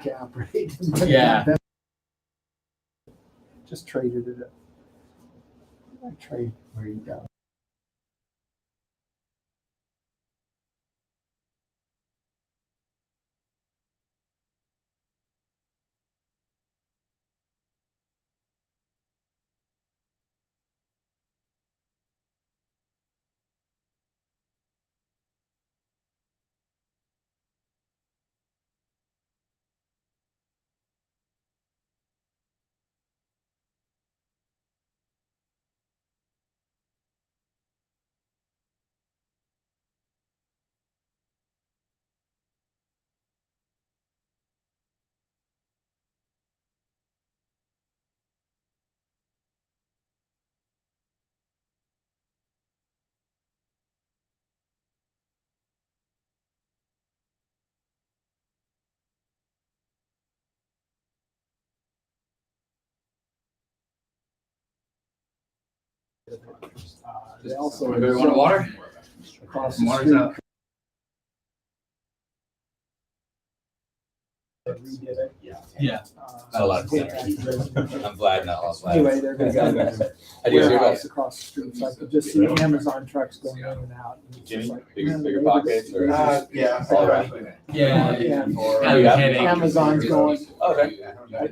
cap rate. Yeah. Just traded it. I trade where you go. They also Everybody want water? across the Water's street. out. Redid it. Yeah. Not a lot of Take sense. that. I'm glad not lost. Anyway, they're gonna go How do you feel about warehouse it? across the street, so I could just see Amazon trucks going in and out. And it's Jimmy, just like, bigger, man, bigger the pockets or? Yeah. All right. Yeah. Yeah. Kind Oh, of yeah? a headache. Amazon's going, Okay.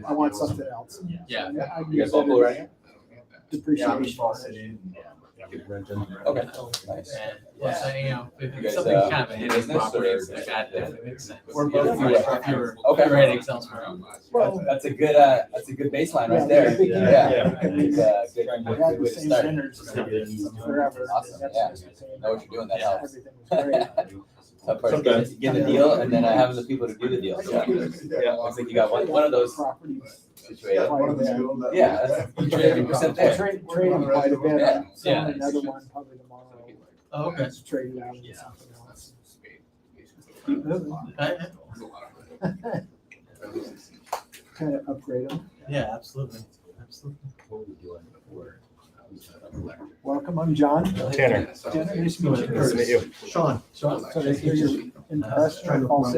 I want something else. Yeah. I can You guys use all it cool as right depreciation. here? Okay. Nice. And, yeah, so, you know, if You it's guys, something kind of a in headache business property, or it's like, that definitely makes sense. We're You know, both if you were Okay. headaches elsewhere. Well, That's a good baseline right there. Yeah. It's we good had way the to same start. dinners forever. Awesome, That's yeah. just the same. Know what you're doing, that helps. Everything was great. Tough part is getting the deal and then having the people to do the deal. So, looks like you got one of those Properties. situated. Quite a bit. Yeah, that's 50% there. Trading quite a bit. Yeah. Selling another one probably tomorrow. Oh, okay. Just trade it out into something else. Kind of upgrade them. Yeah, absolutely. Absolutely. Welcome, I'm John. Tanner. Tanner, nice to meet you. Nice to meet you. Sean. So they hear you're impressed trying to fall sick.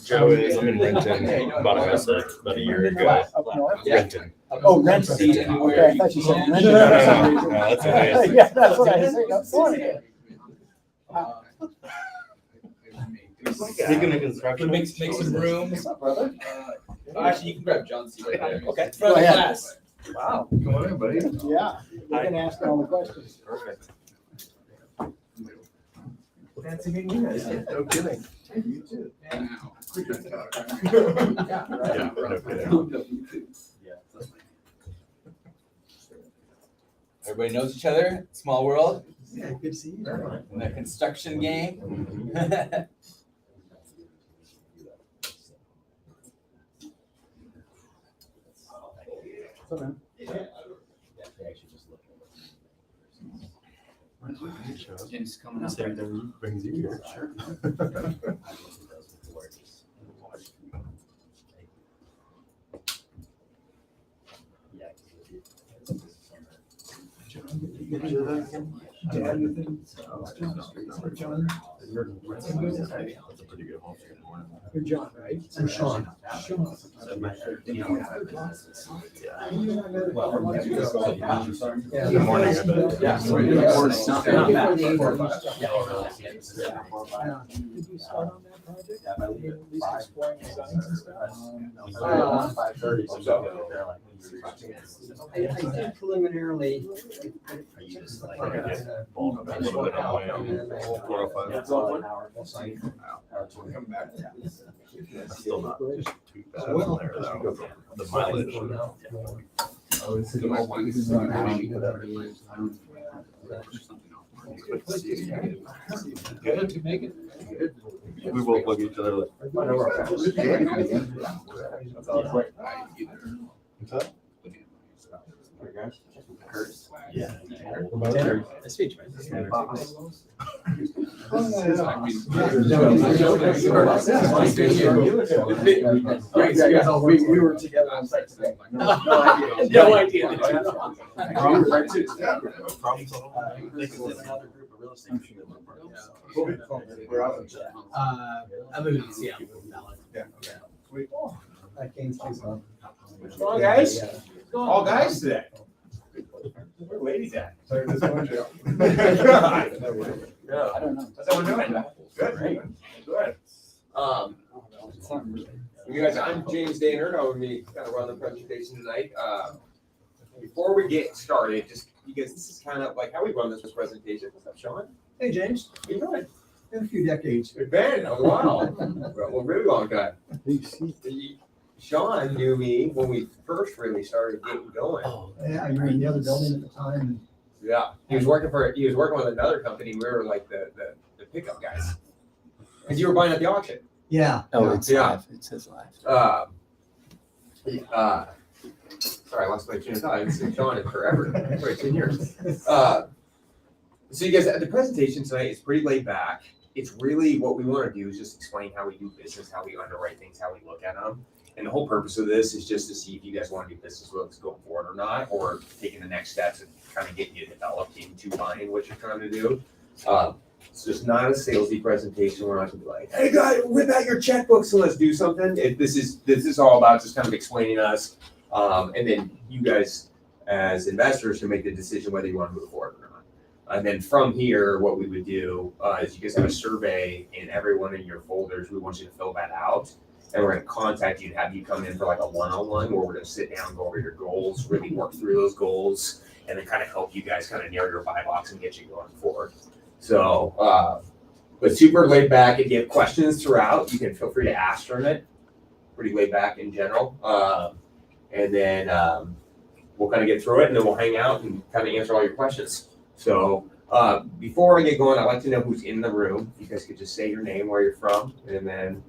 Joe is, I'm in Renton, bought a house about a year ago. Up north? Renton. Oh, Renton. Okay, I thought you said Renton. No, for some no, reason. that's okay. Yeah, that's what I said. Up north. Speaking of construction. Make some room. What's up, brother? Actually, you can grab John's seat right there. Okay. Go ahead. Class. Wow. Come on in, buddy. Yeah, we're gonna ask all the questions. Perfect. Fancy meeting you guys. No kidding. You too. Yeah, Yeah, no kidding. Everybody knows each other. Small world. Yeah, good to see you. In the construction game. James coming up. Brings you here. Sure. John. That's a pretty good home in the morning. You're John, right? I'm Sean. Sean. Good morning, I bet. Yeah. Did you start on that project? At least exploring designs and stuff? 5:30. I did preliminarily. That's still not too bad on there, though. The mileage. Good to make it. We both look at each other like. Yeah. Tanner, nice to meet you, man. We were together on site today. No idea. Problem solved. Another group of real estate people that we're part of. We're out in I live in Seattle. Yeah. I came through some. What's going on, guys? All guys today. Where are ladies at? Sorry, this one, Joe. God. I don't know. How's everyone doing? Good. Good. You guys, I'm James Dainard. I'm gonna be kind of run the presentation tonight. Before we get started, just because this is kind of like how we run this presentation. What's up, Sean? Hey, James, How you doing? in a few decades. Good man. Oh, wow. Well, really long time. Sean knew me when we first really started getting going. Oh, Yeah, you were in the other building at the time. Yeah, he was working with another company. We were like the pickup guys. And you were buying at the auction. Yeah. oh, it's Yeah. live. It says live. Sorry, I lost my train of thought. I haven't seen Sean in forever. For 10 years. So you guys, the presentation tonight is pretty laid back. It's really what we want to do is just explain how we do business, how we underwrite things, how we look at them. And the whole purpose of this is just to see if you guys want to do business with us going forward or not, or taking the next steps and kind of getting you developed into buying what you're trying to do. It's just not a salesy presentation. We're not gonna be like, hey guys, whip out your checkbooks and let's do something. This is all about just kind of explaining us, and then you guys as investors can make the decision whether you want to move forward or not. And then from here, what we would do is you guys have a survey in every one of your folders. We want you to fill that out. And we're going to contact you to have you come in for like a one-on-one where we're going to sit down, go over your goals, really work through those goals, and then kind of help you guys kind of narrow your buy box and get you going forward. So, but super laid back. If you have questions throughout, you can feel free to ask during it. Pretty laid back in general. And then we'll kind of get through it and then we'll hang out and kind of answer all your questions. So before I get going, I'd like to know who's in the room. You guys could just say your name, where you're from, and then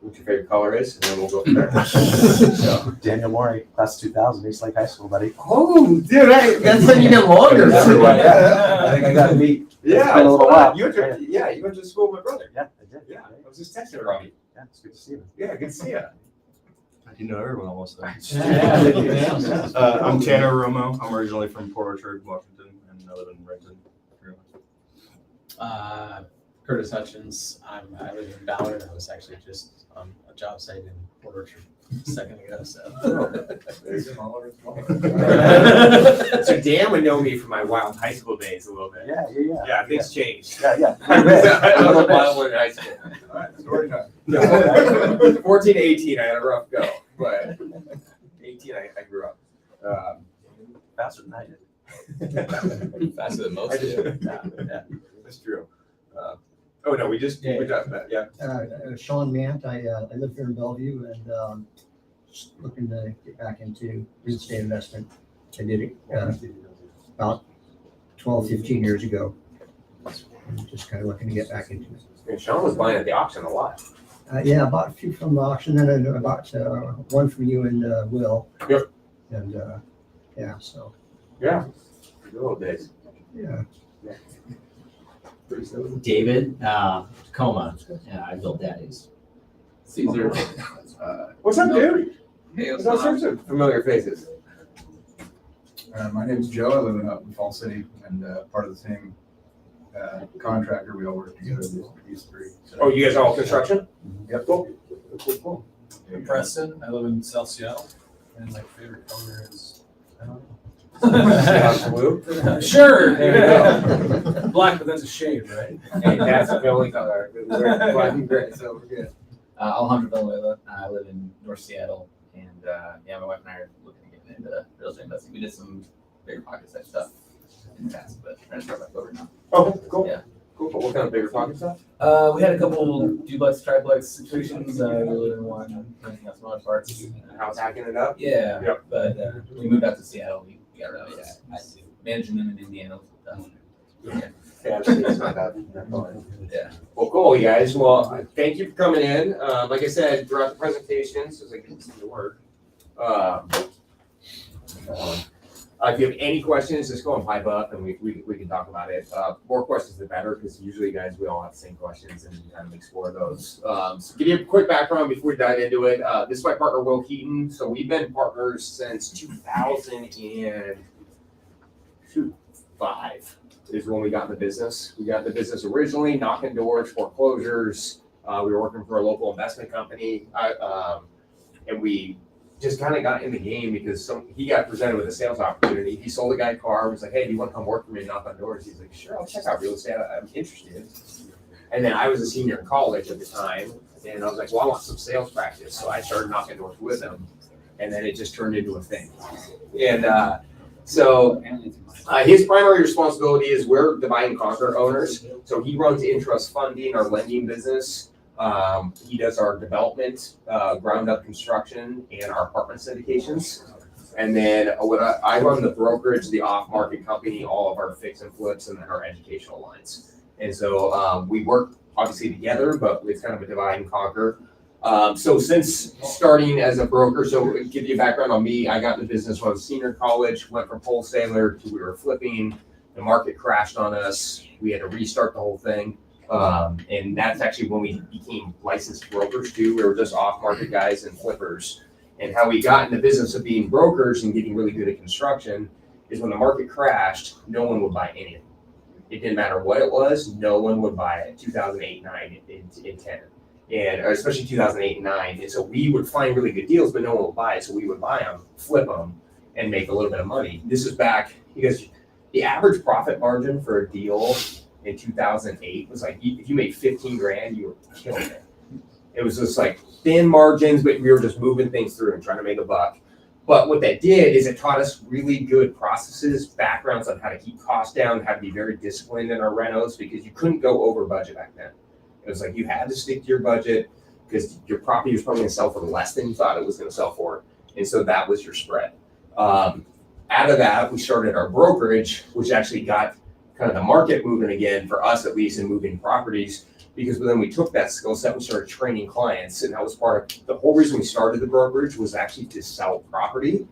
what your favorite color is, and then we'll go from there. So, Daniel Morey, class 2000, East Lake High School, buddy. oh, dude, that's when you get longer. I think I got to meet. Yeah, It's been a little while. You went to school with my brother. Yeah, I did. Yeah, I was just texting Robbie. Yeah, it's good to see you. Yeah, good to see you. You know everyone almost there. Yeah. I'm Tanner Romo. I'm originally from Port Orchard, Washington, and I live in Renton. Curtis Hutchins. I live in Ballard. I was actually just on a job site in Port Orchard a second ago. So. So Dan would know me from my wild high school days a little bit. Yeah. Yeah, things changed. Yeah. I was a wild one in high school. All right, story time. 14 to 18, I had a rough go, but 18, I grew up. Faster than I did. Faster than most. I just- yeah, that's true. Oh no, we talked about that. Yeah. Sean Mant, I live here in Bellevue and just looking to get back into real estate investment. I did it about 12, 15 years ago. I'm just kind of looking to get back into it. And Sean was buying at the auction a lot. Yeah, I bought a few from the auction, then I bought one from you and Will. Yep. And yeah, so Yeah. Good old days. yeah. David, Tacoma. Yeah, I built daddies. Caesar. What's up, dude? Hey, There's all sorts of familiar faces. My name's Joe. I live in Fall City and part of the same contractor. We all work together, these three. So- Oh, you guys are all construction? Yep. Cool. I'm Preston. I live in South Seattle, and my favorite color is I don't Blue? know. Sure. There Yeah. Black, but that's a shade, right? Hey, that's the only color. We're black and gray, so we're good. Alejandro Villanueva. I live in North Seattle, and yeah, my wife and I are looking to get into real estate investing. We did some bigger pocket type stuff in the past, but trying to start back over now. Oh, cool. Yeah. Cool. What kind of bigger pocket stuff? We had a couple duplex, triplex situations. We live in one, renting out some other parts. How's hacking it up? Yeah, Yep. but we moved out to Seattle. We got rid of it. Managing them in Indiana. Yeah, it's not that fun. Yeah. Well, cool, you guys. Well, thank you for coming in. Like I said, throughout the presentation, so I can see the word. If you have any questions, just go and pipe up and we can talk about it. More questions the better, because usually, guys, we all have the same questions and we kind of explore those. So give you a quick background before we dive into it. This is my partner, Will Heaton. So we've been partners since 2005 is when we got in the business. We got in the business originally, knocking doors, foreclosures, We were working for a local investment company. And we just kind of got in the game because he got presented with a sales opportunity. He sold a guy a car. Was like, hey, do you want to come work for me and knock on doors? He's like, sure, I'll check out real estate. I'm interested. And then I was a senior in college at the time. And I was like, well, I want some sales practice. So I started knocking doors with him. And then it just turned into a thing. And his primary responsibility is we're Divide and Conquer owners. So he runs Intrust funding, our lending business. He does our development, ground up construction, and our apartment syndications. And then I run the brokerage, the off-market company, all of our fix and flips, and then our educational lines. And so we work obviously together, but it's kind of a divide and conquer. So since starting as a broker, so to give you a background on me, I got in the business when I was a senior in college, went from wholesaler to we were flipping. The market crashed on us. We had to restart the whole thing. And that's actually when we became licensed brokers too. We were just off-market guys and flippers. And how we got in the business of being brokers and getting really good at construction is when the market crashed, no one would buy anything. It didn't matter what it was, no one would buy it. 2008, 9, and 10. And especially 2008 and 9. And so we would find really good deals, but no one would buy it. So we would buy them, flip them, and make a little bit of money. This is back because the average profit margin for a deal in 2008 was like, if you made 15 grand, you were killing it. It was just like thin margins, but we were just moving things through and trying to make a buck. But what that did is it taught us really good processes, backgrounds on how to keep costs down, how to be very disciplined in our renos, because you couldn't go over budget back then. It was like you had to stick to your budget because your property was probably going to sell for less than you thought it was going to sell for. And so that was your spread. Out of that, we started our brokerage, which actually got kind of the market moving again for us, at least in moving properties, because then we took that skill set and started training clients. And that was part of the whole reason we started the brokerage was actually to sell property.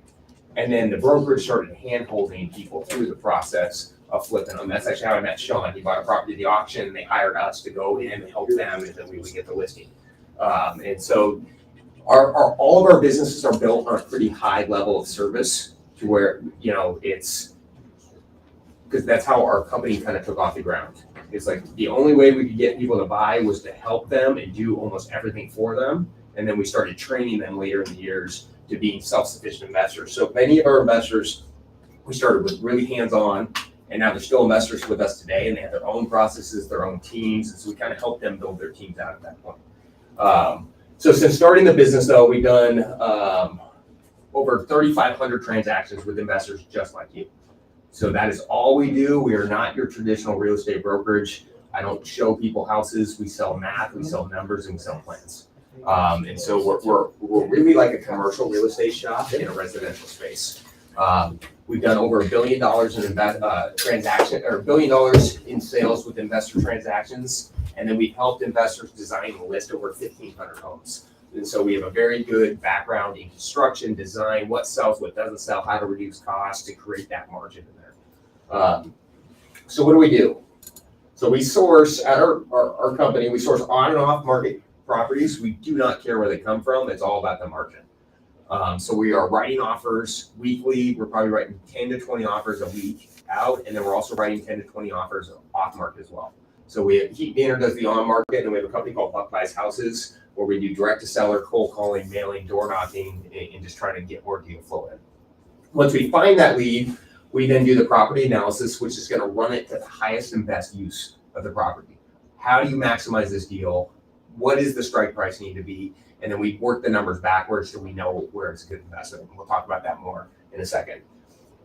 And then the brokerage started hand-holding people through the process of flipping them. That's actually how I met Sean. He bought a property at the auction and they hired us to go in and help them, and then we would get the listing. And so all of our businesses are built on a pretty high level of service to where, it's because that's how our company kind of took off the ground. It's like the only way we could get people to buy was to help them and do almost everything for them. And then we started training them later in the years to being self-sufficient investors. So many of our investors, we started with really hands-on, and now they're still investors with us today, and they have their own processes, their own teams. And so we kind of help them build their teams out at that point. So since starting the business though, we've done over 3,500 transactions with investors just like you. So that is all we do. We are not your traditional real estate brokerage. I don't show people houses. We sell math, we sell numbers, and we sell plans. And so we're really like a commercial real estate shop in a residential space. We've done over $1 billion in transaction, or $1 billion in sales with investor transactions, and then we've helped investors design and list over 1,500 homes. And so we have a very good background in construction, design, what sells, what doesn't sell, how to reduce costs to create that margin in there. So what do? So we source at our company, we source on and off market properties. We do not care where they come from. It's all about the margin. So we are writing offers weekly. We're probably writing 10 to 20 offers a week out. And then we're also writing 10 to 20 offers off market as well. So we have Heaton does the on market, and we have a company called Buck Buys Houses where we do direct to seller, cold calling, mailing, door knocking, and just trying to get more deal flow in. Once we find that lead, we then do the property analysis, which is going to run it to the highest and best use of the property. How do you maximize this deal? What is the strike price need to be? And then we work the numbers backwards so we know where it's a good investment. We'll talk about that more in a second.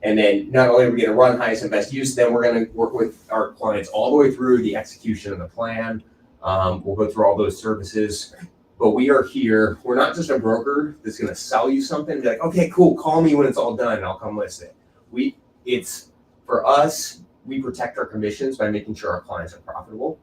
And then not only are we going to run highest and best use, then we're going to work with our clients all the way through the execution of the plan. We'll go through all those services. But we are here. We're not just a broker that's going to sell you something and be like, okay, cool, call me when it's all done and I'll come list it. It's for us, we protect our commissions by making sure our clients are profitable.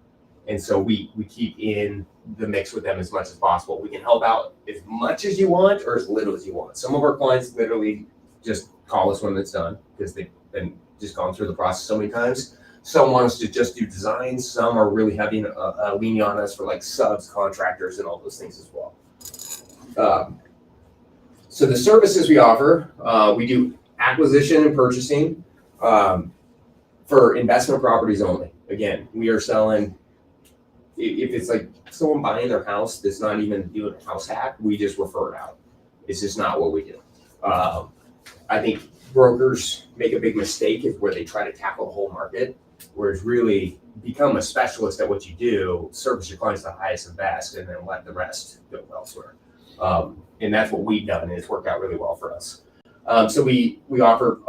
And so we keep in the mix with them as much as possible. We can help out as much as you want or as little as you want. Some of our clients literally just call us when it's done because they've been just gone through the process so many times. Some want us to just do designs. Some are really heavy leaning on us for like subs, contractors, and all those things as well. So the services we offer, we do acquisition and purchasing for investment properties only. Again, we are selling if it's like someone buying their house that's not even doing a house hack, we just refer it out. It's just not what we do. I think brokers make a big mistake is where they try to tackle the whole market, whereas really become a specialist at what you do, service your clients the highest and best, and then let the rest go elsewhere. And that's what we've done, and it's worked out really well for us. So we offer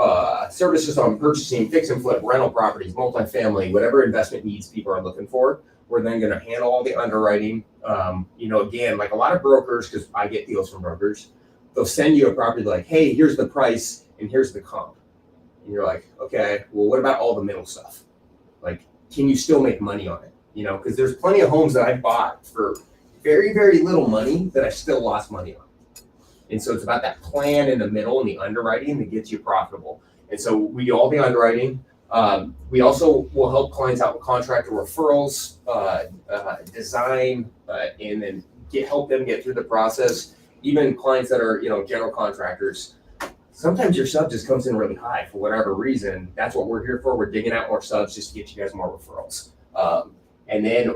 services on purchasing, fix and flip, rental properties, multifamily, whatever investment needs people are looking for. We're then going to handle all the underwriting. Again, like a lot of brokers, because I get deals from brokers, they'll send you a property like, hey, here's the price and here's the comp. And you're like, okay, well, what about all the middle stuff? Like, can you still make money on it? Because there's plenty of homes that I bought for very, very little money that I still lost money on. And so it's about that plan in the middle and the underwriting that gets you profitable. And so we do all the underwriting. We also will help clients out with contractor referrals, design, and then help them get through the process. Even clients that are, general contractors, sometimes your sub just comes in really high for whatever reason. That's what we're here for. We're digging out more subs just to get you guys more referrals. And then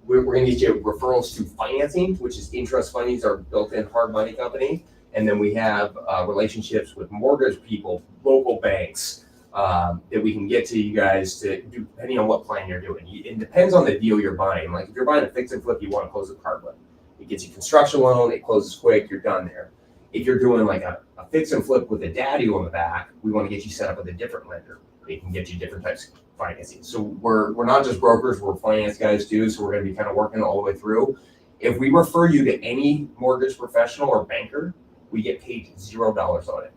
we're going to get you referrals to financing, which is Intrust Funding, our built-in hard money company. And then we have relationships with mortgage people, local banks, that we can get to you guys to do, depending on what plan you're doing. It depends on the deal you're buying. Like if you're buying a fix and flip, you want to close the card loan. It gets you construction loan, it closes quick, you're done there. If you're doing like a fix and flip with a daddy on the back, we want to get you set up with a different lender. They can get you different types of financing. So we're not just brokers, we're finance guys too. So we're going to be kind of working all the way through. If we refer you to any mortgage professional or banker, we get paid $0 on it.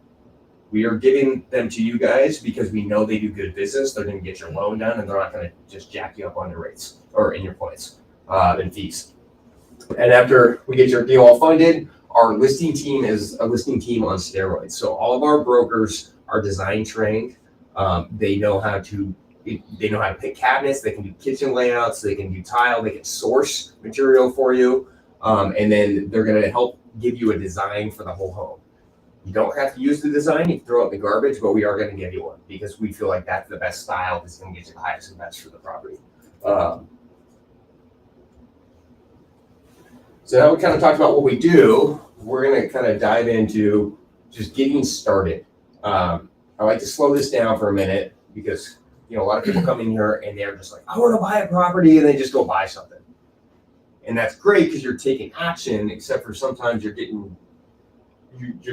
We are giving them to you guys because we know they do good business. They're going to get your loan done and they're not going to just jack you up on your rates or in your points and fees. And after we get your deal all funded, our listing team is a listing team on steroids. So all of our brokers are design trained. They know how to pick cabinets. They can do kitchen layouts. They can do tile. They can source material for you. And then they're going to help give you a design for the whole home. You don't have to use the design. You can throw it in the garbage, but we are going to give you one because we feel like that's the best style that's going to get you the highest and best for the property. So now we kind of talked about what we do. We're going to kind of dive into just getting started. I like to slow this down for a minute because, a lot of people come in here and they're just like, I want to buy a property, and they just go buy something. And that's great because you're taking action, except for sometimes you're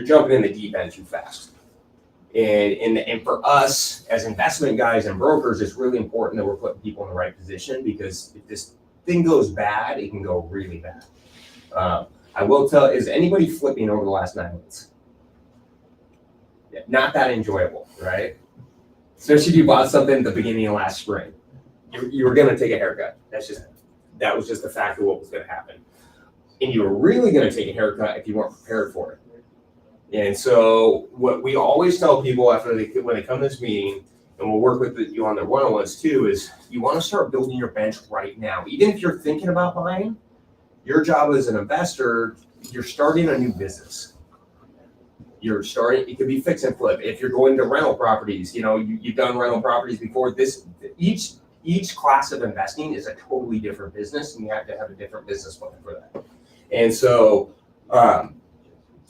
jumping in the deep end too fast. And for us as investment guys and brokers, it's really important that we're putting people in the right position because if this thing goes bad, it can go really bad. I will tell, is anybody flipping over the last 9 months? Yeah, not that enjoyable, right? Especially if you bought something at the beginning of last spring. You were going to take a haircut. That was just the fact of what was going to happen. And you were really going to take a haircut if you weren't prepared for it. And so what we always tell people when they come to this meeting, and we'll work with you on their one-on-ones too, is you want to start building your bench right now. Even if you're thinking about buying, your job as an investor, you're starting a new business. It could be fix and flip. If you're going to rental properties, you've done rental properties before. Each class of investing is a totally different business, and you have to have a different business plan for that. And so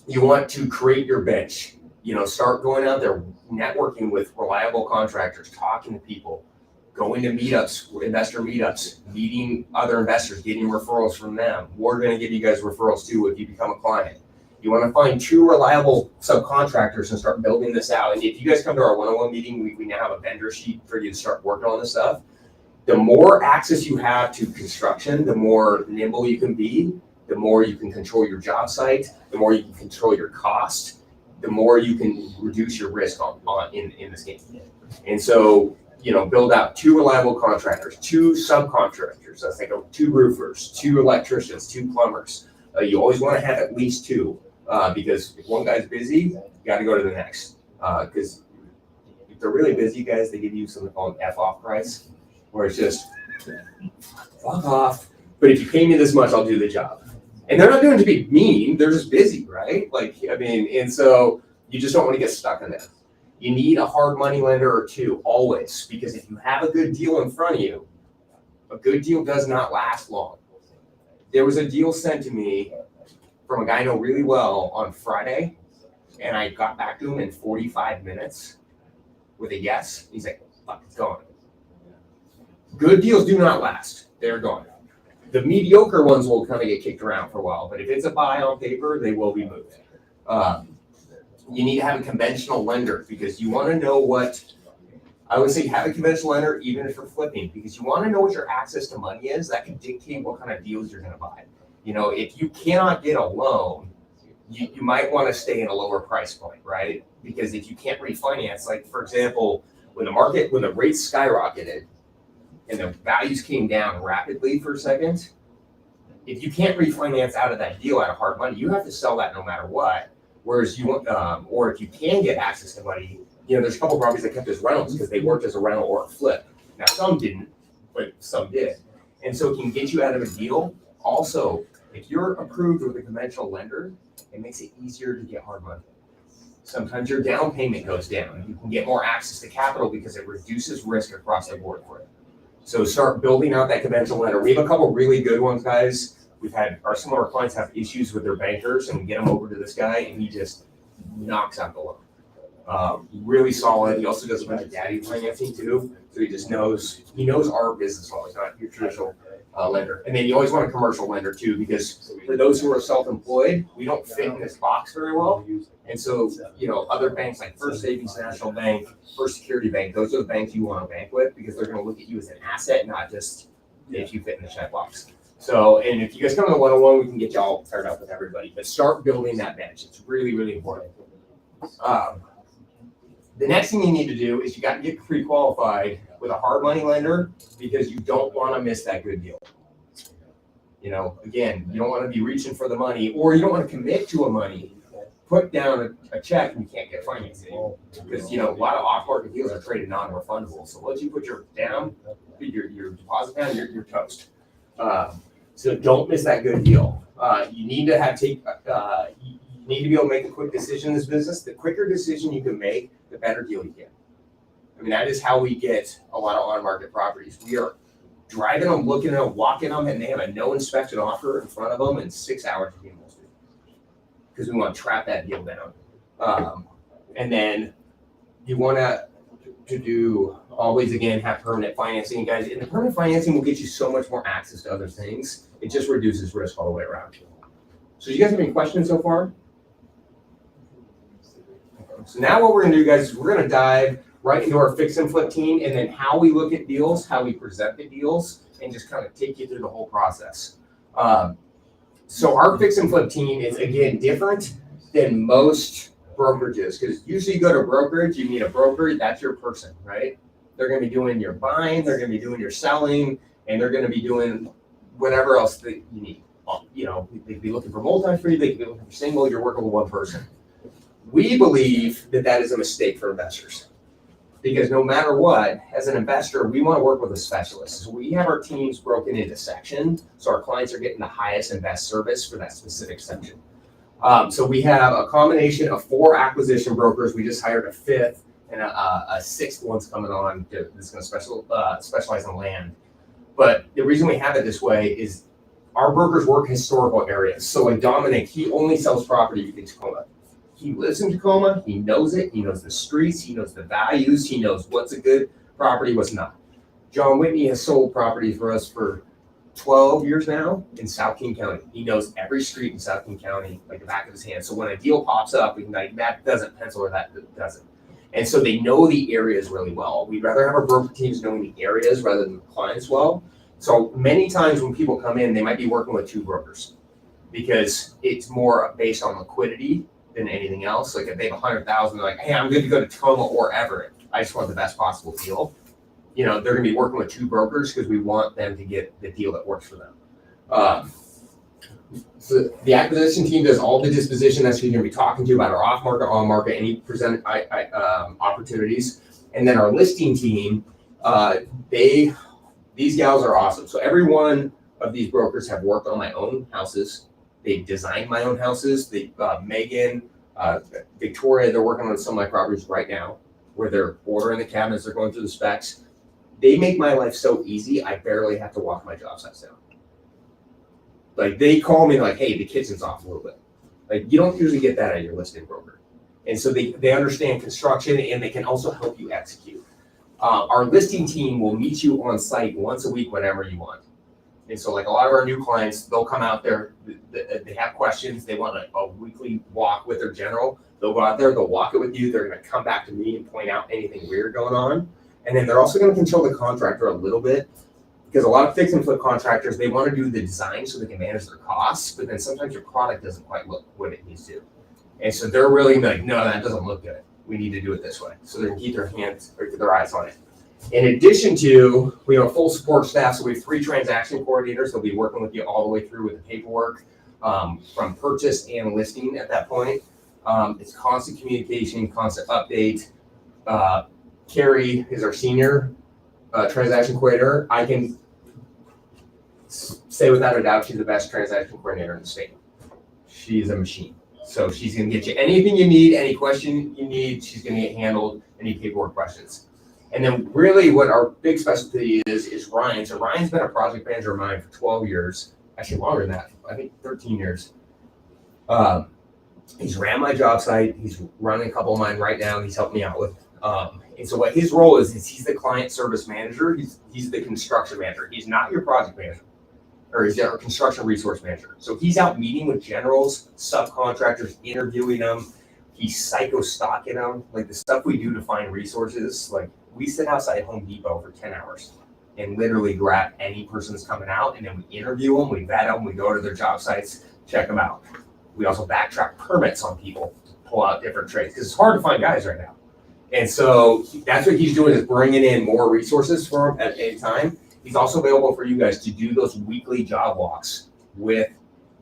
you want to create your bench. Start going out there, networking with reliable contractors, talking to people, going to meetups, investor meetups, meeting other investors, getting referrals from them. We're going to give you guys referrals too if you become a client. You want to find 2 reliable subcontractors and start building this out. And if you guys come to our one-on-one meeting, we now have a vendor sheet for you to start working on this stuff. The more access you have to construction, the more nimble you can be, the more you can control your job site, the more you can control your cost, the more you can reduce your risk in this game. And so, build out 2 reliable contractors, 2 subcontractors. Let's think of 2 roofers, 2 electricians, 2 plumbers. You always want to have at least 2 because if one guy's busy, you got to go to the next. Because if they're really busy, guys, they give you something called F-off price, where it's just fuck off. But if you pay me this much, I'll do the job. And they're not doing it to be mean. They're just busy, right? And so you just don't want to get stuck in that. You need a hard money lender or 2 always, because if you have a good deal in front of you, A good deal does not last long. There was a deal sent to me from a guy I know really well on Friday, and I got back to him in 45 minutes with a yes. He's like, fuck, it's gone. Good deals do not last. They're gone. The mediocre ones will kind of get kicked around for a while, but if it's a buy on paper, they will be moved. You need to have a conventional lender because you want to know what, I would say have a conventional lender even if you're flipping, because you want to know what your access to money is. That can dictate what kind of deals you're going to buy. You know, if you cannot get a loan, you might want to stay in a lower price point, right? Because if you can't refinance, like for example, when the rates skyrocketed and the values came down rapidly for a second, if you can't refinance out of that deal out of hard money, you have to sell that no matter what. Whereas you want, or if you can get access to money, you know, there's a couple properties that kept as rentals because they worked as a rental or a flip. Now some didn't, but some did. And so it can get you out of a deal. Also, if you're approved with a conventional lender, it makes it easier to get hard money. Sometimes your down payment goes down. You can get more access to capital because it reduces risk across the board for you. So start building out that conventional lender. We have a couple really good ones, guys. We've had some of our clients have issues with their bankers, and we get them over to this guy, and he just knocks out the loan. Really solid. He also does a bunch of daddy financing too, so he knows our business well. He's not your traditional lender. And then you always want a commercial lender too, because for those who are self-employed, we don't fit in this box very well. And so, you know, other banks like First Savings National Bank, First Security Bank, those are the banks you want to bank with because they're going to look at you as an asset, not just if you fit in the checkbox. So, and if you guys come to the 101, we can get you all paired up with everybody, but start building that bench. It's really, really important. The next thing you need to do is you got to get pre-qualified with a hard money lender because you don't want to miss that good deal. You know, again, you don't want to be reaching for the money, or you don't want to commit to a money, put down a check and you can't get financing because, you know, a lot of off-market deals are traded non-refundable. So once you put your deposit down, you're toast. So don't miss that good deal. You need to you need to be able to make a quick decision in this business. The quicker decision you can make, the better deal you get. I mean, that is how we get a lot of on-market properties. We are driving them, looking at them, walking them, and they have a no inspection offer in front of them in 6 hours of being listed. Because we want to trap that deal down. And then you want to do always, again, have permanent financing. Guys, and the permanent financing will get you so much more access to other things. It just reduces risk all the way around. So you guys have any questions so far? So now what we're going to do, guys, is we're going to dive right into our fix and flip team and then how we look at deals, how we present the deals, and just kind of take you through the whole process. So our fix and flip team is, again, different than most brokerages because usually you go to a brokerage, you meet a broker, that's your person, right? They're going to be doing your buying, they're going to be doing your selling, and they're going to be doing whatever else that you need. You know, they could be looking for multi-free, they could be looking for single, you're working with one person. We believe that that is a mistake for investors because no matter what, as an investor, we want to work with a specialist. So we have our teams broken into sections, so our clients are getting the highest and best service for that specific section. So we have a combination of 4 acquisition brokers. We just hired a 5th, and a 6th one's coming on that's going to specialize in land. But the reason we have it this way is our brokers work historical areas. So like Dominic, he only sells property in Tacoma. He lives in Tacoma, he knows it, he knows the streets, he knows the values, he knows what's a good property, what's not. John Whitney has sold properties for us for 12 years now in South King County. He knows every street in South King County like the back of his hand. So when a deal pops up, we can like, that doesn't pencil or that doesn't. And so they know the areas really well. We'd rather have our broker teams knowing the areas rather than the clients well. So many times when people come in, they might be working with 2 brokers because it's more based on liquidity than anything else. Like if they have 100,000, they're like, hey, I'm good to go to Tacoma or Everett. I just want the best possible deal. You know, they're gonna be working with 2 brokers because we want them to get the deal that works for them. So the acquisition team does all the disposition. That's who you're gonna be talking to about our off-market, on-market, any present opportunities. And then our listing team, these gals are awesome. So every one of these brokers have worked on my own houses. They've designed my own houses. Megan, Victoria, they're working on some of my properties right now where they're ordering the cabinets, they're going through the specs. they make my life so easy, I barely have to walk my job sites down. Like they call me like, hey, the kitchen's off a little bit. Like you don't usually get that at your listing broker. And so they understand construction and they can also help you execute. Our listing team will meet you on site once a week whenever you want. And so like a lot of our new clients, they'll come out there, they have questions, they want a weekly walk with their general. They'll go out there, they'll walk it with you, they're gonna come back to me and point out anything weird going on. And then they're also gonna control the contractor a little bit, because a lot of fix and flip contractors, they wanna do the design so they can manage their costs, but then sometimes your product doesn't quite look what it needs to. And so they're really like, no, that doesn't look good. We need to do it this way. So they can keep their hands or their eyes on it. In addition to, we have a full support staff, so we have 3 transaction coordinators. They'll be working with you all the way through with the paperwork, from purchase and listing at that point. It's constant communication, constant update. Carrie is our senior transaction coordinator. I can say without a doubt she's the best transaction coordinator in the state. She's a machine. So she's gonna get you anything you need, any question you need, she's gonna get handled, any paperwork questions. And then really what our big specialty is Ryan. So Ryan's been a project manager of mine for 12 years, actually longer than that, I think 13 years. He's ran my job site, he's running a couple of mine right now, he's helped me out with. And so what his role is he's the client service manager, he's the construction manager. He's not your project manager, or he's our construction resource manager. So he's out meeting with generals, subcontractors, interviewing them. He's psycho-stalking them, like the stuff we do to find resources. Like we sit outside Home Depot for 10 hours and literally grab any person that's coming out, and then we interview them, we vet them, we go to their job sites, check them out. We also backtrack permits on people, pull out different trades, because it's hard to find guys right now. And so that's what he's doing, is bringing in more resources for him at any time. He's also available for you guys to do those weekly job walks with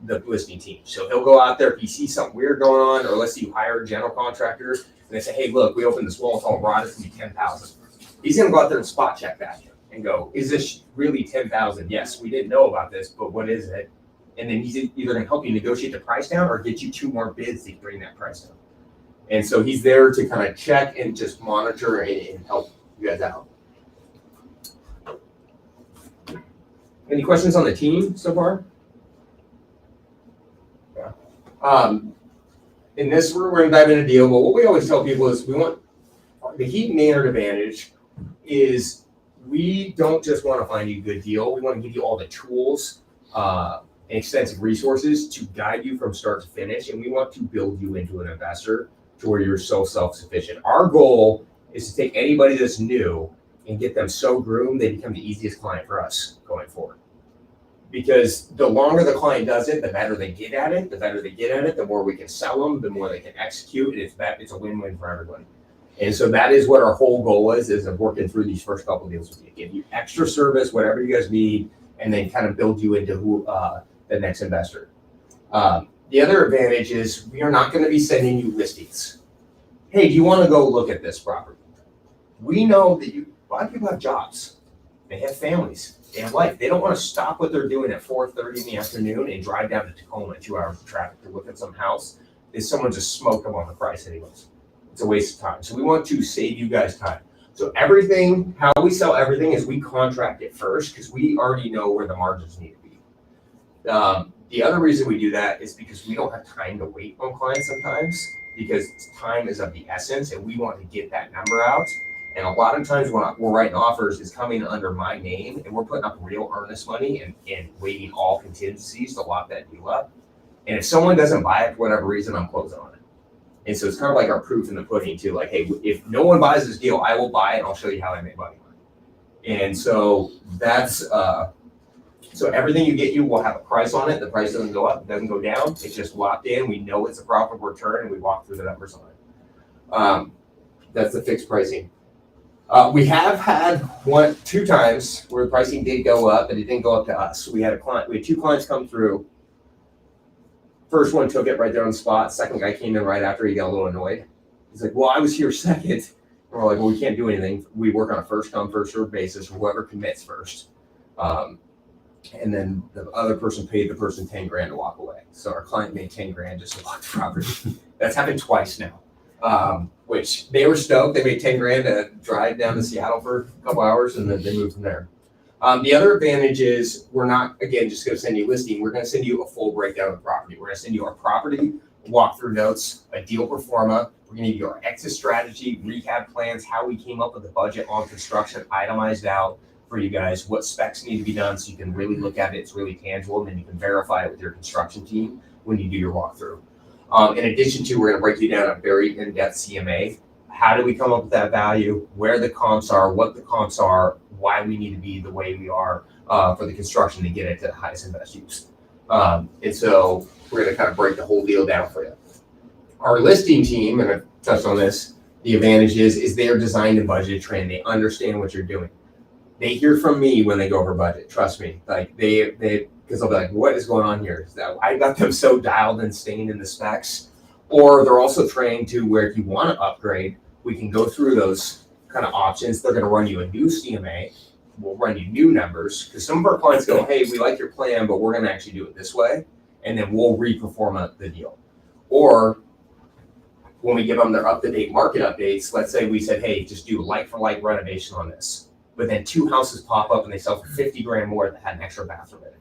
the listing team. So he'll go out there if he sees something weird going on, or let's say you hire a general contractor and they say, hey, look, we opened this wall, it's all rotted, it's gonna be 10,000. He's gonna go out there and spot check that and go, is this really 10,000? Yes, we didn't know about this, but what is it? And then he's either gonna help you negotiate the price down or get you 2 more bids to bring that price down. And so he's there to kind of check and just monitor and help you guys out. Any questions on the team so far? Yeah. In this, we're going to dive into a deal, but what we always tell people is we want the Heaton Dainard advantage is we don't just want to find you a good deal. We want to give you all the tools and extensive resources to guide you from start to finish, and we want to build you into an investor to where you're so self-sufficient. Our goal is to take anybody that's new and get them so groomed they become the easiest client for us going forward. Because the longer the client does it, the better they get at it. The better they get at it, the more we can sell them, the more they can execute, and it's a win-win for everybody. And so that is what our whole goal is of working through these first couple of deals with you. Give you extra service, whatever you guys need, and then kind of build you into who the next investor. The other advantage is we are not going to be sending you listings. Hey, do you want to go look at this property? We know that a lot of people have jobs. They have families. They have life. They don't want to stop what they're doing at 4:30 in the afternoon and drive down to Tacoma 2 hours of traffic to look at some house. Is someone just smoke them on the price anyways? It's a waste of time. So we want to save you guys time. So everything, how we sell everything is we contract it first because we already know where the margins need to be. The other reason we do that is because we don't have time to wait on clients sometimes, because time is of the essence and we want to get that number out. And a lot of times when we're writing offers, it's coming under my name and we're putting up real earnest money and waiving all contingencies to lock that deal up. And if someone doesn't buy it for whatever reason, I'm closing on it. And so it's kind of like our proof in the pudding too. Like, hey, if no one buys this deal, I will buy it and I'll show you how I make money. And so that's, so everything you get, you will have a price on it. The price doesn't go up, it doesn't go down. It's just locked in. We know it's a profitable return and we walk through the numbers on it. That's the fixed pricing. We have had 2 times where the pricing did go up, but it didn't go up to us. We had 2 clients come through. First one took it right there on the spot. Second guy came in right after. He got a little annoyed. He's like, well, I was here second. And we're like, well, we can't do anything. We work on a first come, first served basis, whoever commits first. And then the other person paid the person 10 grand to walk away. So our client made 10 grand just to walk the property. That's happened twice now. which they were stoked. They made 10 grand to drive down to Seattle for a couple hours, and then they moved from there. The other advantage is we're not, again, just going to send you a listing. We're going to send you a full breakdown of the property. We're going to send you our property walkthrough notes, a deal pro forma. We're going to give you our exit strategy, rehab plans, how we came up with the budget on construction, itemized out for you guys, what specs need to be done so you can really look at it. It's really tangible, and then you can verify it with your construction team when you do your walkthrough. In addition to, we're going to break you down a very in-depth CMA. How do we come up with that value? Where the comps are, what the comps are, why we need to be the way we are for the construction to get it to the highest and best use. And so we're going to kind of break the whole deal down for you. Our listing team, and I've touched on this, the advantage is they're designed and budget trained. They understand what you're doing. They hear from me when they go over budget. Trust me. Like they because they'll be like, what is going on here? That I got them so dialed and staying in the specs. Or they're also trained to where if you want to upgrade, we can go through those kind of options. They're going to run you a new CMA. We'll run you new numbers because some of our clients go, hey, we like your plan, but we're going to actually do it this way. And then we'll re-perform the deal. Or when we give them their up-to-date market updates, let's say we said, hey, just do like-for-like renovation on this. But then 2 houses pop up and they sell for 50 grand more that had an extra bathroom in it.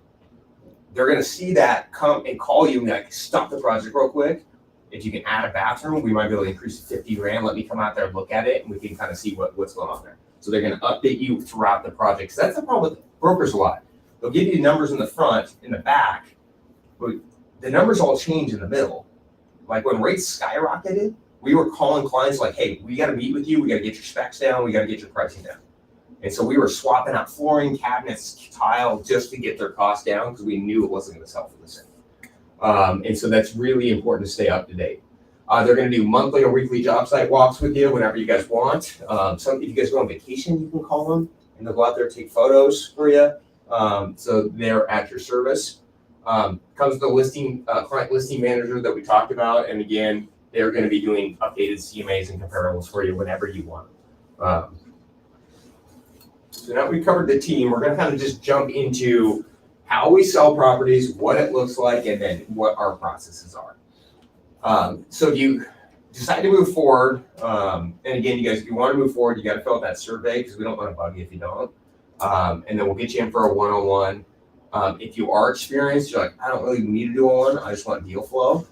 They're going to see that, come and call you and be like, stop the project real quick. If you can add a bathroom, we might be able to increase to 50 grand. Let me come out there and look at it, and we can kind of see what's going on there. So they're going to update you throughout the project. So that's the problem with brokers a lot. They'll give you numbers in the front, in the back, but the numbers all change in the middle. Like when rates skyrocketed, we were calling clients like, hey, we got to meet with you. We got to get your specs down. We got to get your pricing down. And so we were swapping out flooring, cabinets, tile, just to get their costs down because we knew it wasn't going to sell for the same. And so that's really important to stay up to date. They're going to do monthly or weekly job site walks with you whenever you guys want. If you guys go on vacation, you can call them and they'll go out there and take photos for you. So they're at your service. Comes the listing, client listing manager that we talked about. And again, they're going to be doing updated CMAs and comparables for you whenever you want. So now we covered the team, we're going to kind of just jump into how we sell properties, what it looks like, and then what our processes are. So if you decide to move forward, and again, you guys, if you want to move forward, you got to fill out that survey because we don't want to bug you if you don't. And then we'll get you in for a one-on-one. If you are experienced, you're like, I don't really need to do one, I just want deal flow.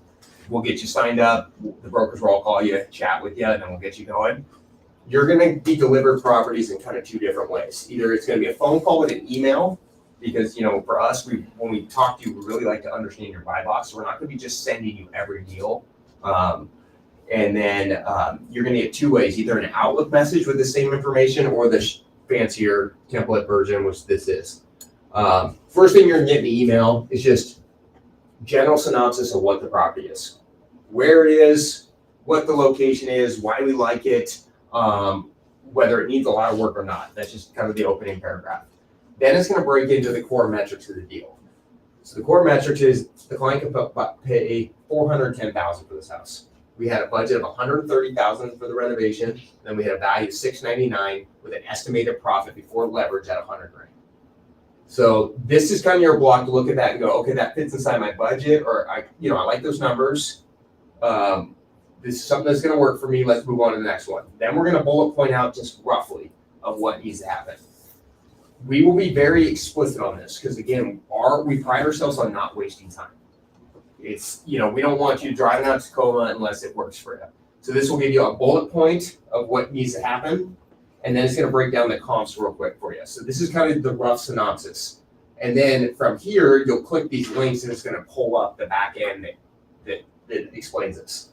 We'll get you signed up. The brokers will all call you, chat with you, and then we'll get you going. You're going to be delivered properties in kind of 2 different ways. Either it's going to be a phone call with an email, because, you know, for us, when we talk to you, we really like to understand your buy box. So we're not going to be just sending you every deal. And then you're going to get 2 ways, either an Outlook message with the same information or the fancier template version, which this is. First thing you're going to get in the email is just general synopsis of what the property is, where it is, what the location is, why we like it, whether it needs a lot of work or not. That's just kind of the opening paragraph. Then it's going to break into the core metrics of the deal. So the core metrics is the client can pay $410,000 for this house. We had a budget of $130,000 for the renovation. Then we had a value of $699 with an estimated profit before leverage at $100 grand. So this is kind of your block to look at that and go, okay, that fits inside my budget, or I like those numbers. This is something that's going to work for me. Let's move on to the next one. Then we're going to bullet point out just roughly of what needs to happen. We will be very explicit on this because, again, we pride ourselves on not wasting time. It's, we don't want you driving out to Tacoma unless it works for you. So this will give you a bullet point of what needs to happen, and then it's going to break down the comps real quick for you. So this is kind of the rough synopsis. And then from here, you'll click these links and it's going to pull up the back end that explains this.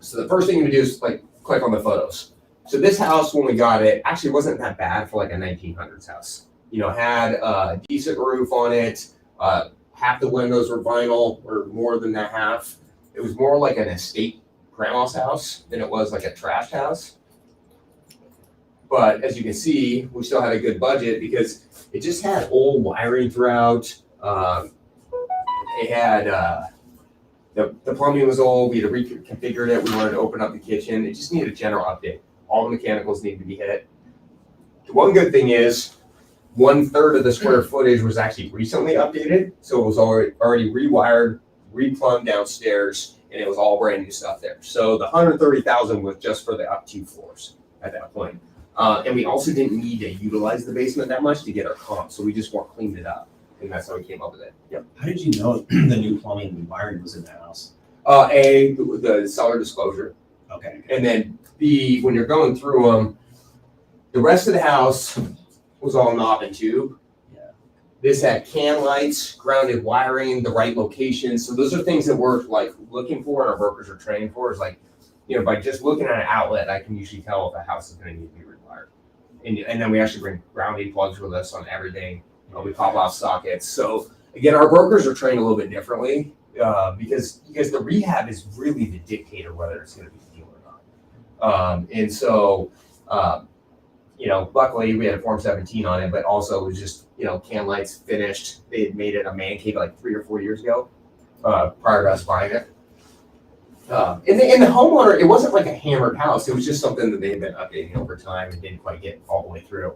So the first thing you do is click on the photos. So this house, when we got it, actually wasn't that bad for like a 1900s house. Had a decent roof on it. Half the windows were vinyl, or more than that half. It was more like an estate grandma's house than it was like a trash house. But as you can see, we still had a good budget because it just had old wiring throughout. It had the plumbing was old. We had reconfigured it. We wanted to open up the kitchen. It just needed a general update. All the mechanicals needed to be hit. The one good thing is 1/3 of the square footage was actually recently updated. So it was already rewired, replumbed downstairs, and and it was all brand new stuff there. So the 130,000 was just for the up 2 floors at that point. And we also didn't need to utilize the basement that much to get our comp, so we just more cleaned it up, and that's how we came up with it. Yep. How did you know the new plumbing and wiring was in the house? The seller disclosure, Okay. and then B, when you're going through them, the rest of the house was all knob and tube. Yeah. This had can lights, grounded wiring, the right location. So those are things that we're like looking for and our brokers are training for. Is like, by just looking at an outlet, I can usually tell if a house is going to need to be rewired. And then we actually bring grounding plugs with us on everything. We pop off sockets. So again, our brokers are trained a little bit differently because the rehab is really the dictator whether it's going to be a deal or not. And so, luckily we had a Form 17 on it, but also it was just, can lights finished. They had made it a man cave like 3 or 4 years ago prior to us buying it. And the homeowner, it wasn't like a hammered house. It was just something that they had been updating over time and didn't quite get all the way through.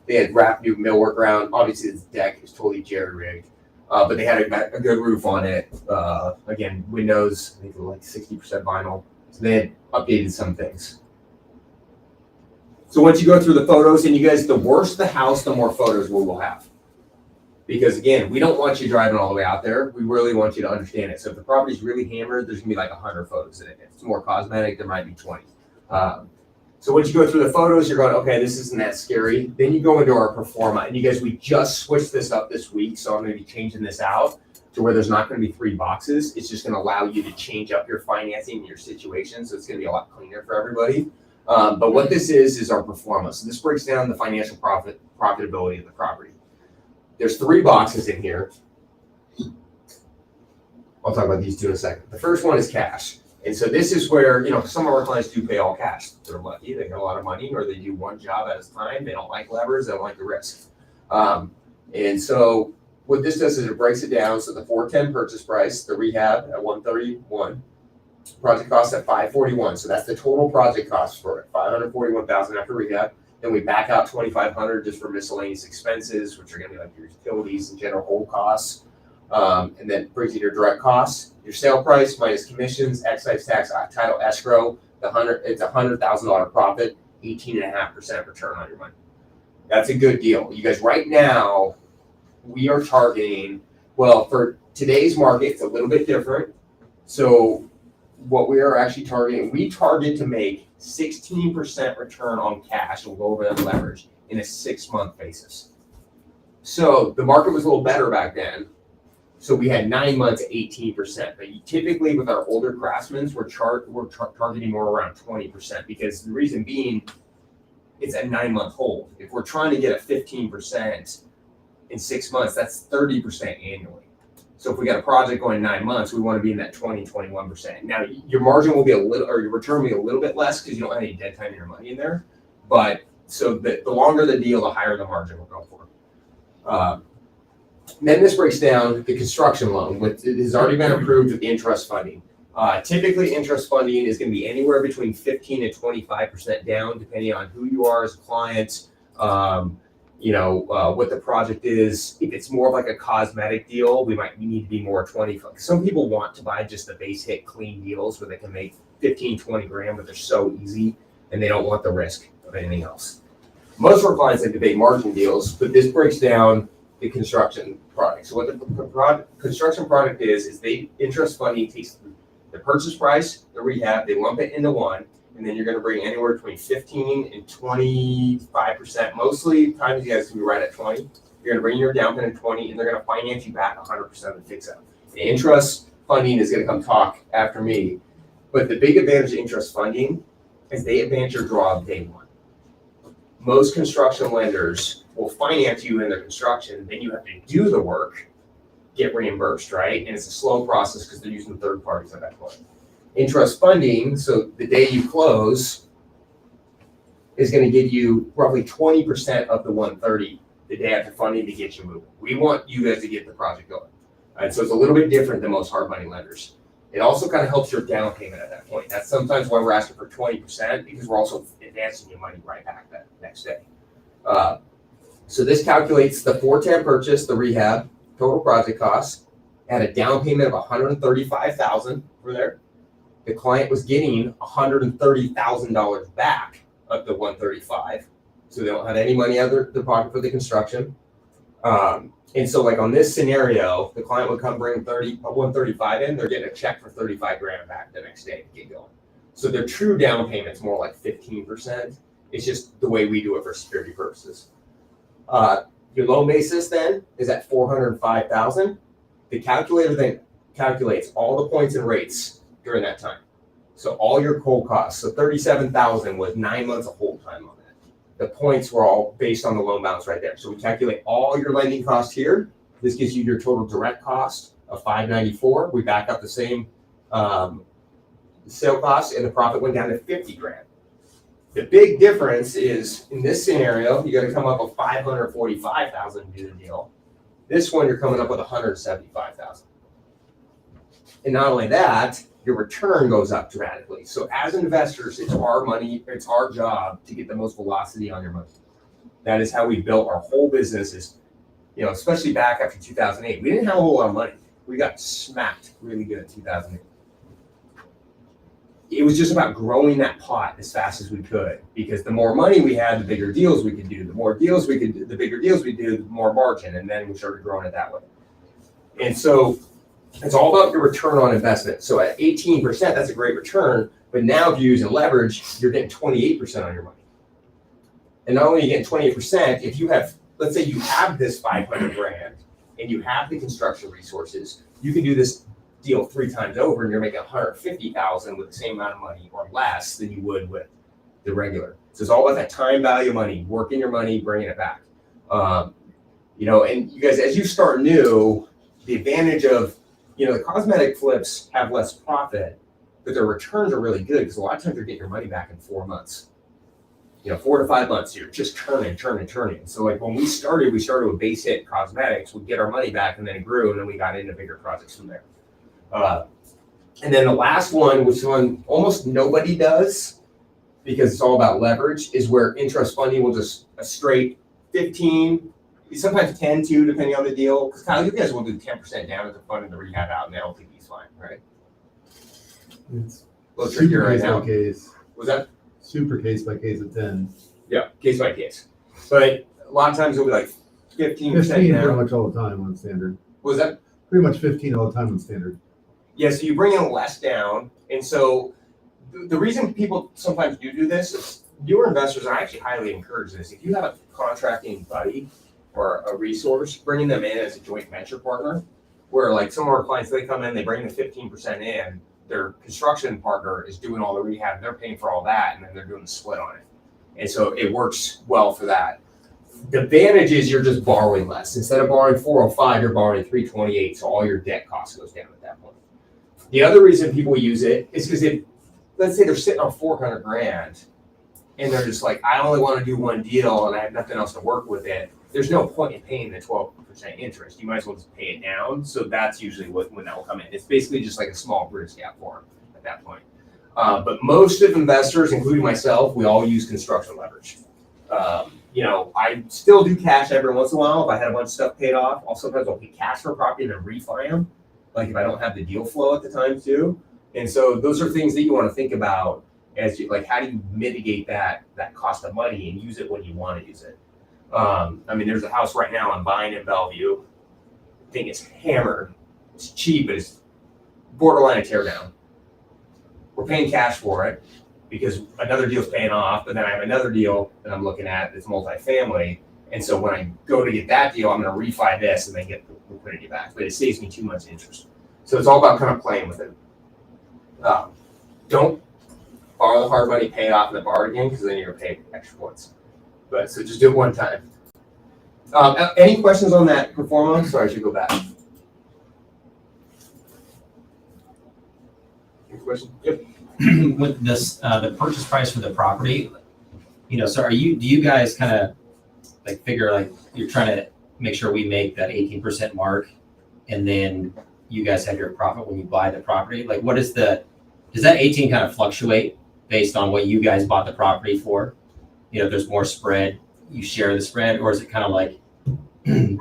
They had wrapped new millwork around. Obviously, this deck is totally jerry-rigged, but they had a good roof on it. Again, windows, I think they were like 60% vinyl. So they had updated some things. So once you go through the photos, and you guys, the worse the house, the more photos we will have. Because again, we don't want you driving all the way out there. We really want you to understand it. So if the property's really hammered, there's gonna be like 100 photos in it. If it's more cosmetic, there might be 20. So once you go through the photos, you're going, okay, this isn't that scary. Then you go into our performa, and you guys, we just switched this up this week, so I'm gonna be changing this out to where there's not gonna be 3 boxes. It's just gonna allow you to change up your financing and your situation, so it's gonna be a lot cleaner for everybody. But what this is our performa. So this breaks down the financial profitability of the property. There's 3 boxes in here. I'll talk about these 2 in a second. The first one is cash. And so this is where, some of our clients do pay all cash. They're lucky, they got a lot of money, or they do one job at a time. They don't like levers, they don't like the risk. And so what this does is it breaks it down. So the 410 purchase price, the rehab at 131, project cost at 541. So that's the total project cost for it, 541,000 after rehab. Then we back out 2,500 just for miscellaneous expenses, which are going to be like your utilities and general hold costs. And then brings you your direct costs, your sale price minus commissions, excise tax, title, escrow. It's $100,000 profit, 18.5% return on your money. That's a good deal. You guys, right now, we are targeting. Well, for today's market, it's a little bit different. So what we are actually targeting, we target to make 16% return on cash and lower than leverage in a 6-month basis. So the market was a little better back then. So we had 9 months at 18%. But typically with our older craftsmen, we're targeting more around 20%, because the reason being, it's a 9-month hold. If we're trying to get a 15% in 6 months, that's 30% annually. So if we got a project going 9 months, we want to be in that 20, 21%. Now your margin will be your return will be a little bit less because you don't have any dead time in your money in there. But so the longer the deal, the higher the margin will go for. Then this breaks down the construction loan, which it has already been approved with Intrust funding. Typically, Intrust funding is going to be anywhere between 15 and 25% down, depending on who you are as a client. What the project is. If it's more of like a cosmetic deal, we need to be more 20. Some people want to buy just the base hit clean deals where they can make 15, 20 grand, but they're so easy and they don't want the risk of anything else. Most of our clients like to pay margin deals, but this breaks down the construction product. So what the construction product is Intrust funding takes the purchase price, the rehab, they lump it into one, and then you're going to bring anywhere between 15 and 25%. Mostly times you guys can be right at 20. You're going to bring your down payment 20, and they're going to finance you back 100% of the fix out. The Intrust funding is going to come talk after me, but the big advantage of Intrust funding is they advance your draw of day one. Most construction lenders will finance you in their construction, then you have to do the work, get reimbursed, right? And it's a slow process because they're using third parties at that point. Intrust funding, so the day you close, is going to give you roughly 20% of the 130 the day after funding to get you moving. We want you guys to get the project going. And so it's a little bit different than most hard money lenders. It also kind of helps your down payment at that point. That's sometimes why we're asking for 20%, because we're also advancing your money right back that next day. So this calculates the 410 purchase, the rehab, total project costs had a down payment of $135,000 for there. The client was getting $130,000 back of the 135, so they don't have any money out of their pocket for the construction. And so like on this scenario, the client would come bring 135 in, they're getting a check for 35 grand back the next day to get going. So their true down payment's more like 15%. It's just the way we do it for security purposes. Your loan basis then is at 405,000. The calculator then calculates all the points and rates during that time. So all your cold costs. So 37,000 was 9 months of hold time on that. The points were all based on the loan balance right there. So we calculate all your lending costs here. This gives you your total direct cost of 594. We back up the same sale cost, and the profit went down to 50 grand. The big difference is in this scenario, you got to come up with 545,000 to do the deal. This one, you're coming up with 175,000. And not only that, your return goes up dramatically. So as investors, it's our money, it's our job to get the most velocity on your money. That is how we built our whole business. Is, you know, especially back after 2008, we didn't have a whole lot of money. We got smacked really good in 2008. It was just about growing that pot as fast as we could, because the more money we had, the bigger deals we could do. The more deals we could do, the bigger deals we do, the more margin, and then we started growing it that way. And so it's all about your return on investment. So at 18%, that's a great return, but now if you're using leverage, you're getting 28% on your money. And not only are you getting 28%, if you have, let's say you have this 500 grand and you have the construction resources, you can do this deal 3 times over and you're making 150,000 with the same amount of money or less than you would with the regular. So it's all about that time value of money, working your money, bringing it back. You know, and you guys, as you start new, the advantage of, you know, the cosmetic flips have less profit, but their returns are really good because a lot of times you're getting your money back in 4 months. You know, 4 to 5 months, you're just turning. So like when we started with base hit cosmetics, we'd get our money back and then it grew, and then we got into bigger projects from there. And then the last one, which one almost nobody does because it's all about leverage, is where interest funding will just a straight 15, sometimes 10 too, depending on the deal. Because Kyle, you guys will do 10% down at the fund and the rehab out, and the LTV is fine, right? It's A little trickier right now. case. Was that? Super case by case of 10. Yeah, case by case. But a lot of times it'll be like 15% 15 pretty down. much all the time on standard. Was that? Pretty much 15 all the time on standard. Yeah, so you bring in less down. And so the reason people sometimes do this is newer investors, I actually highly encourage this. If you have a contracting buddy or a resource, bringing them in as a joint venture partner, where like some of our clients, they come in, they bring the 15% in, their construction partner is doing all the rehab, they're paying for all that, and then they're doing the split on it. And so it works well for that. The advantage is you're just borrowing less. Instead of borrowing 405, you're borrowing 328, so all your debt cost goes down at that point. The other reason people use it is because if, let's say they're sitting on 400 grand and they're just like, I only want to do one deal and I have nothing else to work with it, there's no point in paying the 12% interest. You might as well just pay it down. So that's usually when that will come in. It's basically just like a small bridge gap for them at that point. But most of investors, including myself, we all use construction leverage. You know, I still do cash every once in a while. If I had a bunch of stuff paid off, sometimes I'll pay cash for a property and then refi them, like if I don't have the deal flow at the time too. And so those are things that you want to think about as you, like, how do you mitigate that cost of money and use it when you want to use it? I mean, there's a house right now I'm buying in Bellevue. I think it's hammered. It's cheap, but it's borderline a tear down. We're paying cash for it because another deal's paying off, but then I have another deal that I'm looking at that's multifamily. And so when I go to get that deal, I'm going to refi this and then get the liquidity back, but it saves me 2 months interest. So it's all about kind of playing with it. Don't borrow the hard money, pay it off, and then borrow it again, because then you're going to pay extra points. But so just do it one time. Any questions on that performance? Sorry, I should go back. Any question? Yep. With this, the purchase price for the property, you know, so do you guys kind of like figure like you're trying to make sure we make that 18% mark, and then you guys have your profit when you buy the property? Like, does that 18 kind of fluctuate based on what you guys bought the property for? You know, if there's more spread, you share the spread, or is it kind of like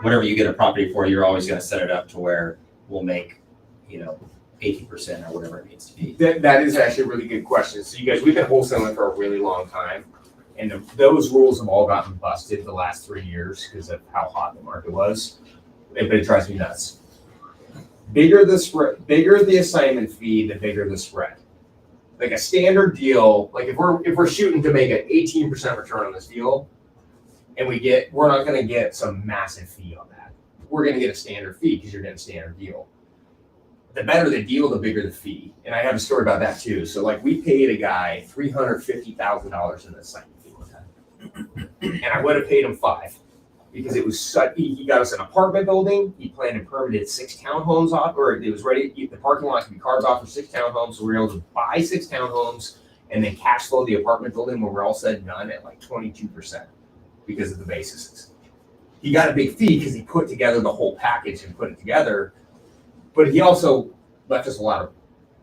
whatever you get a property for, you're always going to set it up to where we'll make, 18% or whatever it needs to be? That is actually a really good question. So you guys, we've been wholesaling for a really long time. And those rules have all gotten busted the last 3 years because of how hot the market was. But it drives me nuts. Bigger the assignment fee, the bigger the spread. Like a standard deal, like if we're shooting to make an 18% return on this deal, and we're not gonna get some massive fee on that. We're gonna get a standard fee because you're getting a standard deal. The better the deal, the bigger the fee. And I have a story about that too. So like we paid a guy $350,000 in the assignment fee one time. And I would have paid him $5 because it was he got us an apartment building. He planned and permitted 6 townhomes off, or it was ready. The parking lot could be carved off for 6 townhomes. So we were able to buy 6 townhomes and then cash flow the apartment building when we're all said and done at like 22% because of the basis. He got a big fee because he put together the whole package and put it together. But he also left us a lot of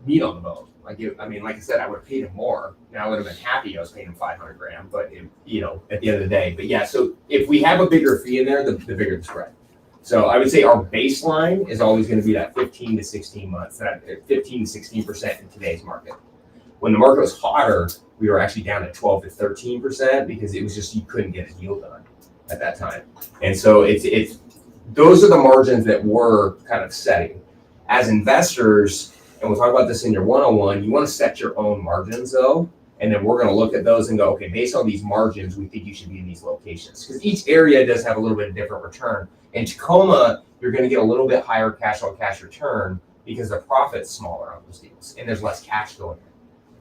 meat on the bone. Like I said, I would have paid him more. Now I would have been happy I was paying him $500,000. But at the end of the day, but yeah. So if we have a bigger fee in there, the bigger the spread. So I would say our baseline is always going to be that 15 to 16 months, that 15 to 16% in today's market. When the market was hotter, we were actually down at 12 to 13% because it was just you couldn't get a deal done at that time. And so it's those are the margins that we're kind of setting. As investors, and we'll talk about this in your one-on-one, you want to set your own margins though, and then we're going to look at those and go, okay, based on these margins, we think you should be in these locations. Because each area does have a little bit of different return. In Tacoma, you're going to get a little bit higher cash-on-cash return because the profit's smaller on those deals, and there's less cash going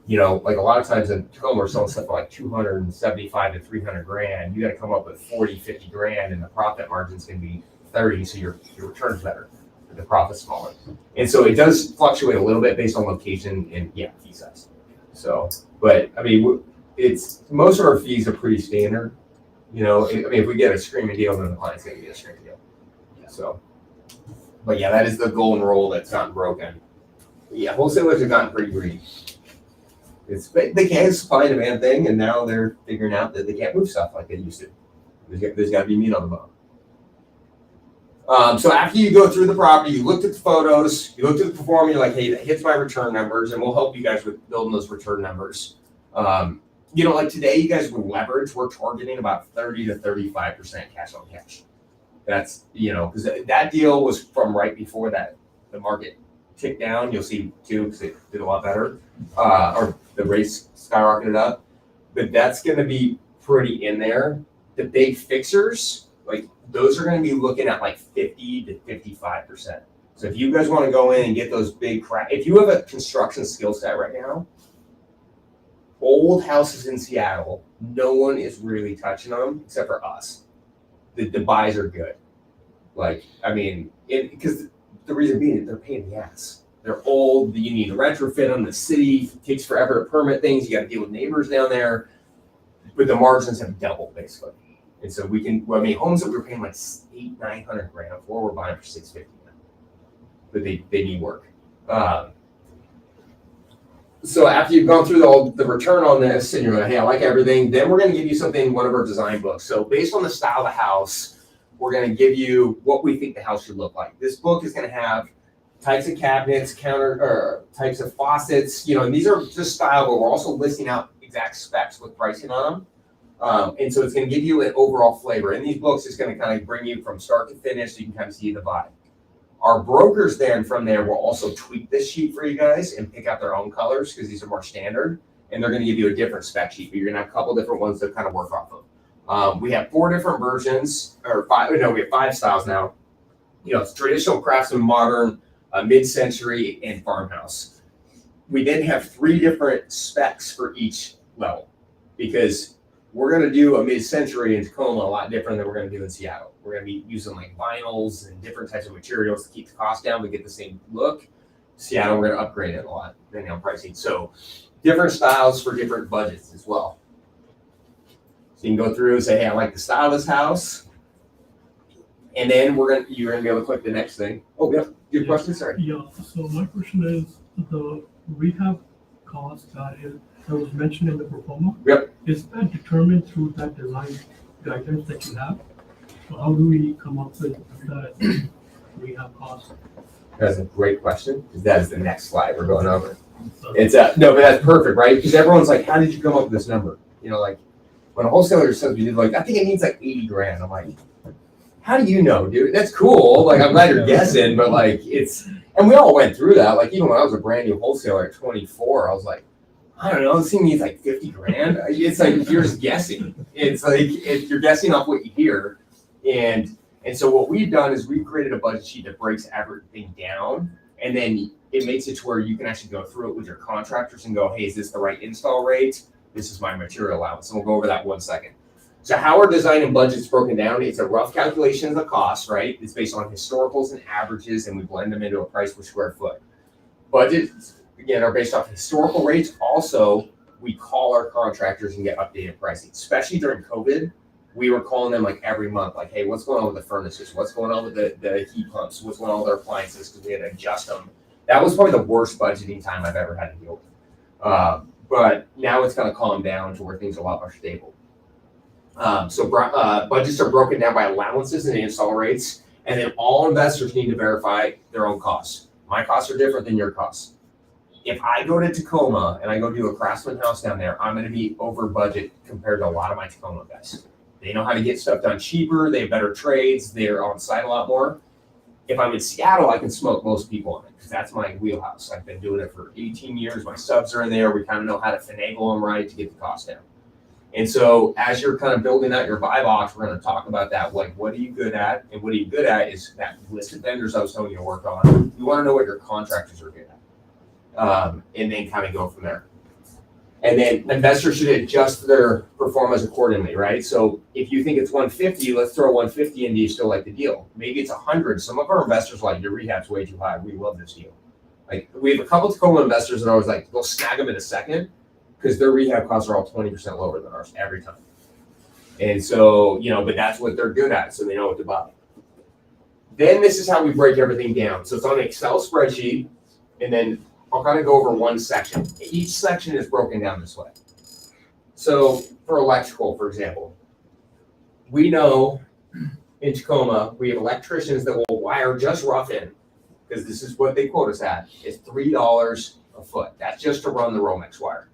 in. Like a lot of times in Tacoma, we're selling stuff for like 275 to 300 grand. You got to come up with 40, 50 grand, and the profit margin's going to be 30, so your return's better. The profit's smaller. And so it does fluctuate a little bit based on location and fee size. So, but I mean, most of our fees are pretty standard. If we get a screaming deal, then the client's going to get a screaming deal. So, but yeah, that is the golden rule that's gotten broken. Yeah, wholesalers have gotten pretty greedy. They can't supply and demand thing, and now they're figuring out that they can't move stuff like they used to. There's got to be meat on the bone. So after you go through the property, you looked at the photos, you looked at the performance, you're like, hey, that hits my return numbers, and we'll help you guys with building those return numbers. Like today, you guys with leverage, we're targeting about 30 to 35% cash on cash. That's, because that deal was from right before that the market ticked down. You'll see too, because it did a lot better, or the rates skyrocketed up. But that's going to be pretty in there. The big fixers, like those are going to be looking at like 50 to 55%. So if you guys want to go in and get those big if you have a construction skill set right now, old houses in Seattle, no one is really touching them except for us. The buys are good. Because the reason being, they're pain in the ass. They're old. You need to retrofit them. The city takes forever to permit things. You got to deal with neighbors down there. But the margins have doubled basically. And so homes that we were paying like $800-900 grand for, we're buying for $650 now. But they need work. So after you've gone through the return on this and you're like, hey, I like everything, then we're going to give you something, one of our design books. So based on the style of the house, we're going to give you what we think the house should look like. This book is going to have types of cabinets, types of faucets, and these are just style, but we're also listing out exact specs with pricing on them. And so it's going to give you an overall flavor. And these books is going to kind of bring you from start to finish so you can kind of see the vibe. Our brokers then from there will also tweak this sheet for you guys and pick out their own colors because these are more standard. And they're going to give you a different spec sheet, but you're going to have a couple different ones to kind of work off of. We have 4 different versions, we have 5 styles now. It's traditional, craftsman, modern, mid-century, and farmhouse. We then have 3 different specs for each level because we're going to do a mid-century in Tacoma a lot different than we're going to do in Seattle. We're going to be using like vinyls and different types of materials to keep the cost down but get the same look. Seattle, we're going to upgrade it a lot depending on pricing. So different styles for different budgets as well. So you can go through and say, hey, I like the style of this house. And then you're going to be able to click the next thing. Oh, yeah. Your question? Sorry. Yeah. So my question is the rehab cost that was mentioned in the proforma. Yep. Is that determined through that design guidance that you have? So how do we come up with that rehab cost? That's a great question, because that is the next slide we're going over. It's no, but that's perfect, right? Because everyone's like, how did you come up with this number? You know, like when a wholesaler says we did like, I think it means like 80 grand. I'm like, how do you know, dude? That's cool. Like, I'm glad you're guessing, but like and we all went through that. Like, even when I was a brand new wholesaler at 24, I was like, I don't know, it seems means like 50 grand. It's like, you're just guessing. It's like, you're guessing off what you hear. And so what we've done is we've created a budget sheet that breaks everything down, and then it makes it to where you can actually go through it with your contractors and go, hey, is this the right install rate? This is my material allowance. And we'll go over that 1 second. So how our design and budget's broken down, it's a rough calculation of the cost, right? It's based on historicals and averages, and we blend them into a price per square foot. Budgets, again, are based off historical rates. Also, we call our contractors and get updated pricing, especially during COVID. We were calling them like every month, like, hey, what's going on with the furnaces? What's going on with the heat pumps? What's going on with our appliances? Because we had to adjust them. That was probably the worst budgeting time I've ever had to deal with. But now it's kind of calmed down to where things are a lot more stable. So budgets are broken down by allowances and install rates, and then all investors need to verify their own costs. My costs are different than your costs. If I go to Tacoma and I go do a Craftsman house down there, I'm going to be over budget compared to a lot of my Tacoma guys. They know how to get stuff done cheaper. They have better trades. They're on site a lot more. If I'm in Seattle, I can smoke most people on it because that's my wheelhouse. I've been doing it for 18 years. My subs are in there. We kind of know how to finagle them right to get the cost down. And so as you're kind of building out your buy box, we're going to talk about that. Like, what are you good at? And what are you good at is that list of vendors I was telling you to work on. You want to know what your contractors are good at. And then kind of go from there. And then investors should adjust their performance accordingly, right? So if you think it's 150, let's throw 150 in. Do you still like the deal? Maybe it's 100. Some of our investors are like, your rehab's way too high. We love this deal. Like, we have a couple of Tacoma investors that are always like, they'll snag them in a second because their rehab costs are all 20% lower than ours every time. And so, you know, but that's what they're good at, so they know what to buy. Then this is how we break everything down. So it's on an Excel spreadsheet, and then I'll kind of go over one section. Each section is broken down this way. So for electrical, for example, we know in Tacoma, we have electricians that will wire just rough in, because this is what they quote us at. It's $3 a foot. That's just to run the Romex wire.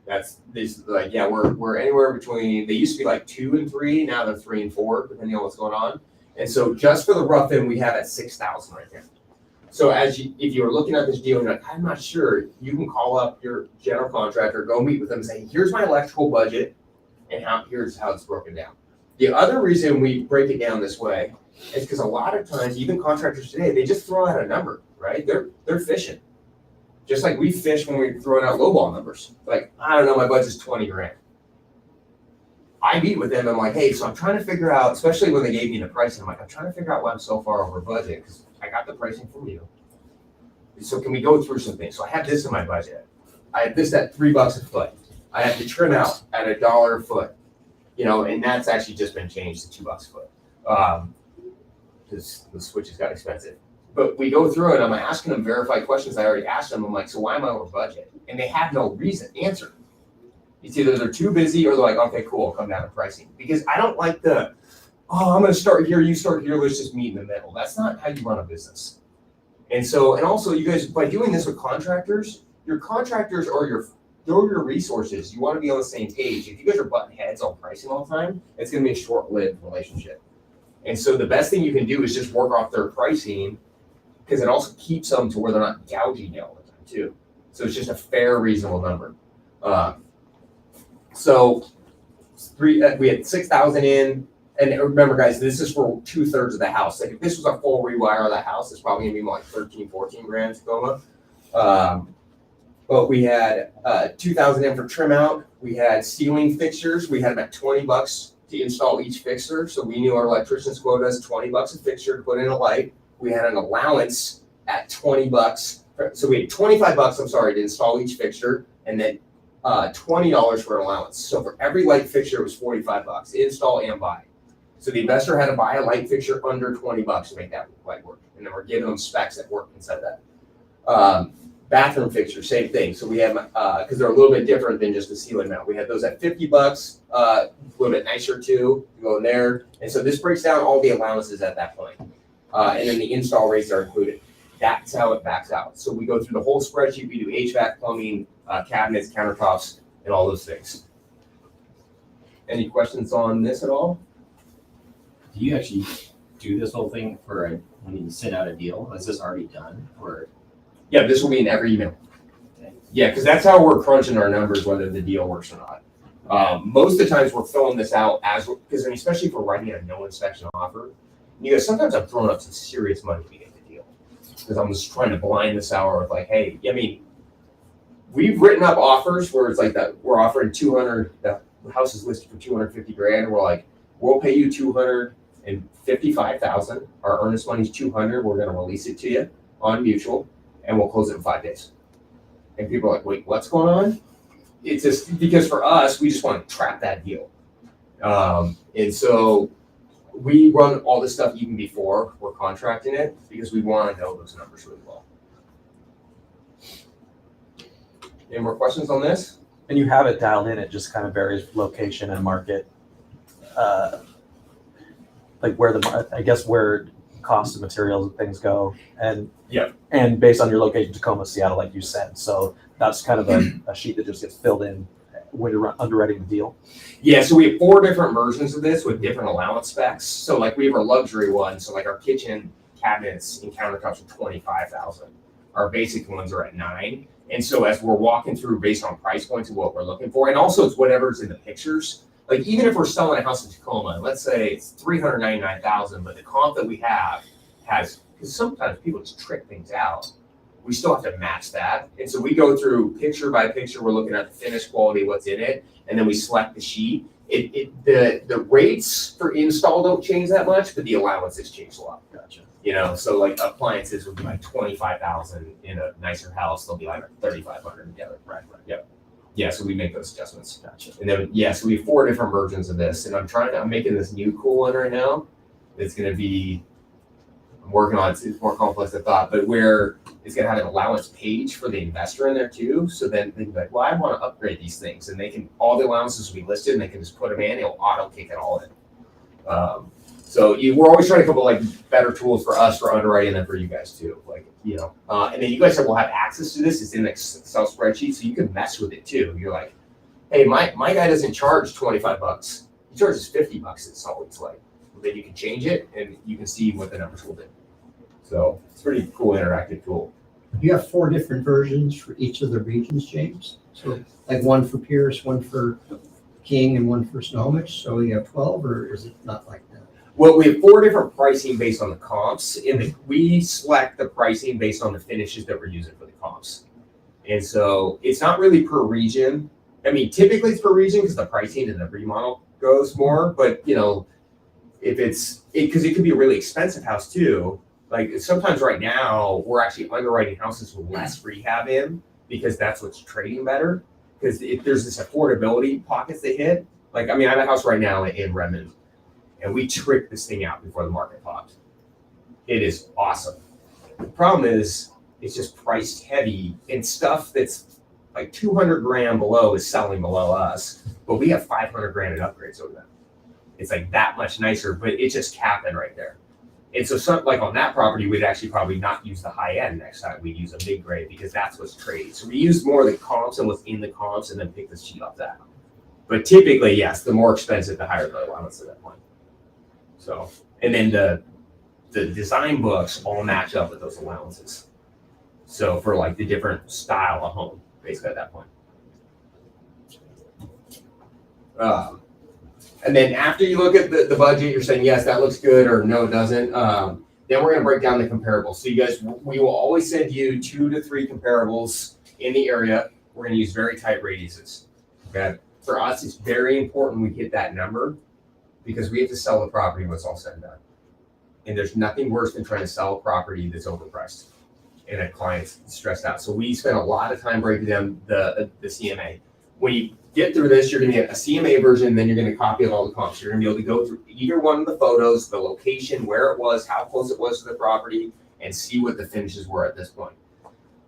That's this, like, yeah, we're anywhere between, they used to be like 2 and 3, now they're 3 and 4, depending on what's going on. And so just for the rough in, we have at 6,000 right there. So if you're looking at this deal and you're like, I'm not sure, you can call up your general contractor, go meet with them and say, here's my electrical budget, and here's how it's broken down. The other reason we break it down this way is because a lot of times, even contractors today, they just throw out a number, right? They're fishing. Just like we fish when we're throwing out lowball numbers. Like, I don't know, my budget's 20 grand. I meet with them, I'm like, hey, so I'm trying to figure out, especially when they gave me the pricing, I'm like, I'm trying to figure out why I'm so far over budget, because I got the pricing from you. So can we go through some things? So I have this in my budget. I have this at $3 a foot. I have the trim out at $1 a foot. You know, and that's actually just been changed to $2 a foot. Because the switches got expensive. But we go through it, I'm asking them verified questions I already asked them. I'm like, so why am I over budget? And they have no answer. It's either they're too busy or they're like, okay, cool, I'll come down to pricing. Because I don't like I'm going to start here, you start here, let's just meet in the middle. That's not how you run a business. And so, and also you guys, by doing this with contractors, your contractors are your resources. You want to be on the same page. If you guys are butting heads on pricing all the time, it's going to be a short-lived relationship. And so the best thing you can do is just work off their pricing, because it also keeps them to where they're not gouging you all the time too. So it's just a fair, reasonable number. So we had 6,000 in, and remember guys, this is for 2/3 of the house. Like if this was a full rewire of the house, it's probably gonna be more like 13, 14 grand Tacoma. But we had 2,000 in for trim out. We had ceiling fixtures. We had them at $20 to install each fixture. So we knew our electricians quoted us $20 a fixture to put in a light. We had an allowance at $20. So we had $25, to install each fixture, and then $20 for an allowance. So for every light fixture, it was $45, install and buy. So the investor had to buy a light fixture under $20 to make that light work. And then we're giving them specs that work inside that. Bathroom fixture, same thing. So we have, because they're a little bit different than just the ceiling mount. We had those at $50, a little bit nicer too, to go in there. And so this breaks down all the allowances at that point. And then the install rates are included. That's how it backs out. So we go through the whole spreadsheet. We do HVAC, plumbing, cabinets, countertops, and all those things. Any questions on this at all? Do you actually do this whole thing when you send out a deal? Is this already done or? Yeah, this will be in every email. Yeah, because that's how we're crunching our numbers, whether the deal works or not. Most of the times we're filling this out because especially if we're writing a no inspection offer, you know, sometimes I'm throwing up some serious money to get the deal because I'm just trying to blind the seller with like, hey, I mean, we've written up offers where it's like that we're offering 200, the house is listed for 250 grand, and we're like, we'll pay you 255,000. Our earnest money's 200. We're going to release it to you on mutual, and we'll close it in 5 days. And people are like, wait, what's going on? It's just because for us, we just want to trap that deal. And so we run all this stuff even before we're contracting it because we want to know those numbers really well. Any more questions on this? And you have it dialed in, it just kind of varies location and market. Like where cost of materials and things go. And and based on your location, Tacoma, Seattle, like you said. So that's kind of a sheet that just gets filled in when you're underwriting the deal. Yeah, so we have 4 different versions of this with different allowance specs. So like we have our luxury one. So like our kitchen cabinets and countertops are 25,000. Our basic ones are at 9. And so as we're walking through based on price points of what we're looking for, and also it's whatever's in the pictures. Like even if we're selling a house in Tacoma, let's say it's 399,000, but the comp that we have has, because sometimes people just trick things out. We still have to match that. And so we go through picture by picture. We're looking at the finish quality, what's in it, and then we select the sheet. The rates for install don't change that much, but the allowances change a lot. Gotcha. You know, so like appliances would be like 25,000 in a nicer house. They'll be like 3,500 together. Right. Yep. Yeah, so we make those adjustments. Gotcha. And then, so we have 4 different versions of this. And I'm making this new cool one right now. It's going to be, I'm working on it. It's more complex than I thought, but where it's going to have an allowance page for the investor in there too. So then they can be like, well, I want to upgrade these things. And they can, all the allowances will be listed and they can just put them in. It'll auto kick it all in. We're always trying to come up with like better tools for us for underwriting and for you guys too. Like, you know, and then you guys will have access to this. It's in the Excel spreadsheet, so you can mess with it too. You're like, hey, my guy doesn't charge $25. He charges $50. It's always like, then you can change it and you can see what the numbers will do. So it's a pretty cool interactive tool. You have 4 different versions for each of the regions, James. So like one for Pierce, one for King, and one for Snohomish. So you have 12, or is it not like that? Well, we have 4 different pricing based on the comps. We select the pricing based on the finishes that we're using for the comps. And so it's not really per region. I mean, typically it's per region because the pricing and the remodel goes more. But, you know, if because it could be a really expensive house too. Like sometimes right now we're actually underwriting houses with less rehab in because that's what's trading better. Because if there's this affordability pockets they hit. Like, I mean, I have a house right now in Redmond. And we tricked this thing out before the market popped. It is awesome. The problem is it's just priced heavy, and stuff that's like 200 grand below is selling below us, but we have 500 grand in upgrades over them. It's like that much nicer, but it's just capping right there. And so like on that property, we'd actually probably not use the high end next time. We'd use a mid grade because that's what's traded. So we use more of the comps and what's in the comps and then pick the sheet off that. But typically, yes, the more expensive, the higher the allowance at that point. So, and then the design books all match up with those allowances. So for like the different style of home, basically at that point. And then after you look at the budget, you're saying, yes, that looks good, or no, it doesn't. Then we're going to break down the comparables. So you guys, we will always send you 2 to 3 comparables in the area. We're going to use very tight radiuses. Okay. For us, it's very important we hit that number because we have to sell the property when it's all said and done. And there's nothing worse than trying to sell a property that's overpriced and a client's stressed out. So we spend a lot of time breaking down the CMA. When you get through this, you're going to get a CMA version, then you're going to copy all the comps. You're going to be able to go through either one of the photos, the location, where it was, how close it was to the property, and see what the finishes were at this point.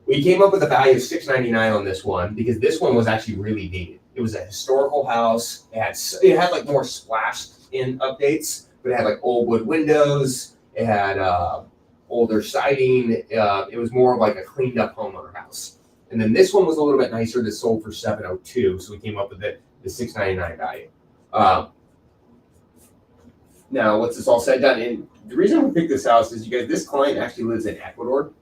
We came up with a value of $699 on this one because this one was actually really dated. It was a historical house. It had like more splashed in updates, but it had like old wood windows. It had older siding. It was more of like a cleaned up homeowner house. And then this one was a little bit nicer that sold for 702. So we came up with the 699 value. Now, once this all said and done, and the reason we picked this house is this client actually lives in Ecuador,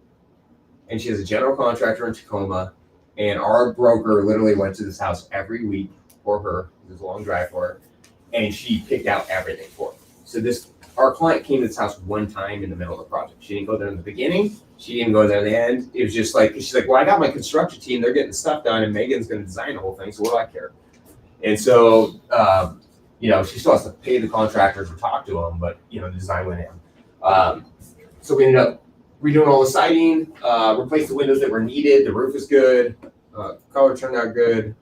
and she has a general contractor in Tacoma, and our broker literally went to this house every week for her. It was a long drive for her, and she picked out everything for her. So our client came to this house one time in the middle of the project. She didn't go there in the beginning. She didn't go there in the end. It was just like, she's like, well, I got my construction team. They're getting stuff done, and Megan's going to design the whole thing, so what do I care? And so, she still has to pay the contractors or talk to them, but, the design went in. So we ended up redoing all the siding, replaced the windows that were needed. The roof is good. Color turned out good.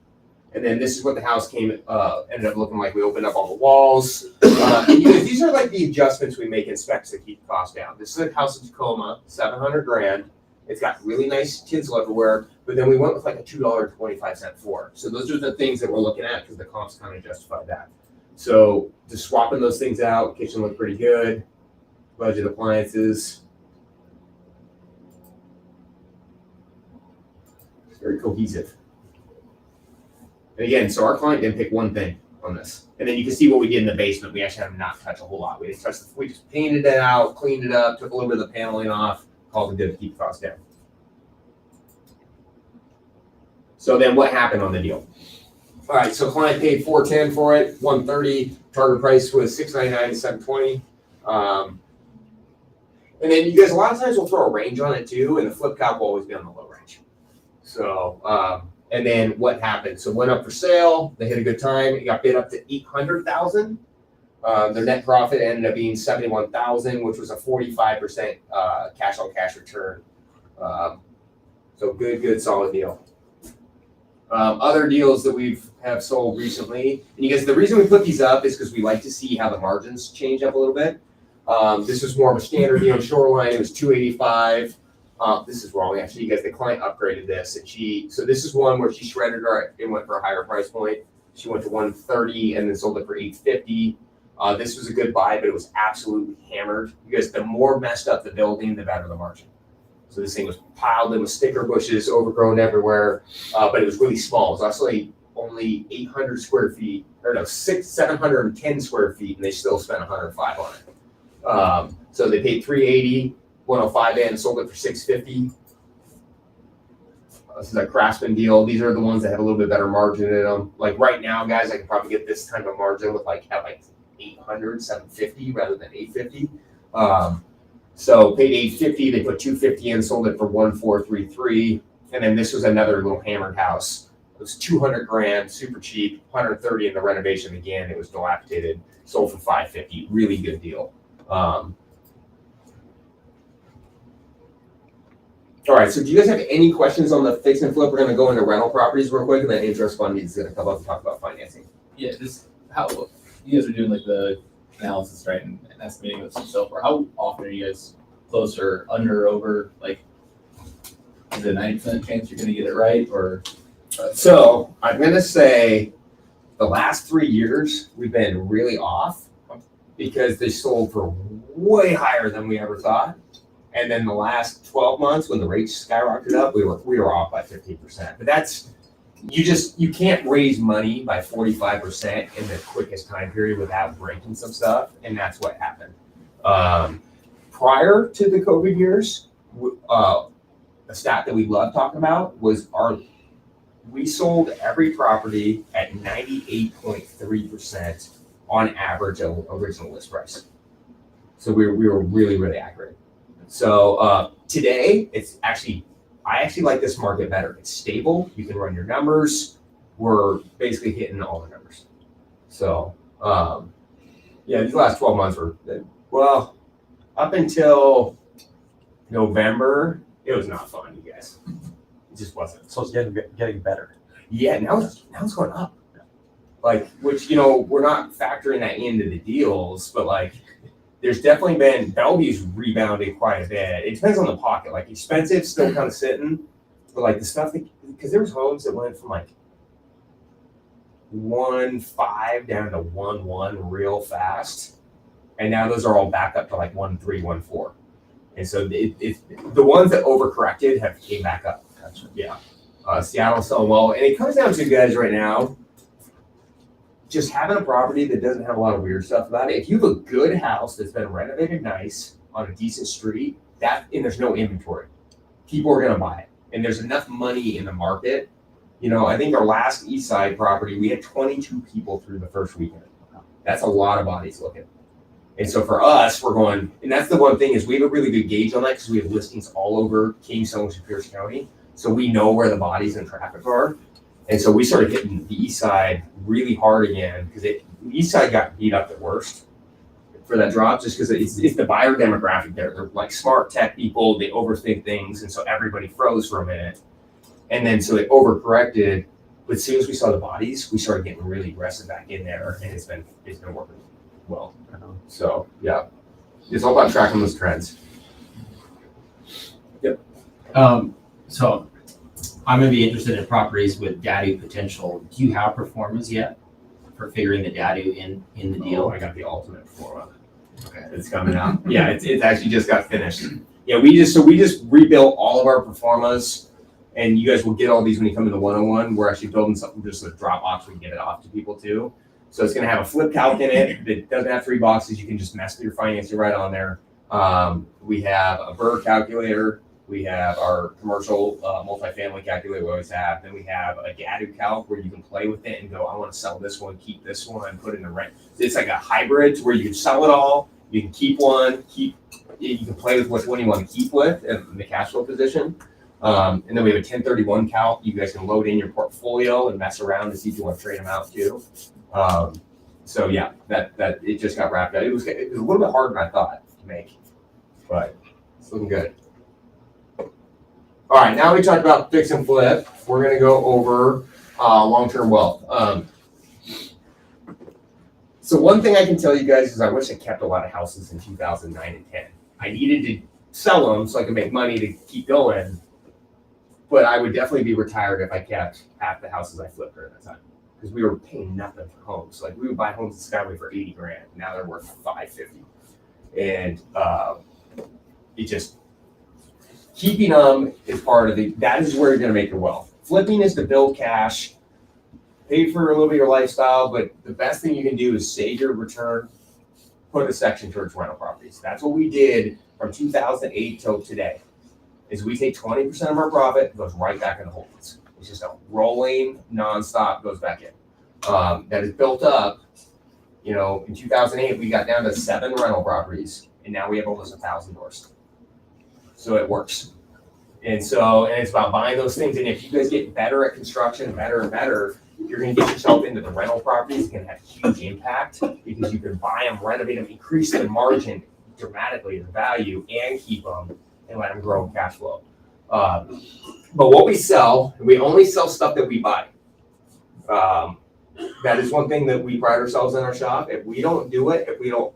And then this is what the house ended up looking like. We opened up all the walls. And these are like the adjustments we make in specs to keep the cost down. This is a house in Tacoma, $700,000. It's got really nice tinsel everywhere, but then we went with like a $2.25 floor. So those are the things that we're looking at because the comps kind of justify that. So just swapping those things out, kitchen looked pretty good. Budget appliances. It's very cohesive. And again, so our client didn't pick one thing on this. And then you can see what we did in the basement. We actually have not touched a whole lot. We just painted it out, cleaned it up, took a little bit of the paneling off, called it good to keep costs down. So then what happened on the deal? All right, so client paid $410 for it, $130. Target price was $699 to $720. And then you guys a lot of times will throw a range on it too, and the flip cap will always be on the low range. So and then what happened? So it went up for sale. They had a good time. It got bid up to $800,000. Their net profit ended up being $71,000, which was a 45% cash on cash return. So good, solid deal. Other deals that have sold recently, and you guys, the reason we put these up is because we like to see how the margins change up a little bit. This was more of a standard deal in Shoreline. It was $285. This is wrong, actually. You guys, the client upgraded this, and so this is one where she shredded her and went for a higher price point. She went to $130 and then sold it for $850. This was a good buy, but it was absolutely hammered. You guys, the more messed up the building, the better the margin. So this thing was piled in with sticker bushes, overgrown everywhere, but it was really small. It was actually only 800 square feet, or no, 710 square feet, and they still spent 105 on it. So they paid $380, 105 in, sold it for $650. This is a Craftsman deal. These are the ones that have a little bit better margin in them. Like right now, guys, I could probably get this kind of margin with at 800, 750 rather than 850. So paid $850, they put $250 in, sold it for $1,433. And then this was another little hammered house. It was $200,000, super cheap, $130 in the renovation. Again, it was dilapidated, sold for $550. Really good deal. All right, so do you guys have any questions on the fix and flip? We're going to go into rental properties real quick, and then Intrust Fund is going to come up and talk about financing. Yeah, just how you guys are doing the analysis, right, and estimating this and so forth. How often are you guys closer, under, or over? Is it a 90% chance you're going to get it right, or? So I'm going to say the last 3 years we've been really off because they sold for way higher than we ever thought. And then the last 12 months when the rates skyrocketed up, we were off by 15%. But that's, you can't raise money by 45% in the quickest time period without breaking some stuff. And that's what happened. Prior to the COVID years, a stat that we love talking about was we sold every property at 98.3% on average of original list price. So we were really, really accurate. So today, I actually like this market better. It's stable. You can run your numbers. We're basically hitting all the numbers. So these last 12 months were, well, up until November, it was not fun, you guys. It just wasn't. So it's getting better. Yeah, now it's going up. Which, we're not factoring that into the deals, but there's definitely been, Bellevue's rebounded quite a bit. It depends on the pocket. Expensive, still kind of sitting, but the stuff because there was homes that went from 1.5 down to 1.1 real fast, and now those are all back up to 1.3, 1.4. And so the ones that overcorrected have came back up. Yeah. Seattle's selling well. And it comes down to, guys, right now, just having a property that doesn't have a lot of weird stuff about it. If you have a good house that's been renovated nice on a decent street, and there's no inventory, people are going to buy it. And there's enough money in the market. You know, I think our last East Side property, we had 22 people through the first weekend. That's a lot of bodies looking. And so for us, we're going, and that's the one thing is we have a really good gauge on that because we have listings all over King, Snohomish, and Pierce County. So we know where the bodies and traffic are. And so we started hitting the East Side really hard again because the East Side got beat up the worst for that drop just because it's the buyer demographic there. They're like smart tech people, they overthink things, and so everybody froze for a minute. And then so it overcorrected, but as soon as we saw the bodies, we started getting really aggressive back in there, and it's been working well. So yeah, it's all about tracking those trends. Yep. So I'm gonna be interested in properties with DADU potential. Do you have performance yet for figuring the DADU in the deal? Oh, I got the ultimate performa. Okay. It's coming out. Yeah, it's actually just got finished. Yeah, we just rebuilt all of our performas, and you guys will get all these when you come in the 101. We're actually building something just a drop box we can get it off to people too. So it's gonna have a flip calc in it that doesn't have 3 boxes. You can just mess with your financing right on there. We have a BRRRR calculator. We have our commercial multifamily calculator we always have. Then we have a DADU calc where you can play with it and go, I want to sell this one, keep this one, put it in the rent. It's like a hybrid where you can sell it all, you can keep one, you can play with which one you want to keep with in the cash flow position. And then we have a 1031 calc. You guys can load in your portfolio and mess around to see if you want to trade them out too. So yeah, that it just got wrapped up. It was a little bit harder than I thought to make, but it's looking good. All right, now we talked about fix and flip. We're going to go over long-term wealth. So one thing I can tell you guys is I wish I kept a lot of houses in 2009 and 10. I needed to sell them so I could make money to keep going, but I would definitely be retired if I kept half the houses I flipped during that time because we were paying nothing for homes. Like we would buy homes in Skyway for $80,000. Now they're worth $550,000, and it just. Keeping them is part of that is where you're going to make your wealth. Flipping is to build cash, pay for a little bit of your lifestyle, but the best thing you can do is save your return, put a section towards rental properties. That's what we did from 2008 till today, is we take 20% of our profit, goes right back into holdings. It's just a rolling, nonstop, goes back in. That is built up, you know, in 2008, we got down to 7 rental properties, and now we have almost 1,000 doors. So it works. And it's about buying those things. And if you guys get better at construction, better and better, you're going to get yourself into the rental properties. It's going to have huge impact because you can buy them, renovate them, increase the margin dramatically, the value, and keep them and let them grow in cash flow. But what we sell, we only sell stuff that we buy. That is one thing that we pride ourselves in our shop. If we don't do it, if we don't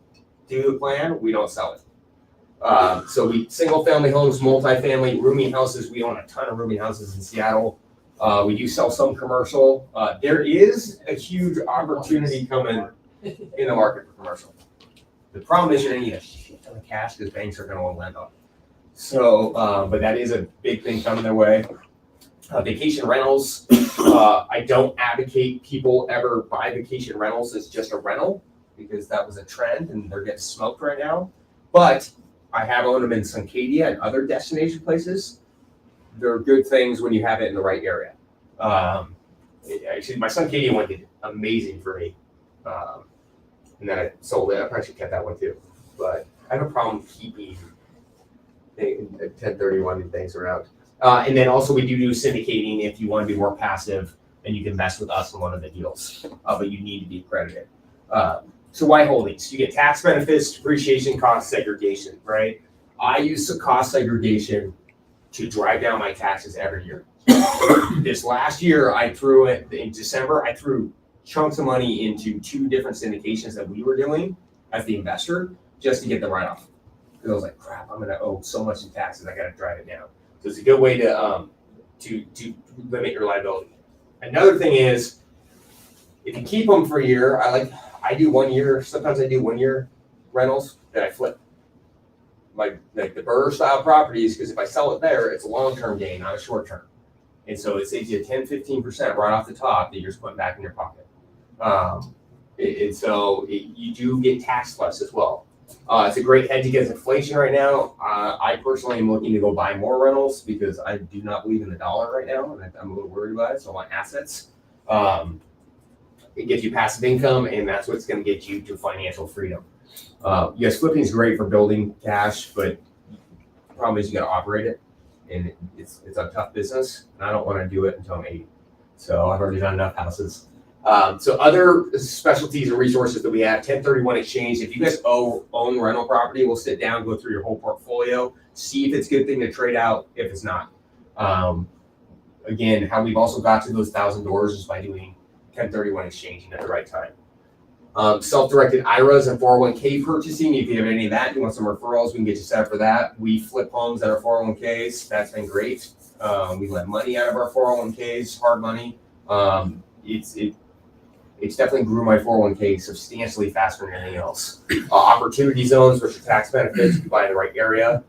do the plan, we don't sell it. So we single family homes, multifamily, rooming houses. We own a ton of rooming houses in Seattle. We do sell some commercial. There is a huge opportunity coming in the market for commercial. The problem is you're going to need a shit ton of cash because banks are going to want to lend on it. So, but that is a big thing coming their way. Vacation rentals. I don't advocate people ever buy vacation rentals as just a rental because that was a trend and they're getting smoked right now. But I have owned them in Suncadia and other destination places. They're good things when you have it in the right area. Actually, my Suncadia one did amazing for me. And then I sold it. I probably should kept that one too. But I have a problem keeping 1031 and things around. And then also we do syndicating if you want to be more passive and you can mess with us in one of the deals. But you need to be accredited. So why holdings? You get tax benefits, depreciation, cost segregation, right? I use the cost segregation to drive down my taxes every year. This last year, I threw it in December. I threw chunks of money into 2 different syndications that we were doing as the investor just to get the write-off. Because I was like, crap, I'm going to owe so much in taxes. I got to drive it down. So it's a good way to limit your liability. Another thing is, if you keep them for a year, I do 1 year. Sometimes I do 1 year rentals that I flip. like the burr style properties, because if I sell it there, it's a long-term gain, not a short-term. And so it saves you 10-15% right off the top that you're just putting back in your pocket. You do get tax plus as well. It's a great hedge against inflation right now. I personally am looking to go buy more rentals because I do not believe in the dollar right now, and I'm a little worried about it. So I want assets. It gives you passive income, and that's what's going to get you to financial freedom. Yes, flipping is great for building cash, but the problem is you got to operate it, and it's a tough business. And I don't want to do it until I'm 80. So I've already done enough houses. So other specialties and resources that we have, 1031 exchange. If you guys own rental property, we'll sit down, go through your whole portfolio, see if it's a good thing to trade out, if it's not. Again, how we've also got to those 1,000 doors is by doing 1031 exchanging at the right time. Self-directed IRAs and 401k purchasing. If you have any of that, you want some referrals, we can get you set up for that. We flip homes at our 401ks. That's been great. We let money out of our 401ks, hard money. It's definitely grew my 401k substantially faster than anything else. Opportunity zones, which are tax benefits if you buy in the right area.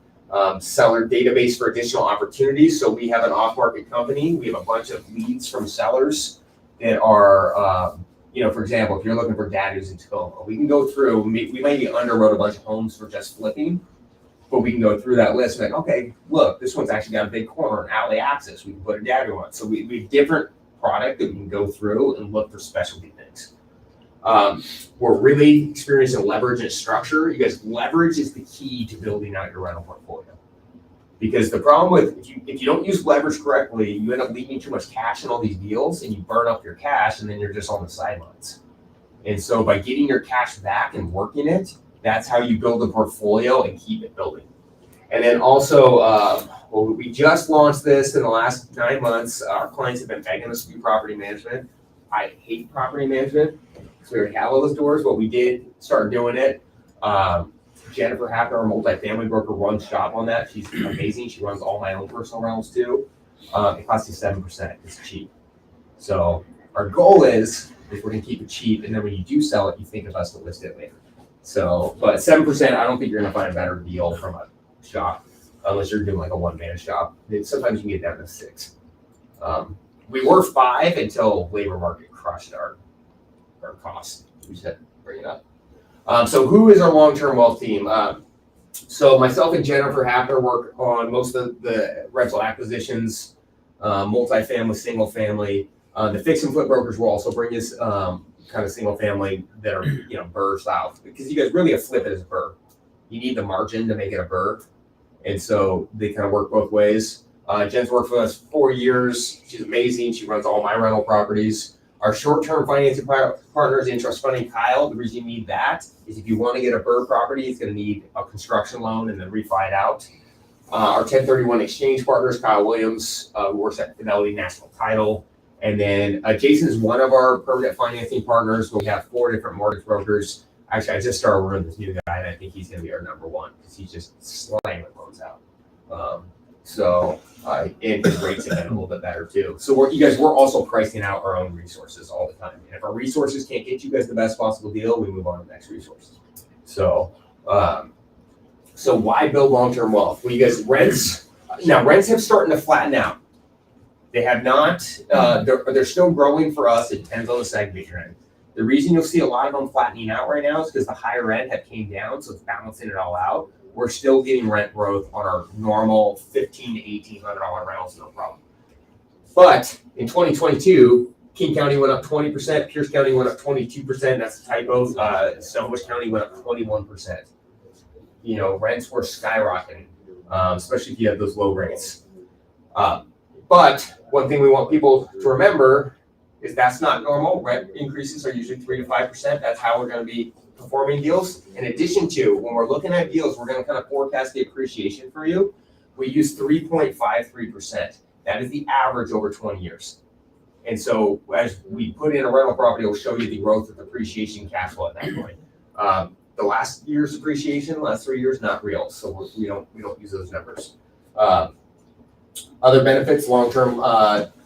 Seller database for additional opportunities. So we have an off-market company. We have a bunch of leads from sellers that are, for example, if you're looking for dad who's in Tacoma, we can go through, we maybe underwrote a bunch of homes for just flipping, but we can go through that list and like, okay, look, this one's actually got a big corner and alley access. We can put a dad on. So we have different product that we can go through and look for specialty things. We're really experienced in leverage and structure. You guys, leverage is the key to building out your rental portfolio. Because the problem with, if you don't use leverage correctly, you end up leaving too much cash in all these deals and you burn up your cash and then you're just on the sidelines. And so by getting your cash back and working it, that's how you build a portfolio and keep it building. And then also, we just launched this in the last 9 months. Our clients have been begging us to do property management. I hate property management because we already have all those doors, but we did start doing it. Jennifer Hacker, our multifamily broker, runs shop on that. She's amazing. She runs all my own personal rentals too. It costs you 7%. It's cheap. So our goal is we're going to keep it cheap, and then when you do sell it, you think of us to list it later. So, but 7%, I don't think you're going to find a better deal from a shop unless you're doing like a one-man shop. Sometimes you can get down to 6. We were 5 until labor market crushed our costs. We just had to bring it up. So who is our long-term wealth team? So myself and Jennifer Hacker work on most of the rental acquisitions, multifamily, single family. The fix and flip brokers will also bring us kind of single family that are burr style, because you guys really flip it as a burr. You need the margin to make it a burr, and so they kind of work both ways. Jen's worked for us 4 years. She's amazing. She runs all my rental properties. Our short-term financing partner is Intrust funding. Kyle. The reason you need that is if you want to get a burr property, it's going to need a construction loan and then refi it out. Our 1031 exchange partner is Kyle Williams, who works at Fidelity National Title. And then Jason is one of our permanent financing partners. We have 4 different mortgage brokers. Actually, I just started working with this new guy, and I think he's going to be our number 1 because he's just slamming loans out. And his rates have been a little bit better too. So we're also pricing out our own resources all the time. And if our resources can't get you guys the best possible deal, we move on to the next resource. So why build long-term wealth? Well, you guys, rents have started to flatten out. They have not, they're still growing for us. It depends on the segment you're in. The reason you'll see a lot of them flattening out right now is because the higher end have came down, so it's balancing it all out. We're still getting rent growth on our normal $1,500 to $1,800 rentals, no problem. But in 2022, King County went up 20%, Pierce County went up 22%. That's a typo. Stonewall County went up 21%. Rents were skyrocketing, especially if you have those low rates. But one thing we want people to remember is that's not normal. Rent increases are usually 3 to 5%. That's how we're going to be performing deals. In addition to, when we're looking at deals, we're going to kind of forecast the appreciation for you. We use 3.53%. That is the average over 20 years. And so as we put in a rental property, it'll show you the growth of appreciation cash flow at that point. The last year's appreciation, last 3 years, not real. So we don't use those numbers. Other benefits, long-term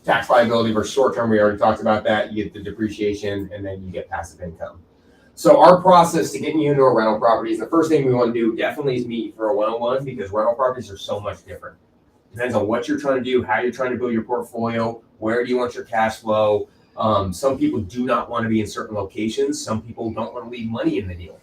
tax liability versus short-term. We already talked about that. You get the depreciation and then you get passive income. So our process to getting you into a rental property is the first thing we want to do definitely is meet you for a one-on-one, because rental properties are so much different. Depends on what you're trying to do, how you're trying to build your portfolio, where do you want your cash flow. Some people do not want to be in certain locations. Some people don't want to leave money in the deal.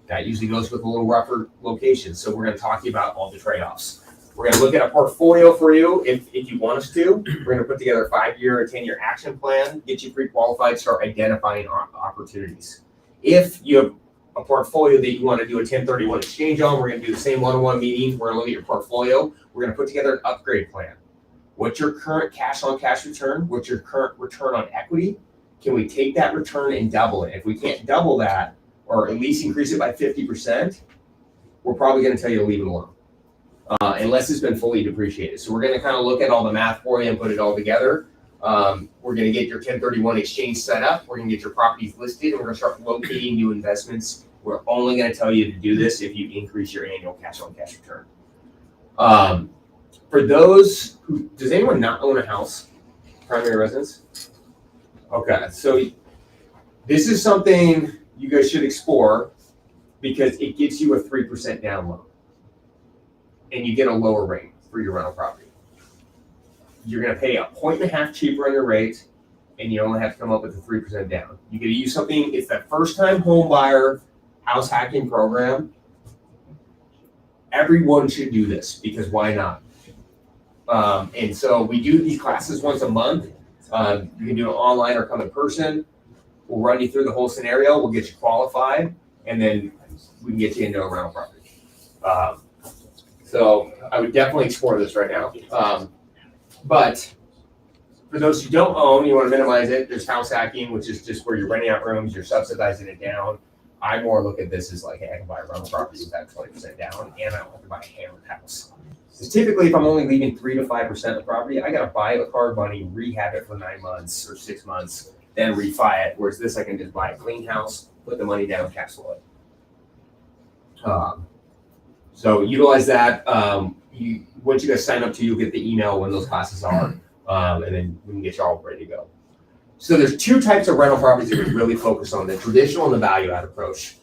That usually goes with a little rougher locations. So we're going to talk to you about all the trade-offs. We're going to look at a portfolio for you if you want us to. We're going to put together a 5-year or 10-year action plan, get you pre-qualified, start identifying opportunities. If you have a portfolio that you want to do a 1031 exchange on, we're going to do the same one-on-one meeting. We're going to look at your portfolio. We're going to put together an upgrade plan. What's your current cash-on-cash return? What's your current return on equity? Can we take that return and double it? If we can't double that, or at least increase it by 50%, we're probably going to tell you to leave it alone, unless it's been fully depreciated. So we're going to kind of look at all the math for you and put it all together. We're going to get your 1031 exchange set up. We're going to get your properties listed, and we're going to start locating new investments. We're only going to tell you to do this if you increase your annual cash-on-cash return. For those who, does anyone not own a house, primary residence? Okay, so this is something you guys should explore, because it gets you a 3% down loan, and you get a lower rate for your rental property. You're going to pay 1.5 points cheaper on your rate, and you only have to come up with a 3% down. You can use something, it's that first-time home buyer house hacking program. Everyone should do this, because why not? And so we do these classes once a month. You can do it online or come in person. We'll run you through the whole scenario. We'll get you qualified, and then we can get you into a rental property. So I would definitely explore this right now. But for those who don't own, you want to minimize it. There's house hacking, which is just where you're renting out rooms, you're subsidizing it down. I more look at this as like, hey, I can buy a rental property with that 20% down, and I don't have to buy a hammered house. Because typically, if I'm only leaving 3 to 5% of the property, I got to buy the hard money, rehab it for 9 months or 6 months, then refi it. Whereas this, I can just buy a clean house, put the money down, cash flow it. So utilize that. Once you guys sign up you'll get the email when those classes are, and then we can get you all ready to go. So there's 2 types of rental properties that we really focus on, the traditional and the value add approach.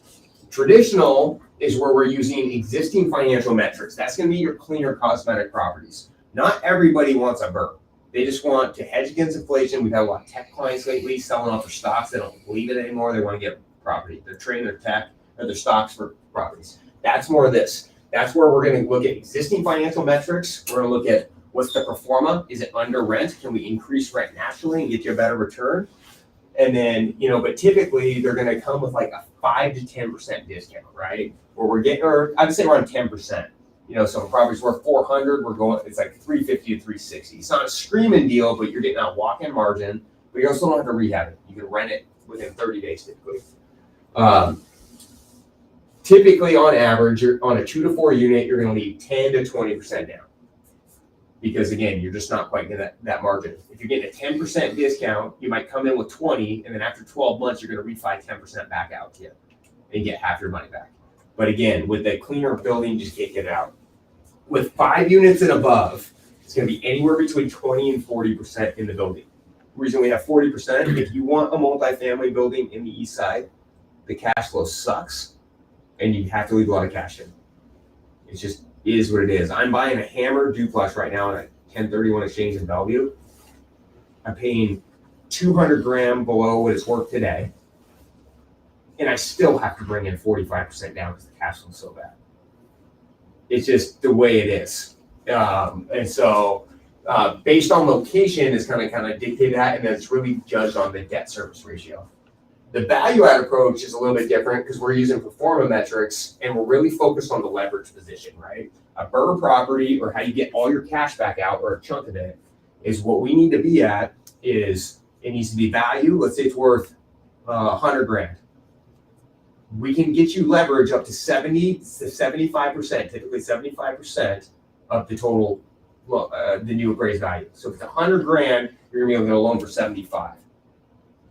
Traditional is where we're using existing financial metrics. That's going to be your cleaner cosmetic properties. Not everybody wants a BRRRR. They just want to hedge against inflation. We've had a lot of tech clients lately selling off their stocks. They don't believe it anymore. They want to get property. They're trading their tech or their stocks for properties. That's more of this. That's where we're going to look at existing financial metrics. We're going to look at what's the pro forma. Is it under rent? Can we increase rent naturally and get you a better return? And then, but typically they're going to come with like a 5 to 10% discount, right? Where we're getting, or I'd say around 10%. So if property's worth 400, it's like 350 to 360. It's not a screaming deal, but you're getting a walk-in margin, but you also don't have to rehab it. You can rent it within 30 days typically. Typically, on average, you're on a 2 to 4 unit, you're going to leave 10 to 20% down. Because again, you're just not quite getting that margin. If you're getting a 10% discount, you might come in with 20, and then after 12 months, you're going to refi 10% back out to you and get half your money back. But again, with the cleaner building, you just can't get it out. With 5 units and above, it's going to be anywhere between 20 and 40% in the building. The reason we have 40%, if you want a multifamily building in the east side, the cash flow sucks, and you have to leave a lot of cash in. It just is what it is. I'm buying a hammer duplex right now on a 1031 exchange in Bellevue. I'm paying $200,000 below what it's worth today, and I still have to bring in 45% down because the cash flow is so bad. It's just the way it is. And so based on location is kind of dictate that, and then it's really judged on the debt service ratio. The value add approach is a little bit different because we're using pro forma metrics, and we're really focused on the leverage position, right? A BRRRR property, or how you get all your cash back out, or a chunk of it, is what we need to be at is it needs to be value. Let's say it's worth $100,000. We can get you leverage up to 70 to 75%, typically 75% of the total, the new appraised value. So if it's $100,000, you're gonna be able to get a loan for 75.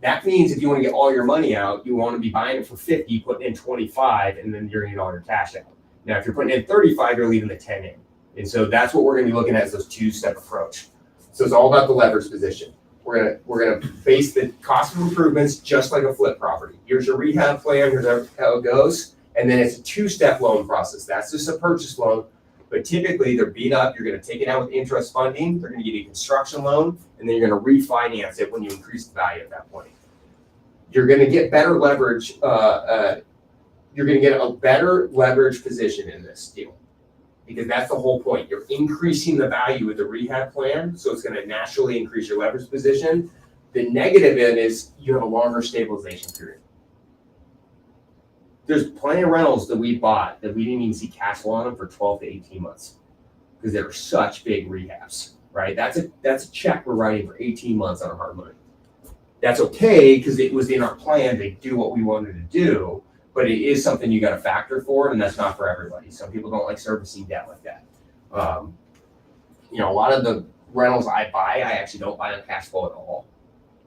That means if you want to get all your money out, you want to be buying it for 50, putting in 25, and then you're going to get all your cash out. Now, if you're putting in 35, you're leaving the 10 in. And so that's what we're going to be looking at, is those 2-step approach. So it's all about the leverage position. we're gonna base the cost of improvements just like a flip property. Here's your rehab plan, here's how it goes, and then it's a two-step loan process. That's just a purchase loan, but typically they're beat up. You're gonna take it out with interest funding. They're gonna give you a construction loan, and then you're gonna refinance it when you increase the value at that point. You're gonna get better leverage. You're gonna get a better leverage position in this deal, because that's the whole point. You're increasing the value with the rehab plan, so it's gonna naturally increase your leverage position. The negative end is you have a longer stabilization period. There's plenty of rentals that we bought that we didn't even see cash flow on them for 12 to 18 months because they were such big rehabs, right? That's a check we're writing for 18 months on our hard money. That's okay because it was in our plan to do what we wanted to do, but it is something you got to factor for, and that's not for everybody. Some people don't like servicing debt like that. You know, a lot of the rentals I buy, I actually don't buy on cash flow at all.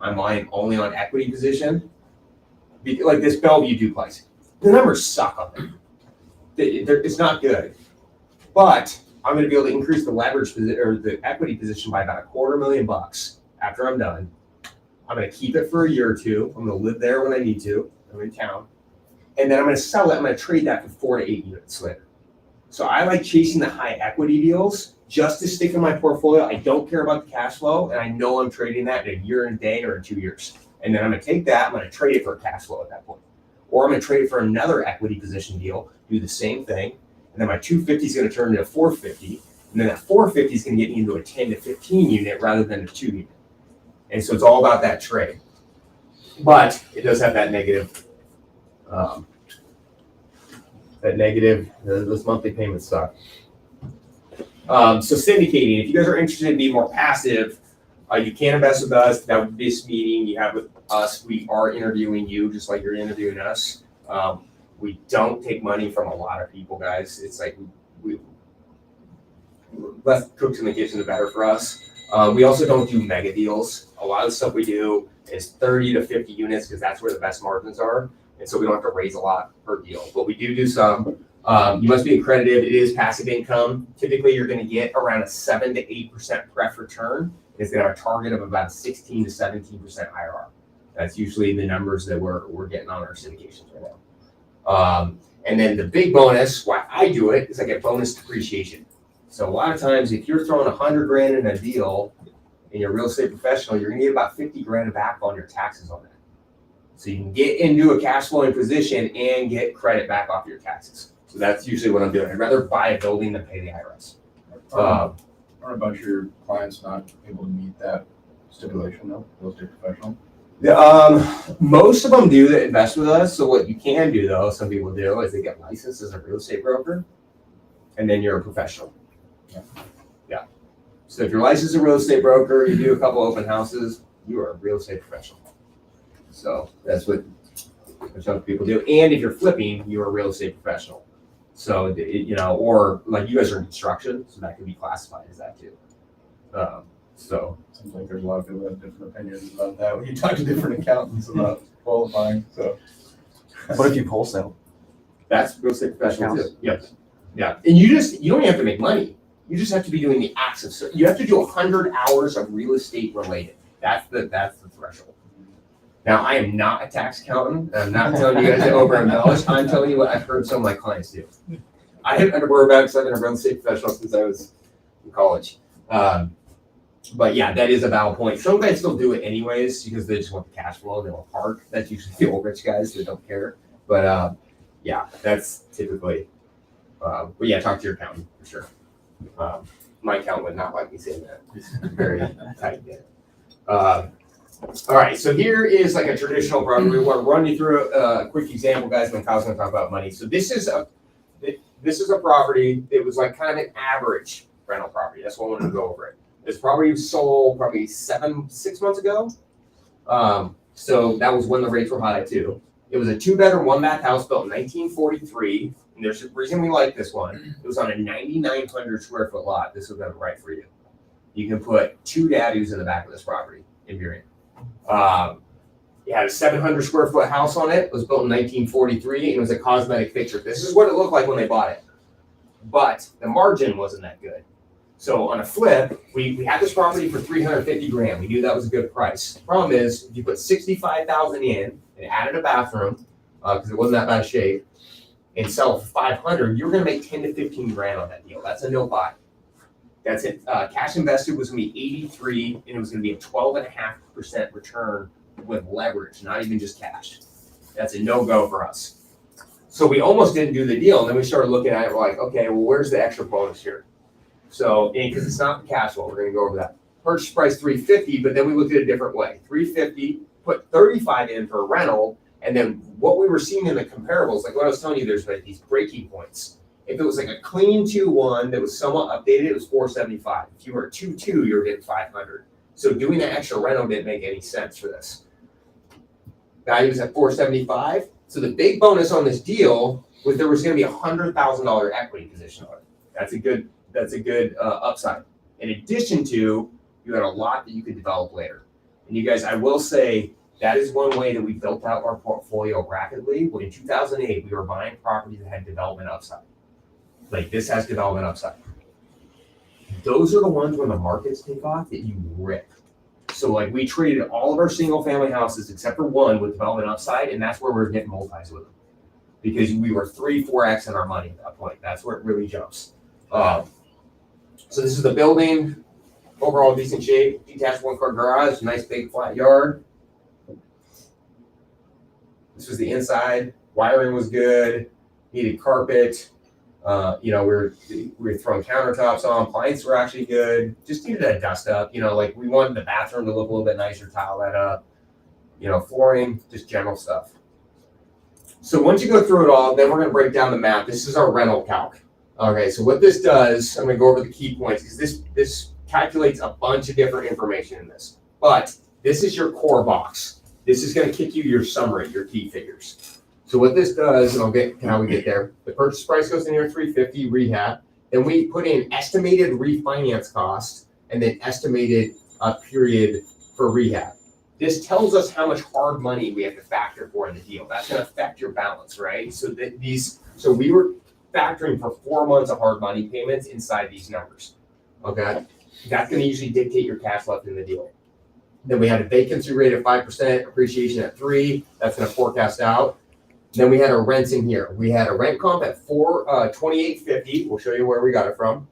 I'm buying only on equity position. Like this Bellevue duplex, the numbers suck on them. It's not good, but I'm going to be able to increase the leverage or the equity position by about $250,000 after I'm done. I'm going to keep it for a year or two. I'm going to live there when I need to. I'm in town. And then I'm going to sell it. I'm going to trade that for 4 to 8 units later. So I like chasing the high equity deals just to stick in my portfolio. I don't care about the cash flow, and I know I'm trading that in a year and a day or in 2 years. And then I'm going to take that. I'm going to trade it for a cash flow at that point. Or I'm going to trade it for another equity position deal, do the same thing. And then my 250 is going to turn into a 450. And then that 450 is going to get me into a 10 to 15 unit rather than a 2 unit. And so it's all about that trade. But it does have that negative. Those monthly payments suck. So syndicating, if you guys are interested in being more passive, you can invest with us. That would be this meeting you have with us. We are interviewing you just like you're interviewing us. We don't take money from a lot of people, guys. It's like we less cooks in the kitchen, the better for us. We also don't do mega deals. A lot of the stuff we do is 30 to 50 units because that's where the best margins are. And so we don't have to raise a lot per deal, but we do some. You must be accredited. It is passive income. Typically, you're going to get around a 7 to 8% pref return. It's going to have a target of about 16 to 17% IRR. That's usually the numbers that we're getting on our syndications right now. And then the big bonus, why I do it, is I get bonus depreciation. So a lot of times, if you're throwing $100,000 in a deal and you're a real estate professional, you're going to get about $50,000 back on your taxes on that. So you can get into a cash flowing position and get credit back off your taxes. So that's usually what I'm doing. I'd rather buy a building than pay the IRS. Are a bunch of your clients not able to meet that stipulation though, real estate professional? Most of them do that invest with us. So what you can do though, some people do, is they get licensed as a real estate broker, and then you're a professional. Yeah. So if you're licensed as a real estate broker, you do a couple open houses, you are a real estate professional. So that's what some people do. And if you're flipping, you're a real estate professional. So, you know, or like you guys are in construction, so that could be classified as that too. So seems like there's a lot of people that have different opinions about that when you talk to different accountants about qualifying. So, what if you wholesale? That's real estate professional too. Yep. Yeah. And you don't even have to make money. You just have to be doing the acts of. You have to do 100 hours of real estate related. That's the threshold. Now, I am not a tax accountant. I'm not telling you guys to over embellish. I'm telling you what I've heard some of my clients do. I haven't had to worry about it because I've been a real estate professional since I was in college. But yeah, that is a valid point. Some guys still do it anyways because they just want the cash flow and they want park. That's usually the old rich guys that don't care. But yeah, that's typically. But yeah, talk to your accountant for sure. My accountant would not like me saying that. He's very tight-knit. All right, so here is like a traditional property. We want to run you through a quick example, guys, when Kyle's going to talk about money. So this is a property. It was like kind of an average rental property. That's why I wanted to go over it. This property was sold probably 6 months ago. So that was when the rates were high too. It was a 2-bedroom, 1-bath house built in 1943. And there's a reason we like this one. It was on a 9,900 square foot lot. This would have been right for you. You can put 2 daddies in the back of this property if you're in. It had a 700 square foot house on it. It was built in 1943 and it was a cosmetic fixture. This is what it looked like when they bought it. But the margin wasn't that good. So on a flip, we had this property for 350 grand. We knew that was a good price. Problem is, if you put 65,000 in and added a bathroom, because it wasn't that bad shape, and sell for 500, you're gonna make 10 to 15 grand on that deal. That's a no buy. That's it. Cash invested was gonna be 83, and it was gonna be a 12.5% return with leverage, not even just cash. That's a no-go for us. So we almost didn't do the deal, and then we started looking at it, we're like, okay, well, where's the extra bonus here? So, because it's not the cash flow, we're gonna go over that. Purchase price 350, but then we looked at it a different way. 350, put 35 in for a rental, and then what we were seeing in the comparables, like what I was telling you, there's like these breaking points. If it was like a clean 2-1 that was somewhat updated, it was 475. If you were a 2-2, you were getting 500. So doing that extra rental didn't make any sense for this. Value was at 475. So the big bonus on this deal was there was going to be $100,000 equity position on it. That's a good upside. In addition to, you had a lot that you could develop later. And you guys, I will say that is one way that we built out our portfolio rapidly. When in 2008, we were buying properties that had development upside. Like this has development upside. Those are the ones when the markets take off that you rip. So like we traded all of our single family houses except for one with development upside, and that's where we're getting multis with them. Because we were 3-4x in our money at that point. That's where it really jumps. So this is the building, overall decent shape, detached 1-car garage, nice big flat yard. This was the inside, wiring was good, needed carpet. We were throwing countertops on, appliances were actually good, just needed a dust up, like we wanted the bathroom to look a little bit nicer, tile that up, flooring, just general stuff. So once you go through it all, then we're gonna break down the map. This is our rental calc. Okay, so what this does, I'm gonna go over the key points because this calculates a bunch of different information in this. But this is your core box. This is gonna kick you your summary, your key figures. So what this does, and I'll get how we get there. The purchase price goes in here, 350 rehab. Then we put in estimated refinance cost and then estimated period for rehab. This tells us how much hard money we have to factor for in the deal. That's gonna affect your balance, right? So we were factoring for 4 months of hard money payments inside these numbers. Okay, that's going to usually dictate your cash left in the deal. Then we had a vacancy rate of 5%, appreciation at 3%. That's going to forecast out. Then we had our rents in here. We had a rent comp at $28.50. We'll show you where we got it from.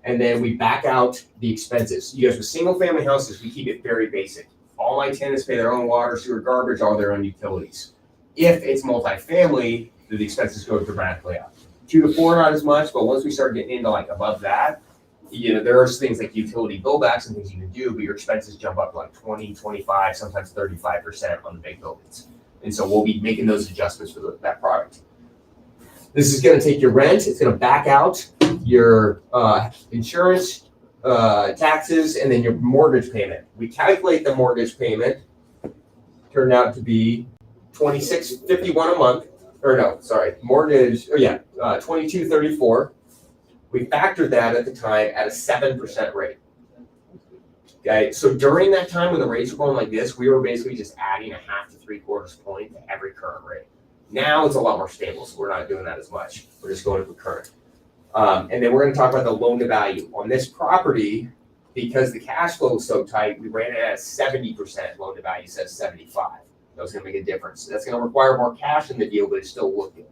And then we back out the expenses. You guys with single family houses, we keep it very basic. All my tenants pay their own water, sewer, garbage, all their own utilities. If it's multifamily, the expenses go dramatically up. 2 to 4, not as much, but once we start getting into like above that, there are things like utility billbacks and things you can do, but your expenses jump up like 20, 25, sometimes 35% on the big buildings. And so we'll be making those adjustments for that product. This is going to take your rent, it's going to back out your insurance, taxes, and then your mortgage payment. We calculate the mortgage payment, turned out to be $26.51 a month. Mortgage, $22.34. We factored that at the time at a 7% rate. Okay, so during that time when the rates were going like this, we were basically just adding 0.5 to 3/4 point to every current rate. Now it's a lot more stable, so we're not doing that as much. We're just going with current. And then we're going to talk about the loan to value. On this property, because the cash flow is so tight, we ran it at 70%, loan to value says 75. That's going to make a difference. That's going to require more cash in the deal, but it's still looking.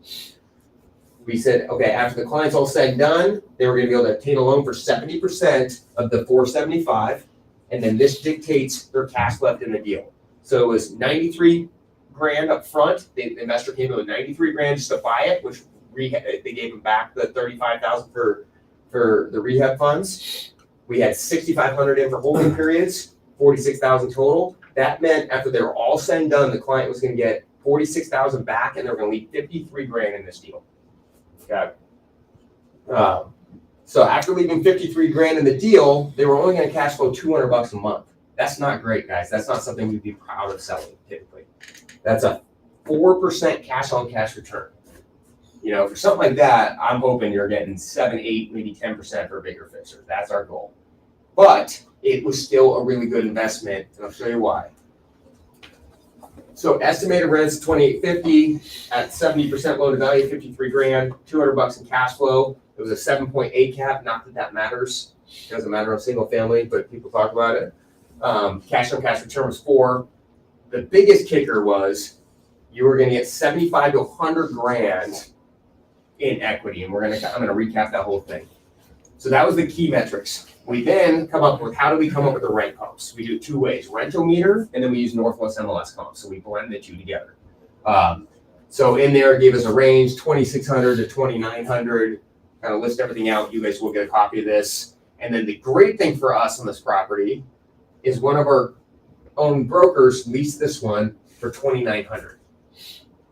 We said, okay, after the client's all said and done, they were going to be able to obtain a loan for 70% of the 475, and then this dictates their cash left in the deal. So it was 93 grand up front. The investor came in with 93 grand just to buy it, which they gave them back the 35,000 for the rehab funds. We had 6,500 in for holding periods, 46,000 total. That meant after they were all said and done, the client was going to get 46,000 back, and they're going to leave 53 grand in this deal. Okay. So after leaving 53 grand in the deal, they were only going to cash flow $200 a month. That's not great, guys. That's not something we'd be proud of selling typically. That's a 4% cash on cash return. For something like that, I'm hoping you're getting 7, 8, maybe 10% for a bigger fixer. That's our goal. But it was still a really good investment, and I'll show you why. So estimated rents $28.50 at 70% loan to value, 53 grand, $200 in cash flow. It was a 7.8 cap. Not that that matters. Doesn't matter on single family, but people talk about it. Cash on cash return was 4. The biggest kicker was you were gonna get 75 to 100 grand in equity, and I'm gonna recap that whole thing. So that was the key metrics. We then come up with, how do we come up with the rent comps? We do it 2 ways, rental meter, and then we use Northwest MLS comps. So we blend the 2 together. So in there, it gave us a range, 2,600 to 2,900, kind of list everything out. You guys will get a copy of this. And then the great thing for us on this property is one of our own brokers leased this one for 2,900.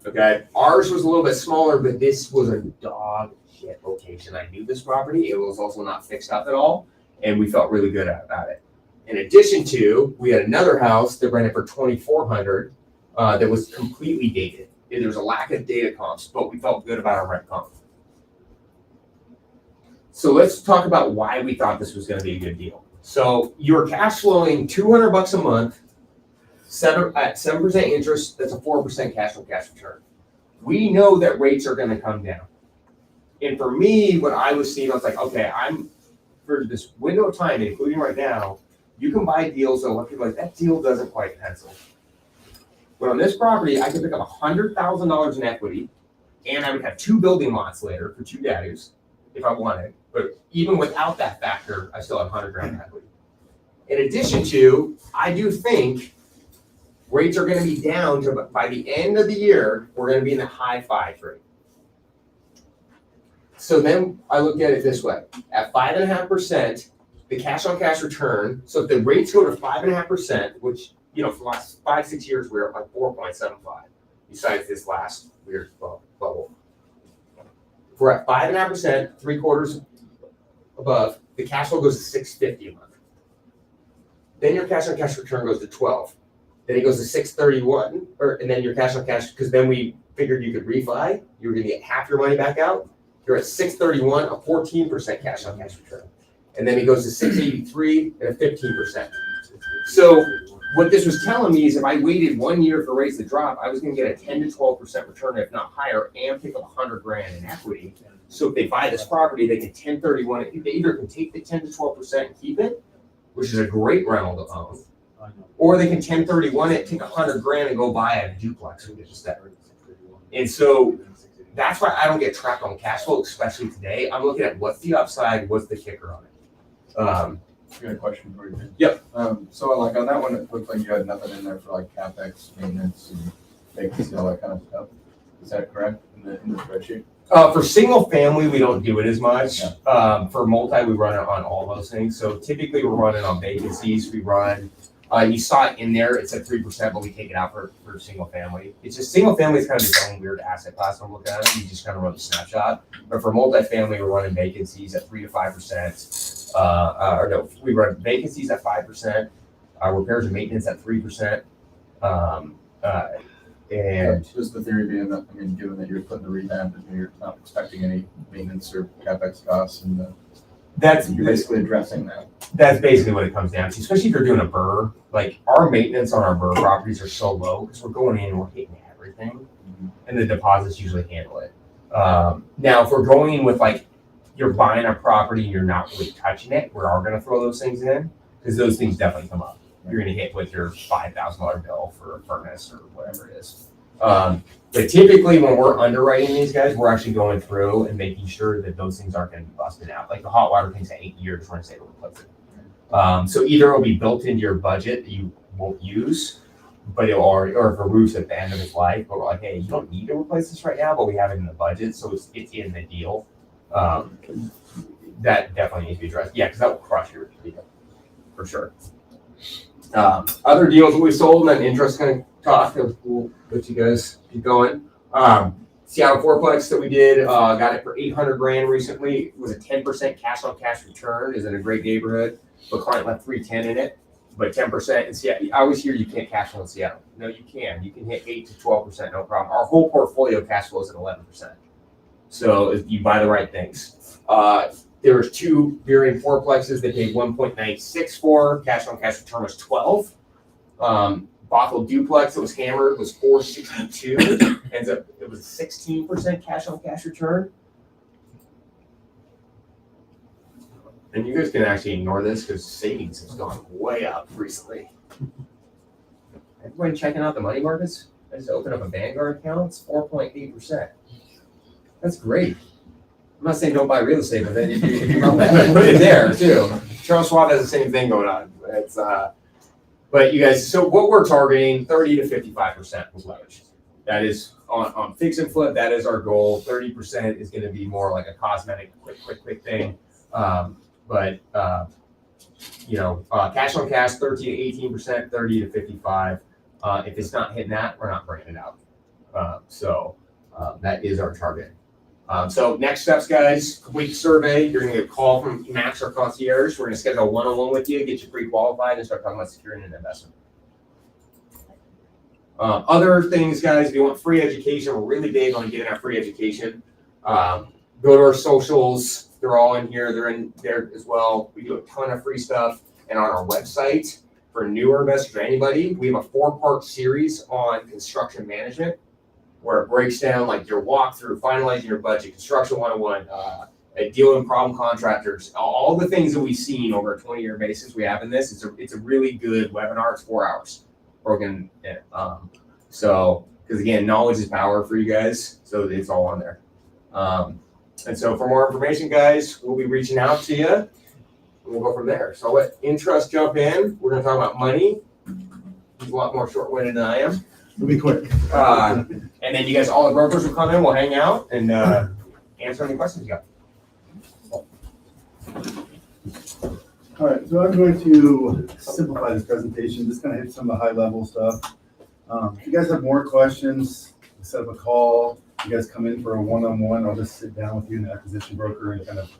Okay, ours was a little bit smaller, but this was a dog shit location. I knew this property. It was also not fixed up at all, and we felt really good about it. In addition to, we had another house that rented for 2,400 that was completely dated. There was a lack of data comps, but we felt good about our rent comp. So let's talk about why we thought this was going to be a good deal. So you're cash flowing $200 a month, at 7% interest. That's a 4% cash on cash return. We know that rates are going to come down. And for me, what I was seeing, I was like, okay, for this window of time, including right now, you can buy deals that look like that deal doesn't quite pencil. But on this property, I could pick up $100,000 in equity, and I would have 2 building lots later for 2 daddies if I wanted. But even without that factor, I still have 100 grand in equity. In addition to, I do think rates are going to be down to, by the end of the year, we're going to be in the high 5s rate. So then I look at it this way: at 5.5%, the cash on cash return. So if the rates go to 5.5%, which, you know, for the last 5-6 years, we're at like 4.75, besides this last weird bubble. If we're at 5.5%, 3/4 above, the cash flow goes to $650 a month. Then your cash on cash return goes to 12. Then it goes to 631, and then your cash on cash, because then we figured you could refi, you were gonna get half your money back out. You're at 631, a 14% cash on cash return. And then it goes to 683 and a 15%. So what this was telling me is if I waited 1 year for rates to drop, I was gonna get a 10 to 12% return, if not higher, and pick up 100 grand in equity. So if they buy this property, they can 1031 it. They either can take the 10 to 12% and keep it, which is a great rental to own, or they can 1031 it, take 100 grand and go buy a duplex and get just that. And so that's why I don't get trapped on cash flow, especially today. I'm looking at what's the upside, what's the kicker on it. I got a question for you. Yep. So like on that one, it looked like you had nothing in there for like CapEx, maintenance, and vacancy, all that kind of stuff. Is that correct in the spreadsheet? For single family, we don't do it as much. Yeah. For multi, we run it on all those things. So typically we're running on vacancies. We run, you saw it in there, it's at 3%, but we take it out for single family. It's just single family is kind of its own weird asset class when I'm looking at it. You just kind of run the snapshot. But for multifamily, we're running vacancies at 3 to 5%. Or no, we run vacancies at 5%, repairs and maintenance at 3%. And just the theory being that, I mean, given that you're putting the revamp and you're not expecting any maintenance or CapEx costs, and you're basically addressing that. That's basically what it comes down to, especially if you're doing a burr. Like our maintenance on our burr properties are so low because we're going in and we're hitting everything, and the deposits usually handle it. Now, if we're going in with like you're buying a property and you're not really touching it, we are going to throw those things in because those things definitely come up. You're going to hit with your $5,000 bill for a furnace or whatever it is. But typically when we're underwriting these guys, we're actually going through and making sure that those things aren't going to be busted out. Like the hot water thing's at 8 years, we're going to say to replace it. So either it'll be built into your budget that you won't use, but or if a roof's at the end of its life, but we're like, hey, you don't need to replace this right now, but we have it in the budget, so it's in the deal. That definitely needs to be addressed. Yeah, because that will crush your deal for sure. Other deals that we sold, and then Intrust kind of talk. We'll let you guys keep going. Seattle fourplex that we did, got it for 800 grand recently. It was a 10% cash on cash return. Is in a great neighborhood. The client left 310 in it, but 10% in Seattle. I always hear you can't cash flow in Seattle. No, you can. You can hit 8 to 12%, no problem. Our whole portfolio cash flows at 11%. So if you buy the right things. There was 2 varying fourplexes they paid 1.96 for. Cash on cash return was 12. Bothell duplex that was hammered was 462. Ends up it was a 16% cash on cash return. and you guys can actually ignore this because savings has gone way up recently. Everybody checking out the money markets? I just opened up a Vanguard account, it's 4.8%. That's great. I'm not saying don't buy real estate, but then if you put it there too. Charles Schwab has the same thing going on. It's but you guys, so what we're targeting, 30 to 55% was leverage. That is on fix and flip, that is our goal. 30% is going to be more like a cosmetic, quick thing. Cash on cash, 13 to 18%, 30 to 55. If it's not hitting that, we're not bringing it out. That is our target. So next steps, guys, complete the survey. You're gonna get a call from Max, our concierge. We're gonna schedule a one-on-one with you, get you pre-qualified, and start talking about securing an investment. Other things, guys, if you want free education, we're really big on getting our free education. Go to our socials. They're all in here. They're in there as well. We do a ton of free stuff. And on our website, for newer investors or anybody, we have a 4-part series on construction management, where it breaks down like your walkthrough, finalizing your budget, construction 101, dealing with problem contractors, all the things that we've seen over a 20-year basis we have in this. It's a really good webinar. It's 4 hours broken in. Because again, knowledge is power for you guys, so it's all on there. And so for more information, guys, we'll be reaching out to you, and we'll go from there. So I'll let Intrust jump in. We're going to talk about money. He's a lot more short-winded than I am. It'll be quick. And then you guys, all the brokers will come in, we'll hang out and answer any questions you got. All right, so I'm going to simplify this presentation, just kind of hit some of the high-level stuff. If you guys have more questions, set up a call. You guys come in for a one-on-one. I'll just sit down with you and the acquisition broker and kind of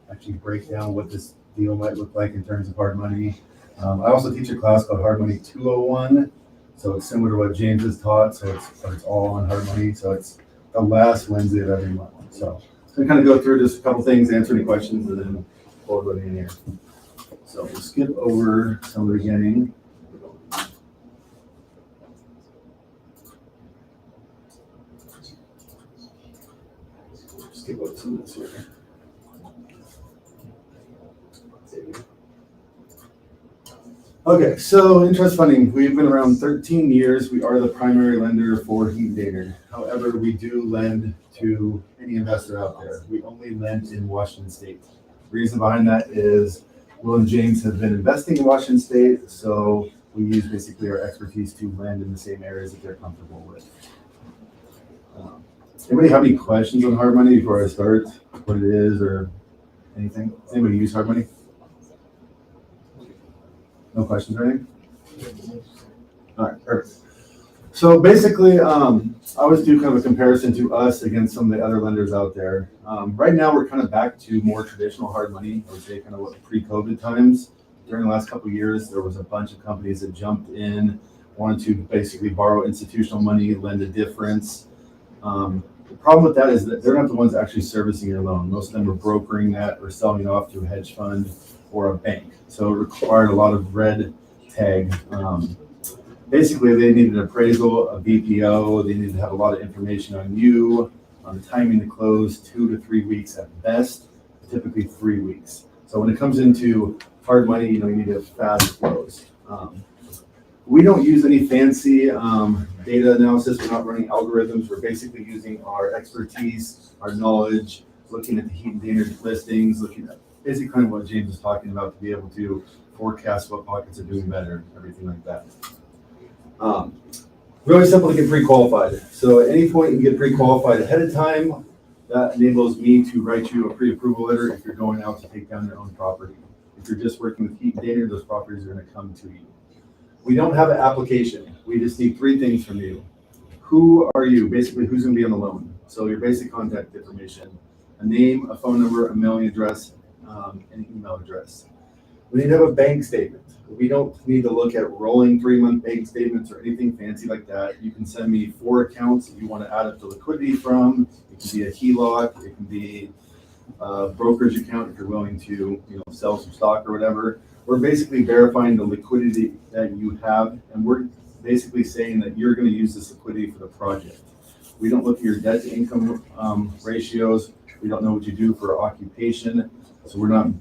actually break down what this deal might look like in terms of hard money. I also teach a class called Hard Money 201. So it's similar to what James has taught. So it's all on hard money. So it's the last Wednesday of every month. So kind of go through just a couple things, answer any questions, and then pull everybody in here. So we'll skip over some of the beginning. Skip over some of this here. Okay, so Intrust funding, we've been around 13 years. We are the primary lender for Heaton Dainard. However, we do lend to any investor out there. We only lend in Washington State. The reason behind that is Will and James have been investing in Washington State, so we use basically our expertise to lend in the same areas that they're comfortable with. Anybody have any questions on hard money before I start? What it is or anything? Anybody use hard money? No questions or anything? All right, perfect. So basically, I always do kind of a comparison to us against some of the other lenders out there. Right now, we're kind of back to more traditional hard money. I would say kind of what pre-COVID times. During the last couple of years, there was a bunch of companies that jumped in, wanted to basically borrow institutional money, lend a difference. The problem with that is that they're not the ones actually servicing your loan. Most of them are brokering that or selling it off to a hedge fund or a bank. So it required a lot of red tag. Basically, they needed an appraisal, a BPO. They needed to have a lot of information on you, on the timing to close, 2 to 3 weeks at best, typically 3 weeks. So when it comes into hard money, you need to have fast flows. We don't use any fancy data analysis. We're not running algorithms. We're basically using our expertise, our knowledge, looking at the Heaton Dainard listings, looking at basically kind of what James was talking about to be able to forecast what pockets are doing better, everything like that. Really simple to get pre-qualified. So at any point you get pre-qualified ahead of time, that enables me to write you a pre-approval letter if you're going out to take down your own property. If you're just working with Heaton Dainard, those properties are going to come to you. We don't have an application. We just need 3 things from you. Who are you? Basically, who's going to be on the loan? So your basic contact information, a name, a phone number, a mailing address, and an email address. We need to have a bank statement. We don't need to look at rolling 3-month bank statements or anything fancy like that. You can send me 4 accounts that you want to add up the liquidity from. It can be a HELOC. It can be a brokerage account if you're willing to sell some stock or whatever. We're basically verifying the liquidity that you have, and we're basically saying that you're going to use this liquidity for the project. We don't look at your debt to income ratios. We don't know what you do for occupation, so we're not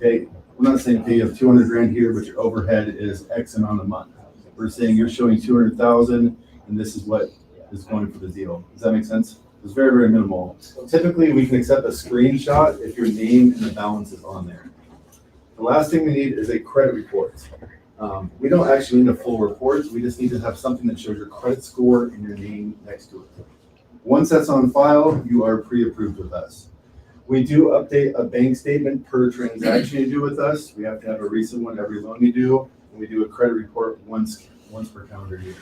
we're not saying, okay, you have 200 grand here, but your overhead is X amount a month. We're saying you're showing 200,000 and this is what is going for the deal. Does that make sense? It's very, very minimal. Typically, we can accept a screenshot if your name and the balance is on there. The last thing we need is a credit report. We don't actually need a full report. We just need to have something that shows your credit score and your name next to it. Once that's on file, you are pre-approved with us. We do update a bank statement per transaction you do with us. We have to have a recent one every loan you do. And we do a credit report once per calendar year.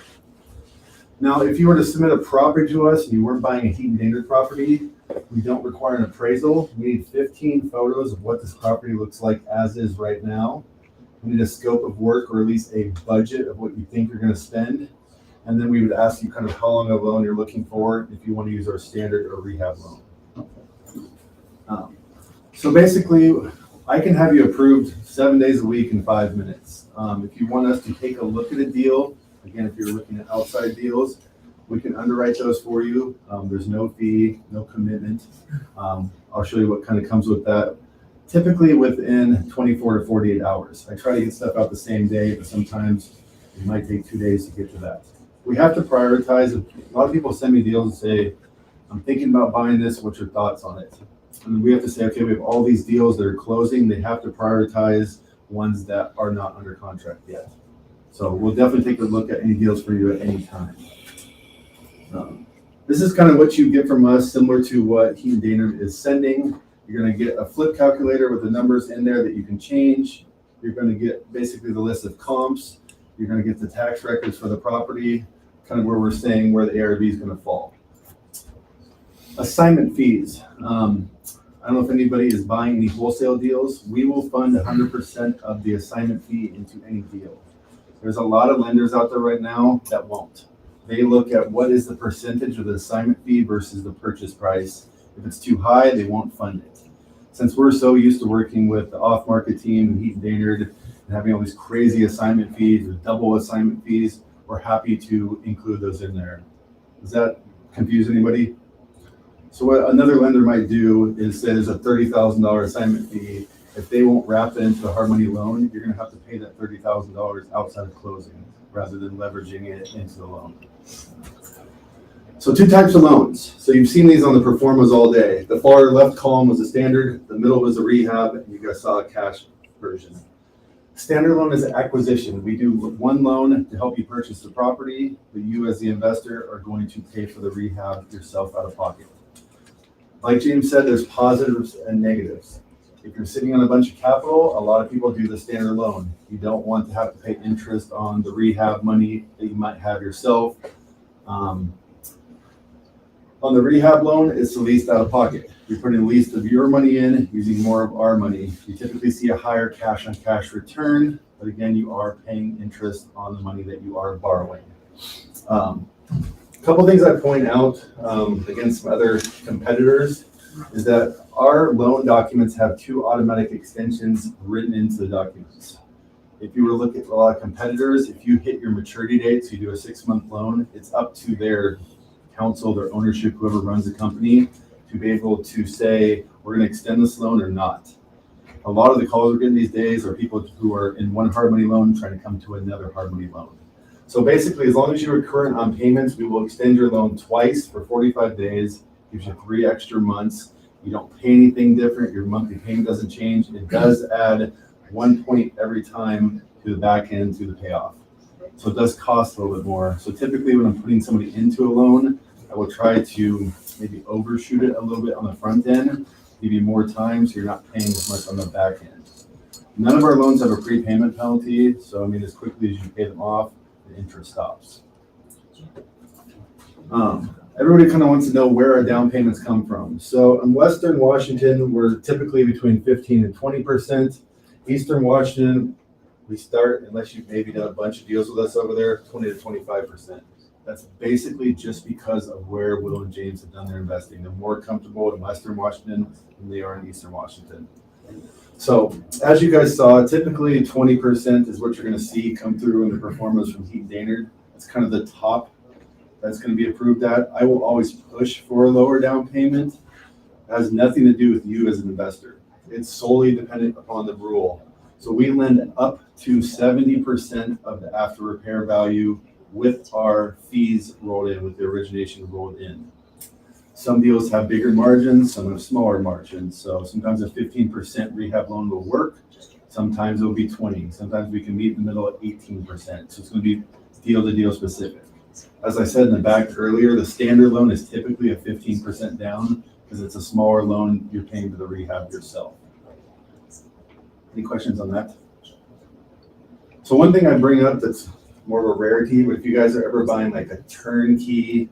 Now, if you were to submit a property to us and you weren't buying a Heaton Dainard property, we don't require an appraisal. We need 15 photos of what this property looks like as is right now. We need a scope of work or at least a budget of what you think you're going to spend. And then we would ask you kind of how long of a loan you're looking for if you want to use our standard or rehab loan. So basically, I can have you approved 7 days a week in 5 minutes. If you want us to take a look at a deal, again, if you're looking at outside deals, we can underwrite those for you. There's no fee, no commitment. I'll show you what kind of comes with that. Typically within 24 to 48 hours. I try to get stuff out the same day, but sometimes it might take 2 days to get to that. We have to prioritize. A lot of people send me deals and say, I'm thinking about buying this. What's your thoughts on it? And we have to say, okay, we have all these deals that are closing. They have to prioritize ones that are not under contract yet. So we'll definitely take a look at any deals for you at any time. This is kind of what you get from us, similar to what Heaton Dainard is sending. You're going to get a flip calculator with the numbers in there that you can change. You're going to get basically the list of comps. You're going to get the tax records for the property, kind of where we're saying where the ARV is going to fall. Assignment fees. I don't know if anybody is buying any wholesale deals. We will fund 100% of the assignment fee into any deal. There's a lot of lenders out there right now that won't. They look at what is the percentage of the assignment fee versus the purchase price. If it's too high, they won't fund it. Since we're so used to working with the off-market team and Heaton Dainard and having all these crazy assignment fees or double assignment fees, we're happy to include those in there. Does that confuse anybody? So what another lender might do is say there's a $30,000 assignment fee. If they won't wrap it into a hard money loan, you're going to have to pay that $30,000 outside of closing rather than leveraging it into the loan. So 2 types of loans. So you've seen these on the performas all day. The far left column was a standard, the middle was a rehab, and you guys saw a cash version. Standard loan is an acquisition. We do one loan to help you purchase the property, but you as the investor are going to pay for the rehab yourself out of pocket. Like James said, there's positives and negatives. If you're sitting on a bunch of capital, a lot of people do the standard loan. You don't want to have to pay interest on the rehab money that you might have yourself. On the rehab loan, it's the least out of pocket. You're putting the least of your money in, using more of our money. You typically see a higher cash on cash return, but again, you are paying interest on the money that you are borrowing. A couple things I point out against some other competitors is that our loan documents have 2 automatic extensions written into the documents. If you were to look at a lot of competitors, if you hit your maturity date, so you do a 6-month loan, it's up to their counsel, their ownership, whoever runs the company, to be able to say, we're going to extend this loan or not. A lot of the calls we're getting these days are people who are in one hard money loan trying to come to another hard money loan. So basically, as long as you are current on payments, we will extend your loan twice for 45 days, gives you 3 extra months. You don't pay anything different. Your monthly payment doesn't change. It does add 1 point every time to the back end to the payoff. So it does cost a little bit more. So typically when I'm putting somebody into a loan, I will try to maybe overshoot it a little bit on the front end, give you more time so you're not paying as much on the back end. None of our loans have a prepayment penalty. So I mean, as quickly as you pay them off, the interest stops. Everybody kind of wants to know where our down payments come from. So in Western Washington, we're typically between 15 and 20%. Eastern Washington, we start, unless you've maybe done a bunch of deals with us over there, 20 to 25%. That's basically just because of where Will and James have done their investing. They're more comfortable in Western Washington than they are in Eastern Washington. So as you guys saw, typically 20% is what you're going to see come through in the performance from Heaton Dainard. It's kind of the top that's going to be approved at. I will always push for a lower down payment. It has nothing to do with you as an investor. It's solely dependent upon the rule. So we lend up to 70% of the after repair value with our fees rolled in, with the origination rolled in. Some deals have bigger margins, some have smaller margins. So sometimes a 15% rehab loan will work. Sometimes it'll be 20. Sometimes we can meet in the middle at 18%. So it's going to be deal to deal specific. As I said in the back earlier, the standard loan is typically a 15% down because it's a smaller loan. You're paying for the rehab yourself. Any questions on that? So one thing I bring up that's more of a rarity, but if you guys are ever buying like a turnkey,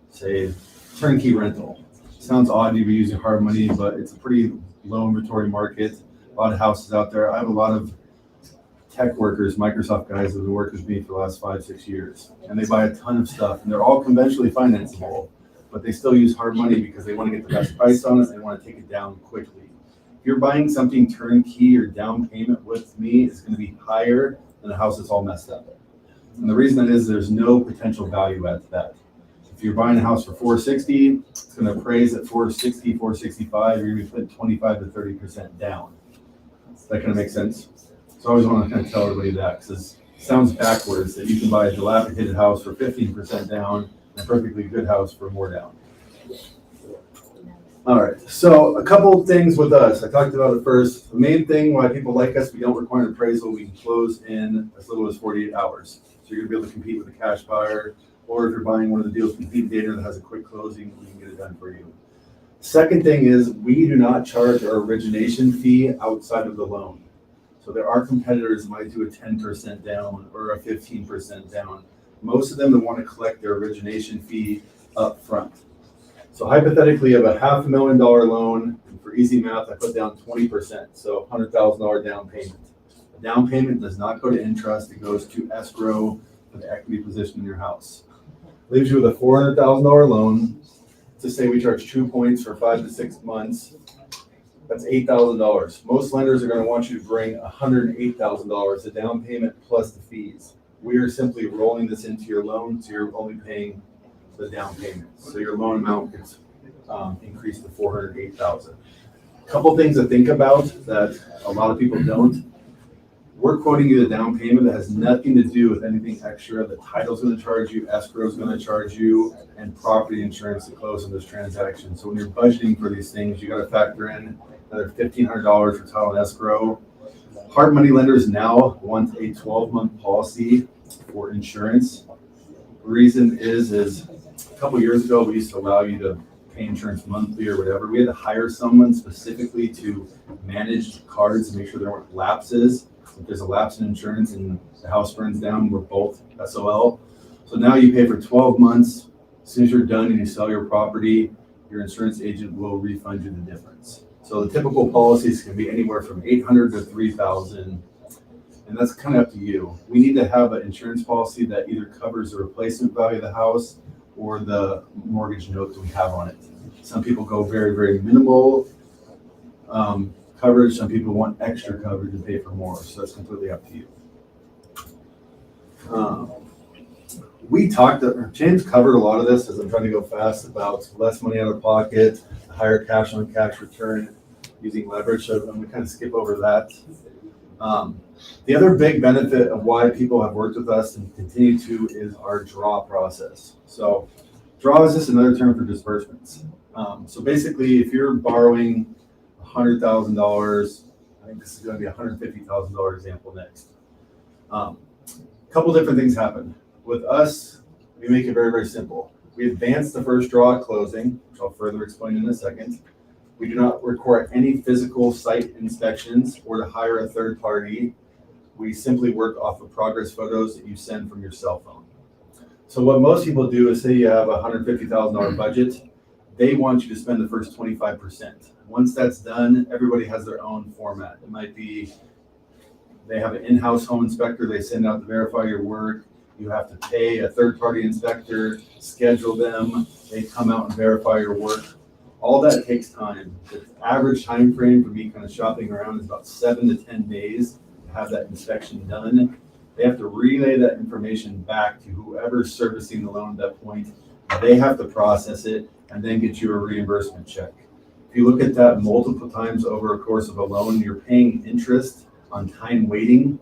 say turnkey rental, sounds odd to be using hard money, but it's a pretty low inventory market. A lot of houses out there. I have a lot of tech workers, Microsoft guys that have been working with me for the last 5-6 years, and they buy a ton of stuff, and they're all conventionally financeable, but they still use hard money because they want to get the best price on it. They want to take it down quickly. If you're buying something turnkey, or down payment with me is going to be higher than a house that's all messed up. And the reason that is there's no potential value add to that. If you're buying a house for $460, it's going to appraise at $460, $465. You're going to be putting 25 to 30% down. That kind of makes sense. So I always want to kind of tell everybody that, because it sounds backwards that you can buy a dilapidated house for 15% down and a perfectly good house for more down. All right, so a couple things with us. I talked about it first. The main thing why people like us, we don't require an appraisal. We can close in as little as 48 hours. So you're going to be able to compete with a cash buyer, or if you're buying one of the deals from Dainard that has a quick closing, we can get it done for you. Second thing is we do not charge our origination fee outside of the loan. So there are competitors that might do a 10% down or a 15% down. Most of them that want to collect their origination fee up front. So hypothetically, you have a $500,000 loan, and for easy math, I put down 20%, so $100,000 down payment. The down payment does not go to Intrust, it goes to escrow for the equity position in your house. Leaves you with a $400,000 loan. To say we charge 2 points for 5 to 6 months, that's $8,000. Most lenders are going to want you to bring $108,000, the down payment plus the fees. We are simply rolling this into your loan, so you're only paying the down payment. So your loan amount gets increased to $408,000. A couple things to think about that a lot of people don't. We're quoting you the down payment that has nothing to do with anything extra. The title's going to charge you, escrow's going to charge you, and property insurance to close on this transaction. So when you're budgeting for these things, you got to factor in another $1,500 for title and escrow. Hard money lenders now want a 12-month policy for insurance. The reason is a couple years ago, we used to allow you to pay insurance monthly or whatever. We had to hire someone specifically to manage cards and make sure there weren't lapses. If there's a lapse in insurance and the house burns down, we're both SOL. So now you pay for 12 months. As soon as you're done and you sell your property, your insurance agent will refund you the difference. So the typical policies can be anywhere from $800 to $3,000, and that's kind of up to you. We need to have an insurance policy that either covers the replacement value of the house or the mortgage note that we have on it. Some people go very, very minimal coverage. Some people want extra coverage and pay for more. So that's completely up to you. James covered a lot of this as I'm trying to go fast about less money out of pocket, higher cash on cash return, using leverage. So I'm going to kind of skip over that. The other big benefit of why people have worked with us and continue to is our draw process. So draw is just another term for disbursements. So basically, if you're borrowing $100,000, I think this is going to be a $150,000 example next. A couple different things happen. With us, we make it very, very simple. We advance the first draw at closing, which I'll further explain in a second. We do not require any physical site inspections or to hire a third party. We simply work off of progress photos that you send from your cell phone. So what most people do is say you have a $150,000 budget. They want you to spend the first 25%. Once that's done, everybody has their own format. It might be they have an in-house home inspector. They send out to verify your work. You have to pay a third-party inspector, schedule them. They come out and verify your work. All that takes time. The average time frame for me kind of shopping around is about 7 to 10 days to have that inspection done. They have to relay that information back to whoever's servicing the loan at that point. They have to process it and then get you a reimbursement check. If you look at that multiple times over a course of a loan, you're paying interest on time waiting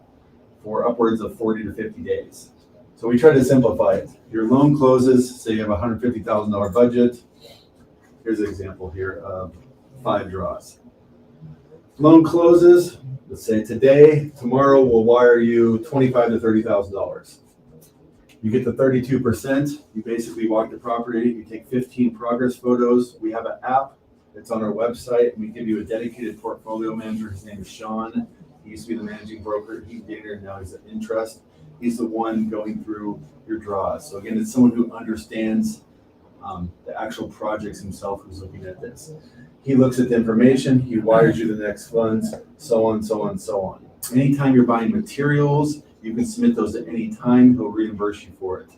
for upwards of 40 to 50 days. So we try to simplify it. Your loan closes, say you have a $150,000 budget. Here's an example here of 5 draws. Loan closes, let's say today, tomorrow we'll wire you $25,000 to $30,000. You get the 32%, you basically walk the property, you take 15 progress photos. We have an app, it's on our website. We give you a dedicated portfolio manager. His name is Sean. He used to be the managing broker at Heaton, Dainard, now he's at Intrust. He's the one going through your draws. So again, it's someone who understands the actual projects himself who's looking at this. He looks at the information, he wires you the next funds, so on, so on, so on. Anytime you're buying materials, you can submit those at any time, he'll reimburse you for it.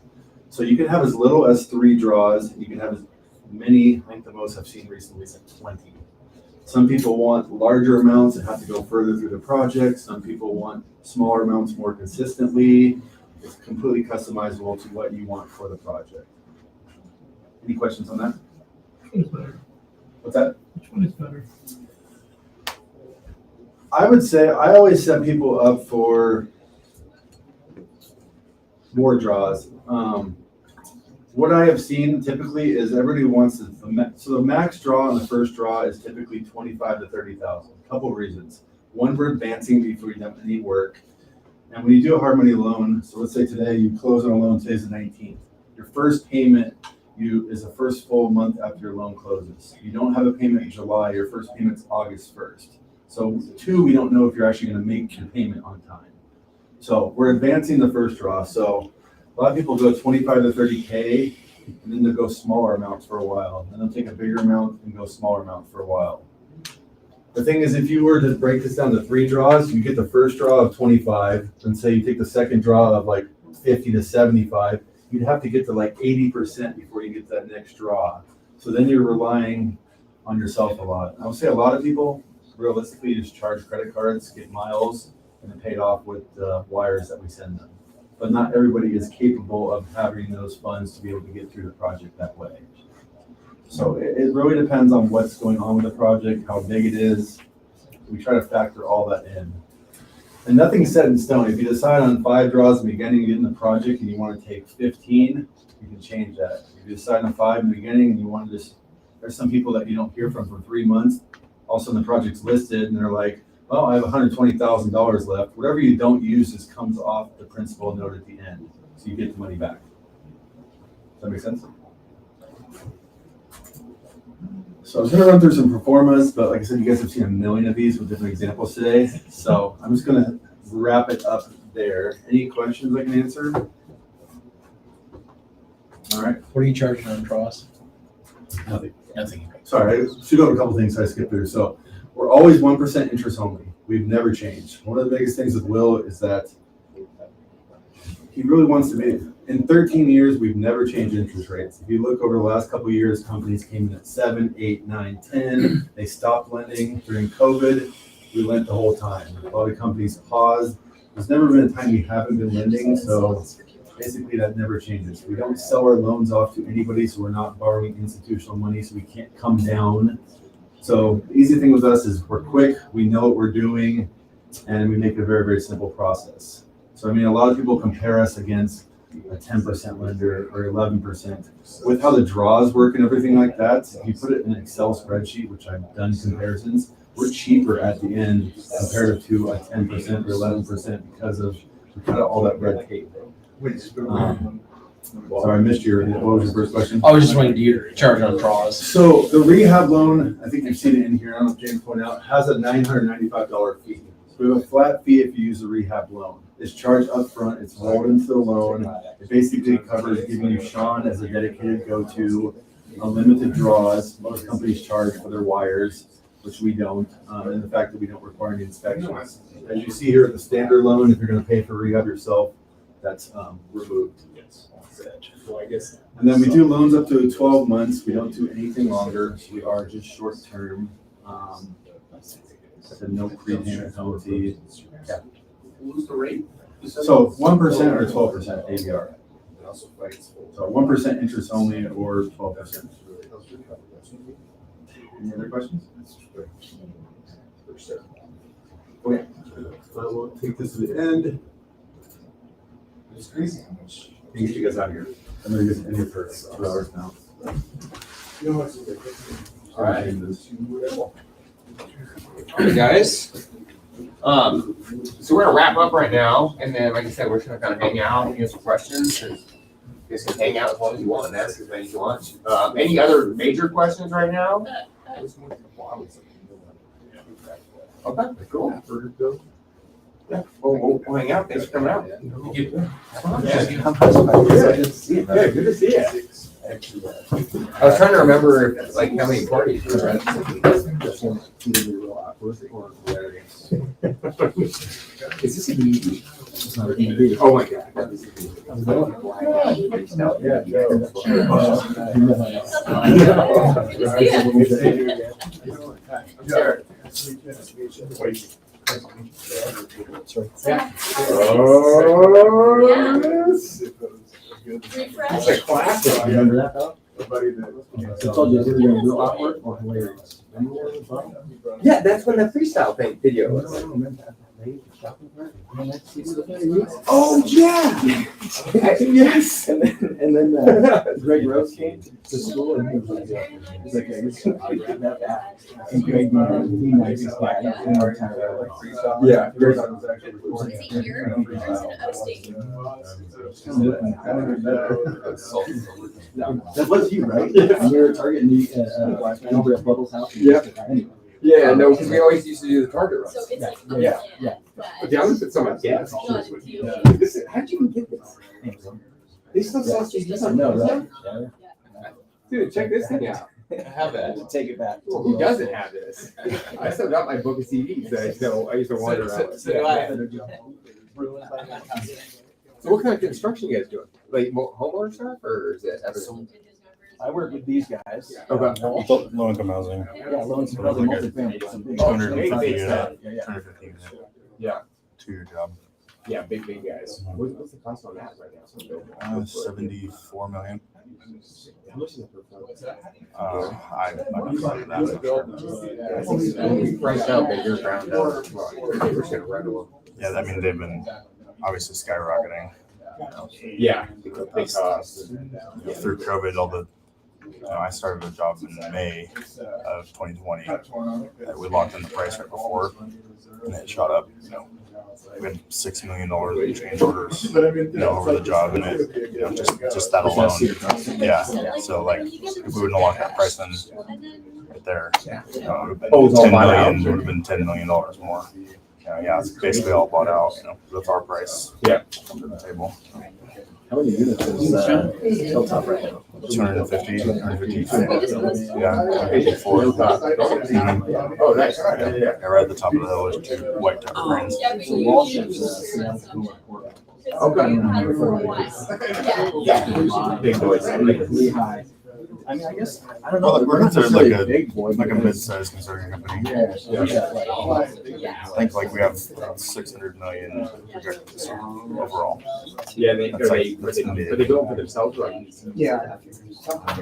So you can have as little as 3 draws, you can have as many, I think the most I've seen recently is like 20. Some people want larger amounts and have to go further through the project. Some people want smaller amounts more consistently. It's completely customizable to what you want for the project. Any questions on that? Which one is better? What's that? Which one is better? I would say I always set people up for more draws. What I have seen typically is everybody wants so the max draw on the first draw is typically 25 to 30,000. A couple of reasons. One, we're advancing before you have any work. And when you do a hard money loan, so let's say today you close on a loan, today's the 19th. Your first payment is the first full month after your loan closes. You don't have a payment in July, your first payment's August 1st. So 2, we don't know if you're actually gonna make your payment on time. So we're advancing the first draw. So a lot of people go 25 to 30K, and then they'll go smaller amounts for a while. And then they'll take a bigger amount and go smaller amount for a while. The thing is, if you were to break this down to 3 draws, you get the first draw of 25, and say you take the second draw of like 50 to 75, you'd have to get to like 80% before you get that next draw. So then you're relying on yourself a lot. I would say a lot of people realistically just charge credit cards, get miles, and then pay it off with the wires that we send them. But not everybody is capable of having those funds to be able to get through the project that way. So it really depends on what's going on with the project, how big it is. We try to factor all that in. And nothing's set in stone. If you decide on 5 draws in the beginning to get in the project and you want to take 15, you can change that. If you decide on 5 in the beginning and you want to there's some people that you don't hear from for 3 months, all of a sudden the project's listed and they're like, oh, I have $120,000 left. Whatever you don't use just comes off the principal note at the end. So you get the money back. Does that make sense? So I was going to run through some performas, but like I said, you guys have seen a million of these with different examples today. So I'm just going to wrap it up there. Any questions I can answer? All right. What are you charging on draws? Nothing. Nothing. Sorry, I should go over a couple things I skipped through. So we're always 1% interest only. We've never changed. One of the biggest things with Will is that he really wants to make, in 13 years, we've never changed interest rates. If you look over the last couple of years, companies came in at 7, 8, 9, 10. They stopped lending during COVID. We lent the whole time. A lot of companies paused. There's never been a time we haven't been lending, so basically that never changes. We don't sell our loans off to anybody, so we're not borrowing institutional money, so we can't come down. So the easy thing with us is we're quick, we know what we're doing, and we make it a very, very simple process. So I mean, a lot of people compare us against a 10% lender or 11%. With how the draws work and everything like that, if you put it in an Excel spreadsheet, which I've done comparisons, we're cheaper at the end compared to a 10% or 11% because of we cut out all that red tape. Sorry, I missed what was your first question? I was just wondering, do you charge on draws? So the rehab loan, I think you've seen it in here, I don't know if James pointed out, has a $995 fee. So we have a flat fee if you use a rehab loan. It's charged up front, it's rolled into the loan. It basically covers giving you Sean as a dedicated go-to, unlimited draws. Most companies charge for their wires, which we don't, and the fact that we don't require any inspections. As you see here at the standard loan, if you're gonna pay for rehab yourself, that's removed. And then we do loans up to 12 months. We don't do anything longer. So we are just short term. No prepayment penalty. Yeah. Who's the rate? So 1% or 12% APR. So 1% interest only or 12%. Any other questions? Okay. We'll take this to the end. It's crazy how much. And get you guys out of here. I'm gonna get in here for 2 hours now. All right. Alright, guys. So we're gonna wrap up right now, and then, like I said, we're gonna kind of hang out and answer questions. And you guys can hang out as long as you want and ask as many as you want. Any other major questions right now? Okay, cool. Yeah, we'll hang out. Thanks for coming out. Thank you. Good to see you. I was trying to remember, like, how many parties you were at. Is this an ED? Oh my God. That's a classic. Remember that though? I told you it was either gonna be real awkward or hilarious. Yeah, that's when the freestyle thing video was. Oh yeah. Yes. And then Greg Rose came to school and he was like, yeah, he's like, I grab that back. And Greg, the nicest guy in our town. Yeah. Greg was actually recording. That was you, right? And we were targeting the over at Bubble's house. Yeah. Anyway. Yeah, no, because we always used to do the target runs. So it's like. Yeah. Yeah. But yeah, I'm gonna put some on gas. Listen, how'd you even get this? They still sell CDs on No, those? right? Dude, check this thing out. I have that. Take it back. Who doesn't have this? I still got my book of CDs that I used to wander around with. So do I. So what kind of construction you guys doing? Like homeowner stuff, or is it everything? I work with these guys. Okay. Low income housing. Yeah, loans and other multifamily. Some big- 250 Yeah, unit. yeah. 250 unit. Yeah. 2-year job. Yeah, big guys. What's the cost on that right now? 74 million. How much is it per foot? I'm not gonna tell you that. We priced out bigger ground up. We're just gonna run to them. Yeah, I mean, they've been obviously skyrocketing. Yeah, big cost. Through COVID, I started a job in May of 2020. We locked in the price right before, and it shot up. We had $6 million in change orders, over the job, and it, just that alone. Yeah. So like, if we wouldn't have locked that price in right there, it would have been $10 million. Would have been $10 million more. Yeah, it's basically all bought out. With our price. Yeah. Under the table. How many units is Hilltop right now? 250. Yeah. 84. Oh, nice. Yeah, right at the top of the hill is 2 white type frames. So Walsh is Okay. Yeah. Big boys. Lehigh. I mean, I guess, I don't know. Well, we're not considered necessarily like big boy, a because- mid-sized construction company. Yeah. I think like we have 600 million projected this year overall. Yeah, are That's they building for themselves or? Yeah.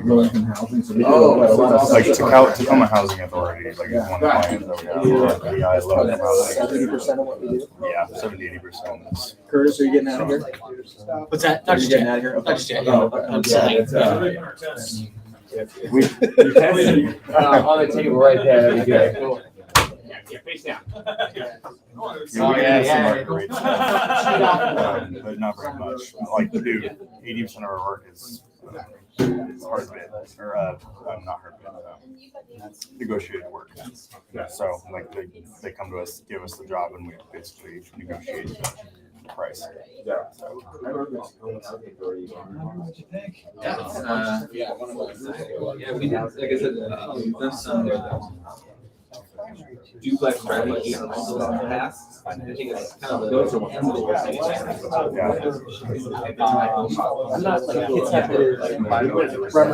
Low income housing. So we do Oh, a lot of Like stuff. Tacoma Housing Authority, like is one client that we have. VI low income housing. 70% of what we do. Yeah, 70-80% is. Curtis, are you getting out of here? What's that? Are you getting out of here? Not just yet. Oh, okay. I'm Yeah, saying. We on the table right there. That'd be good. Cool. Yeah, face down. Yeah, we can do some market rates, but not very much. Like, dude, 80% of our work is hard bid, or not hard bid, negotiated work. So, like, they come to us, give us the job, and we basically negotiate the price. Yeah. Yeah, we did, like I said, we've done some duplex strategy in the past. I think it's kind of those are ones. Yeah. I'm not like it's not that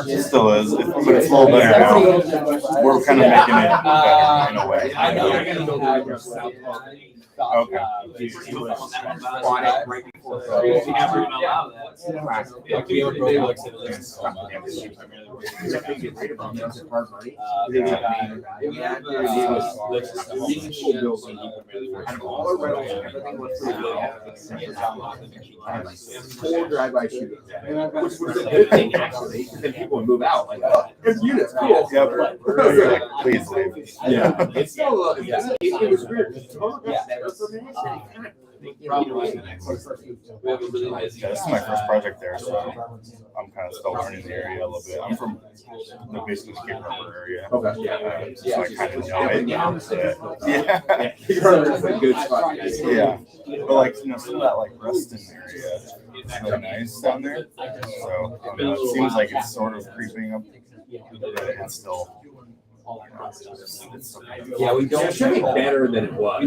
It still is, but it's a little better now. We're kind of making it better in a way. I know. Okay. Bought it right before. Full drive-by shooting, which was a good thing actually. Then people would move out like, oh, it's units, cool. Yep. Please leave. Yeah. It's still, it was weird. Yeah, this is my first project there, so I'm kind of still learning the area a little bit. I'm from basically the Cape Harbor area. Okay. So I kind of know it. Yeah. It's a good spot. Yeah. But like, some of that like Ruston area, it's really nice down there. So it seems like it's sort of creeping up, but it's still. Yeah, we don't. It should be better than it was.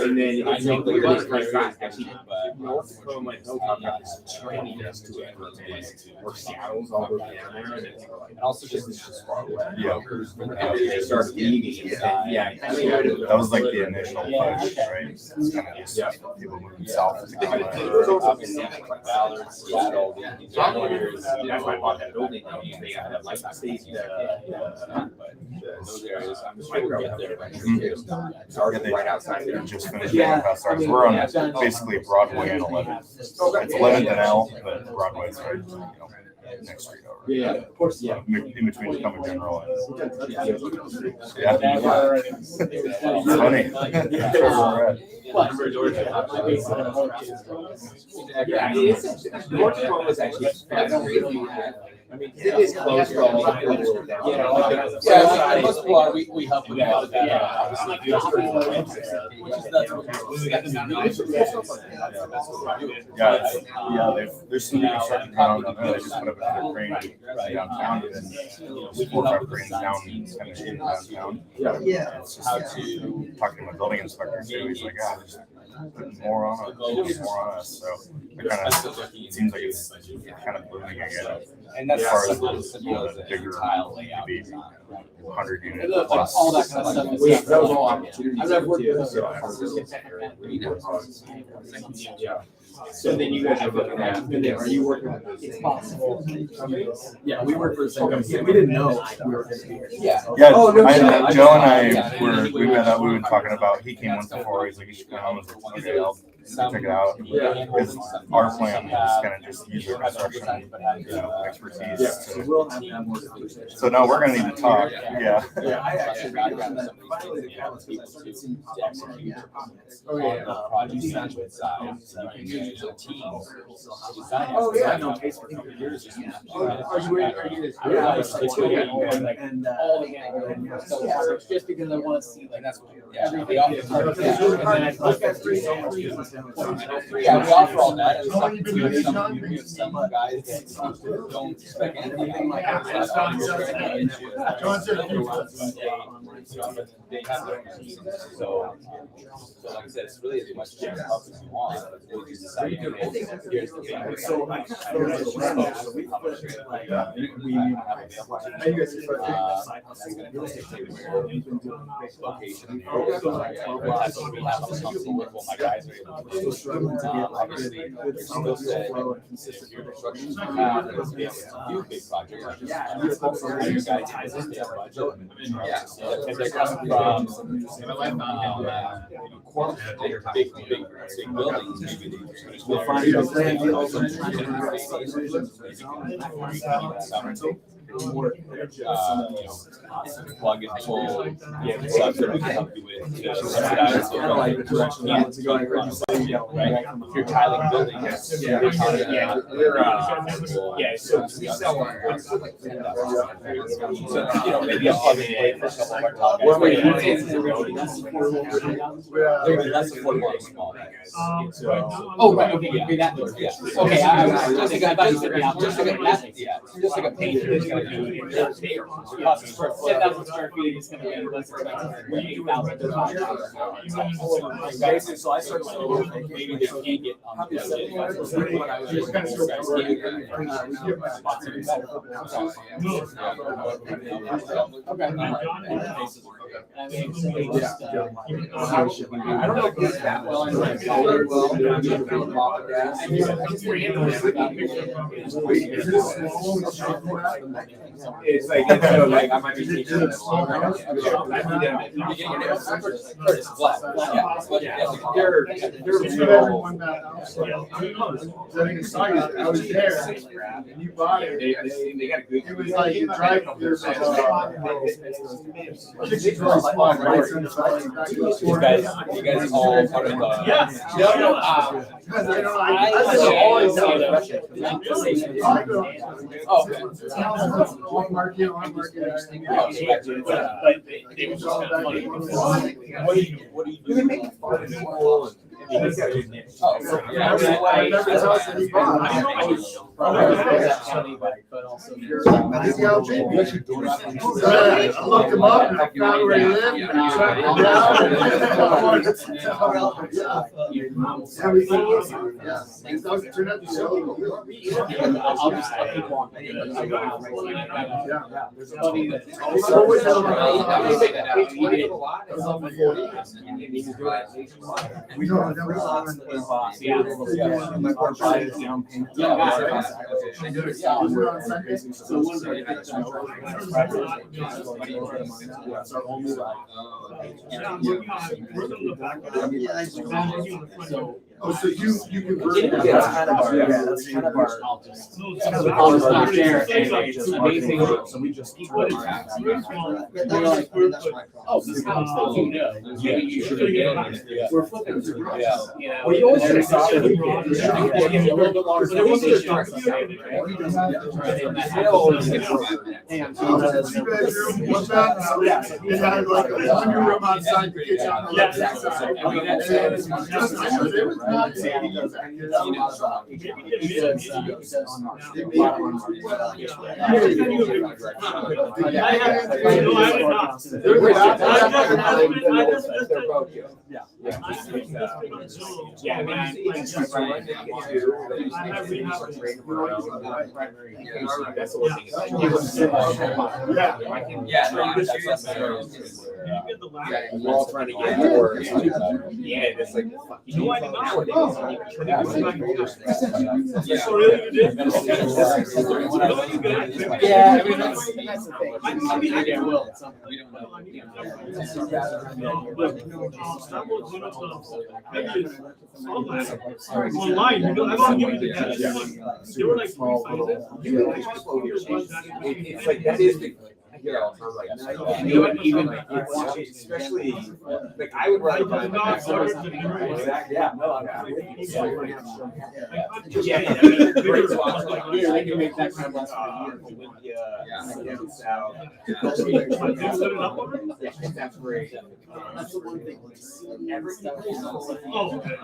And then I think we were trying to actually, North Dakota, like, no talk about this training us to it, or saddles all the way down there, and also just it's just far away. Yeah. And they started leaving. Yeah. That was like the initial push, right? It's kind of just people moving south to come. That's why I bought that building. They had like staged those areas. I'm just trying to get there. It's already right outside there. Just finished past ours. We're on basically Broadway and 11th. It's 11th and L, but Broadway's right, next street over. Yeah, of course. Yeah. In between Tacoma General and. Yeah. It's funny. Yeah, North Dakota was actually really. I mean, it is close for all the people. Yeah, most people are, we help with a lot of that, obviously. There's some construction going on down there. They just put up another crane downtown, and then 4 or 5 cranes down kind of in downtown. Yeah. It's just talking to my building inspector too. He's like, just putting more on us. So it kind of seems like it's kind of booming again. And that's as far as the bigger tile layout. maybe 100 unit Like plus. all that kind of stuff. That was all opportunities. I've worked with Yeah. So then you guys are looking at, are you working with? It's possible. Yeah, we work for the same company. We didn't know we were going to be here. Yeah. Yeah, Oh, no shit. Joe and I we were talking about, he came once before, he's like, you should come. I was like, okay, I'll check it out. Because our plan is kind of just use our construction expertise. So we'll have to have more conversations. So now we're gonna need to talk, yeah. Yeah, I actually finally the comments people started seeing to execute their comments. Oh, yeah. Project management side, so you can use a team. Oh, yeah, I've known Pace for a couple of years. Are you? Yeah, and all the gang. So just because I want to see like that's what. Yeah, everything. we offer. Yeah, we offer all that. And some guys that don't expect anything like that. They have their own teams. So like I said, it's really as much as help as you want. We'll just decide, here's the thing. So we put like we have a you guys real estate location. So we have something with what my guys are able to do. Obviously, there's skill set, if you're construction, there's a big projects. Yeah. You guys have a budget. Yeah. If they're coming from, big buildings, maybe they We'll find those land deals and plug and pull, stuff that we can help you with. Subsidize kind of like the direction I want to go. I heard you say, right? If you're tiling buildings, So we sell our. So, maybe I'll come in for a couple of our talk. Where we- They're less affordable on small guys. Oh, right, okay, yeah, that, yeah. Okay, I thought you said, yeah, just like a painter. cost of 10,000 square feet is gonna be less expensive than 8,000. Basically, so I started saying, maybe they can't get on the budget. When I was just kind of I mean, so they just, I don't know if it's that well. It's like, so like, I might be teaching them. I was there, and you bought it. They got a good. It was like you drive your You guys all part of the. Yeah. I looked him up and I found where he lived and I tracked him down. Everything was, yeah. It doesn't turn out to show. I'll keep walking. There's a buddy that. We don't know. Oh, so you convert it? That's kind of our. I'll just not share it anyway. It's amazing. So we just keep it. They're like, oh, this house that you know. Maybe you should have been. We're flipping through. Yeah. You know. Well, you always should have stopped it. A little bit longer. There was a strong society, right? What's that? It had like a laundry room outside the kitchen. We're all trying to get more. Yeah, it's like. Yeah, I mean, that's the thing. Maybe I will. We don't know. Online, I don't give you the cash. They were like 3 It's like, that is the. Yeah, even especially like I would rather buy my exactly. Yeah, no, I'm Yeah, they can make that kind of less than a year. That's great. That's the one thing. Oh, okay.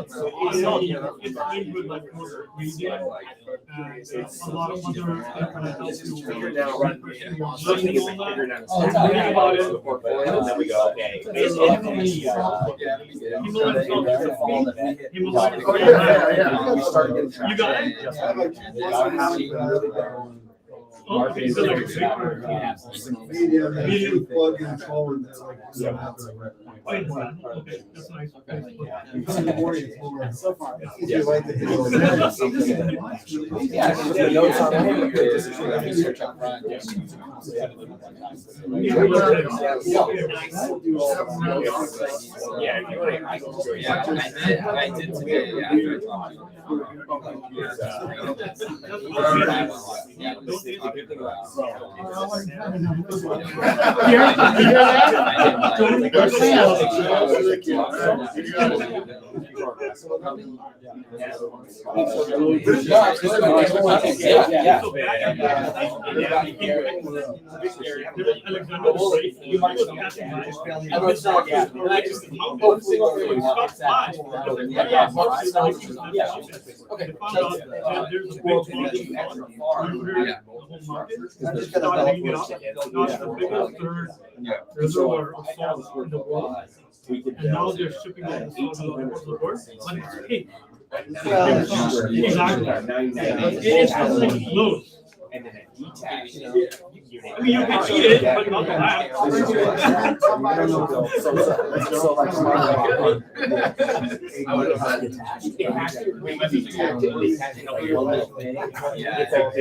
So It's made with like more media and a lot of other and then we go, okay. You got it? Okay, so like Medium plug in forward. okay, that's nice. So far. Yeah. Yeah, if you want to, I can just. Yeah, I did today. whole market. I'm just Not gonna hanging out, not the biggest third reservoir of salt in the world. And now they're shipping all the salt all over the world, but it's pink. Well, Exactly. It is something close. And then a detached. I mean, you can eat it, but not the lab.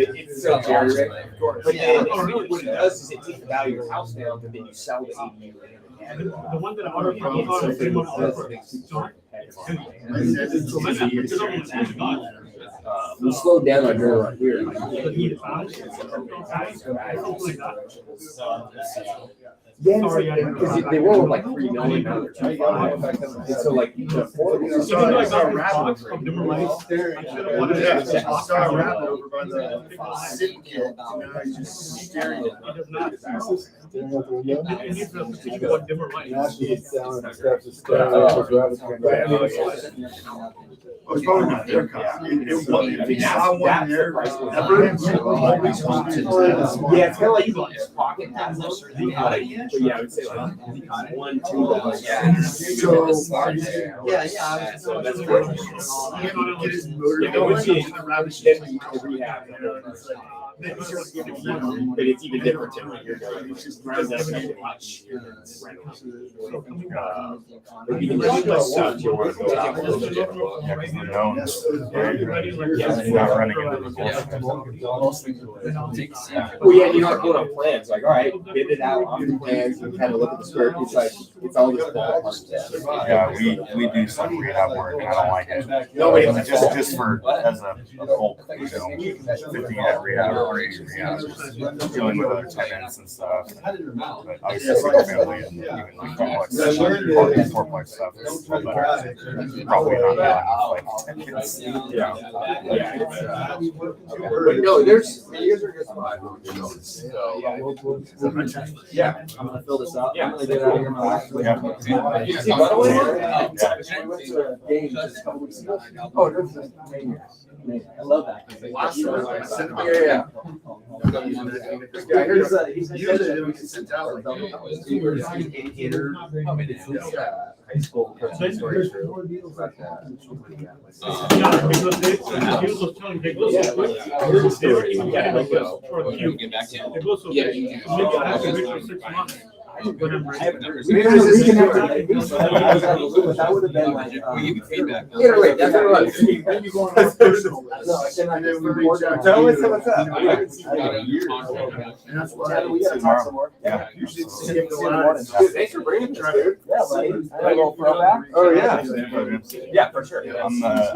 It's so generic. But then what it does is it takes the value of your house down, but then you sell the ADU. The one that I ordered from the same one We slowed down our drill right here. Yeah, because they were over like 3 million now. And so like the affordable. Even though I got this box from different lights, I should have wanted to I saw a rabbit over by the city kid, and I was just staring at it. It does not. It needs to teach you what different lights. It's probably not their car. If you saw one there, ever. Yeah, it's kind of like pocket hazards. But yeah, I would say like 1, 2. Yeah. So. yeah. So that's He had to get his motor going. Rehab. But it's even different than what you're doing. It's just because that's not much. But you can just put stuff you want to go out a little bit different. Yeah, because the zones, you're not running into the bullshit. Well, yeah, you're not going on plans. Like, all right, bid it out on the plans and kind of look at the square. It's like, it's all this ballpark stuff. Yeah, we do some rehab work and I don't like it. No, but it's Just for, as a bulk, 50 at rehab or 80 rehab, dealing with other tenants and stuff. But obviously, single family and even like complex, fourplex stuff is a little better. Probably not dealing with like tenants. But no, there's, you guys are just fine. Yeah, I'm gonna fill this out. Yeah. I'm gonna get out of here. Yeah. You see another one here? We went to a game just a couple weeks ago. Oh, there's this amazing. I love that. Yeah. He's usually we can send out like. Yeah, because he was telling they go so quick. They were even getting like this for a queue. They go so quick. Maybe I have to wait for 6 months. When I'm ready. That would have been like. We give you feedback. Either way, that's what it was. Tell us what's up. And that's why. We gotta talk some more. Yeah. Usually it's See you Thanks for bringing it, dude. Yeah, buddy. Can I go throwback? Oh, yeah. Yeah, for sure. I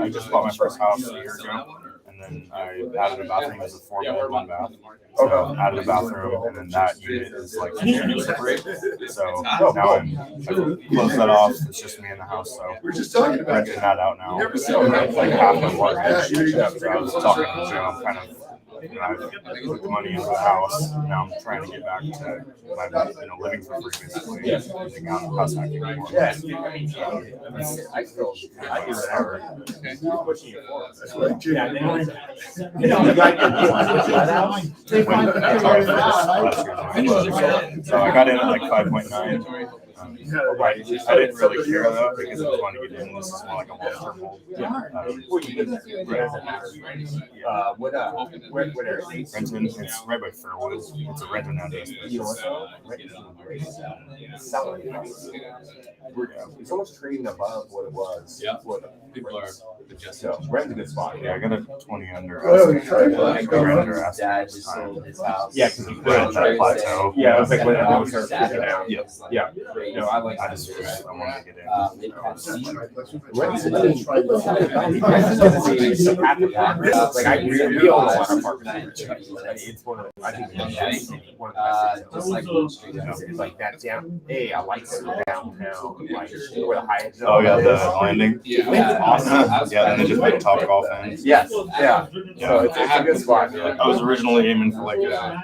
just bought my first house a year ago, and then I added a bathroom as a 4-bed, 1-bath. So added a bathroom, and then that unit is like separate. So now I close that off. It's just me in the house. So We're just talking about renting that out now. You never said that. It's like half the mortgage. Yeah, So I was talking to Jim, I'm kind of. I put the money into the house. Now I'm trying to get back to my, living for free basically. Using out house hacking more. I do whatever. Pushing it forward. That's what Jim. So I got in at like 5.9. I didn't really care though because I was wanting to get in. This is more like a long-term hold. What area? Renton, it's right by Fairwood. It's a Renton address. It's almost trading above what it was. Yeah. People are adjusting. So we're in a good spot. Yeah, I got a 20 under. Oh, you tried asking. that? Under asking Dad this just time. sold his house. Yeah, because you We're at that plateau. Yeah, I was like, when I was starting to get out. Yep. Yeah. No, I like. I just I wanted to get in. They've had seed. Like I really, we all want our apartment. It's one of the, I think it's one of the best. Just like Also, Street. It's like that down. Hey, I like the downtown, like where the Hyatt. Oh yeah, the landing. Yeah. Awesome. Yeah, and then just like top golf in. Yes, yeah. So it's a good spot. I was originally aiming for like a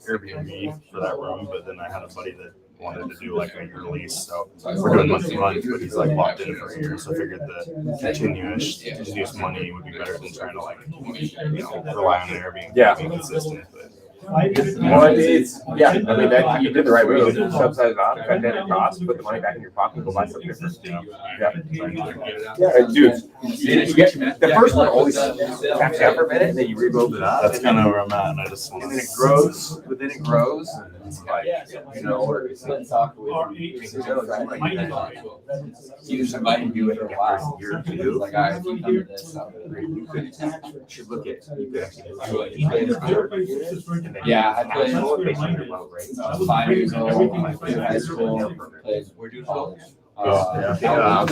Airbnb for that room, but then I had a buddy that wanted to do like a year lease, so we're doing month to month, but he's like locked in for a year, so I figured the continuous money would be better than trying to like, rely on Airbnb to be consistent, but. Well, it's, yeah, I mean, that, you did the right move, subsidize it off, cut down the cost, put the money back in your pocket, go buy something different. Yeah, dude, you get, the first one always taps you out for a minute, and then you rebuild it up. That's kind of where I'm at, and I just want And then it grows, but then it grows, and it's like, or You just invited you in for a while. year or two, Like, all right, if you come to this, I'll do it. you should look at, you could actually. Yeah, I played Right? 5 years old, my kid in high school, played college. I was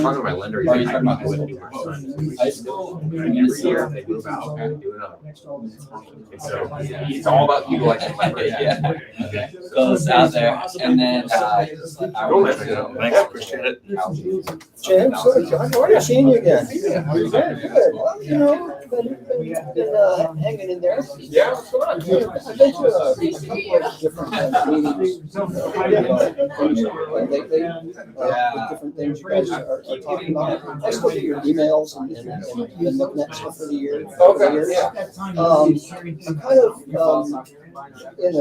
talking to my lender. Are you talking about He's this? High school? every year they move out, do another. And so it's all about utilizing leverage. Yeah. Okay. So it's out there, and then, I went to. Thanks, appreciate it. James, how are you? Seeing you again. Good, good. Well, been hanging in there. Yeah, what's going on? I've been to a couple of different meetings. Different things you guys are talking about. I still get your emails and been looking at stuff for the year. I'm kind of in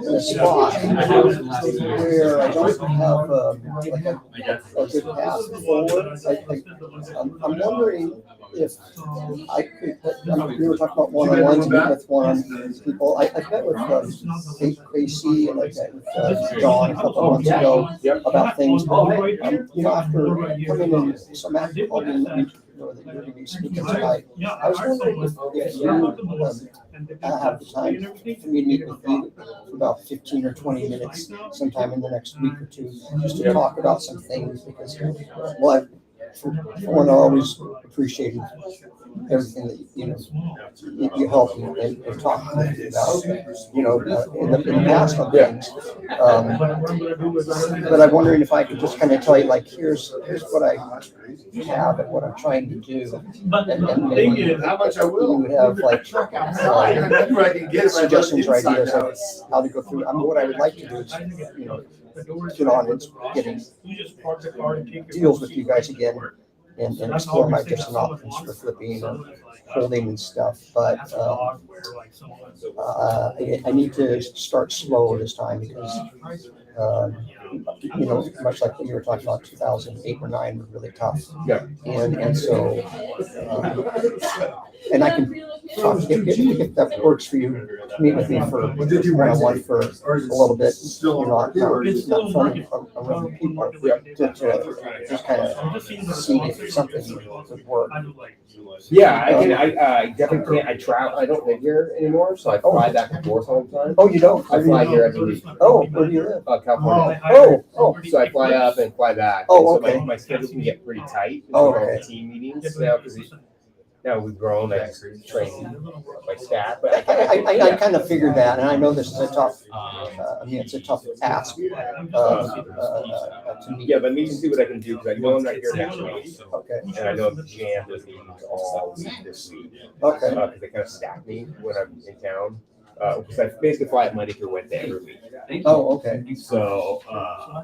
a spot where I don't have like a good path forward. I'm wondering if I could, we were talking about one-on-ones, meet with one people. I met with KC and I met with John a couple of months ago about things. After coming in, so Matt called me that you're going to be speaking tonight. I was wondering if you have the time for me to meet with you for about 15 or 20 minutes sometime in the next week or two, just to talk about some things, because, well, for one, I always appreciated everything that you help and talk about, in the past on things. But I'm wondering if I could just kind of tell you, like, here's what I have and what I'm trying to do, and maybe How much I will. you would have like suggestions or ideas of how to go through. What I would like to do is, get on and getting deals with you guys again and explore my different options for flipping or holding and stuff. But I need to start slow this time because, much like what you were talking about, 2008 or 9 was really tough. Yeah. And so, and I can talk, if that works for you, meet with me for one-on-one for a little bit, not phone around people, to just kind of see if something would work. Yeah, I definitely can't, I travel, I don't live here anymore, so I fly back and forth all the time. Oh, you don't? I fly here every week. Oh, where do you live? California. Oh. So I fly up and fly back. Oh, And so okay. my schedule can get pretty tight. Oh, with all okay. the team meetings now, because now we've grown, I train my staff, but I kind of figured that, and I know this is a tough, it's a tough task to meet. Yeah, but me to see what I can do, because I know I'm not here next week. Okay. And I know I'm jammed with meetings all week this week. Okay. Because they kind of stack me when I'm in town. Because I basically fly Monday through Wednesday every week. Oh, okay. So, I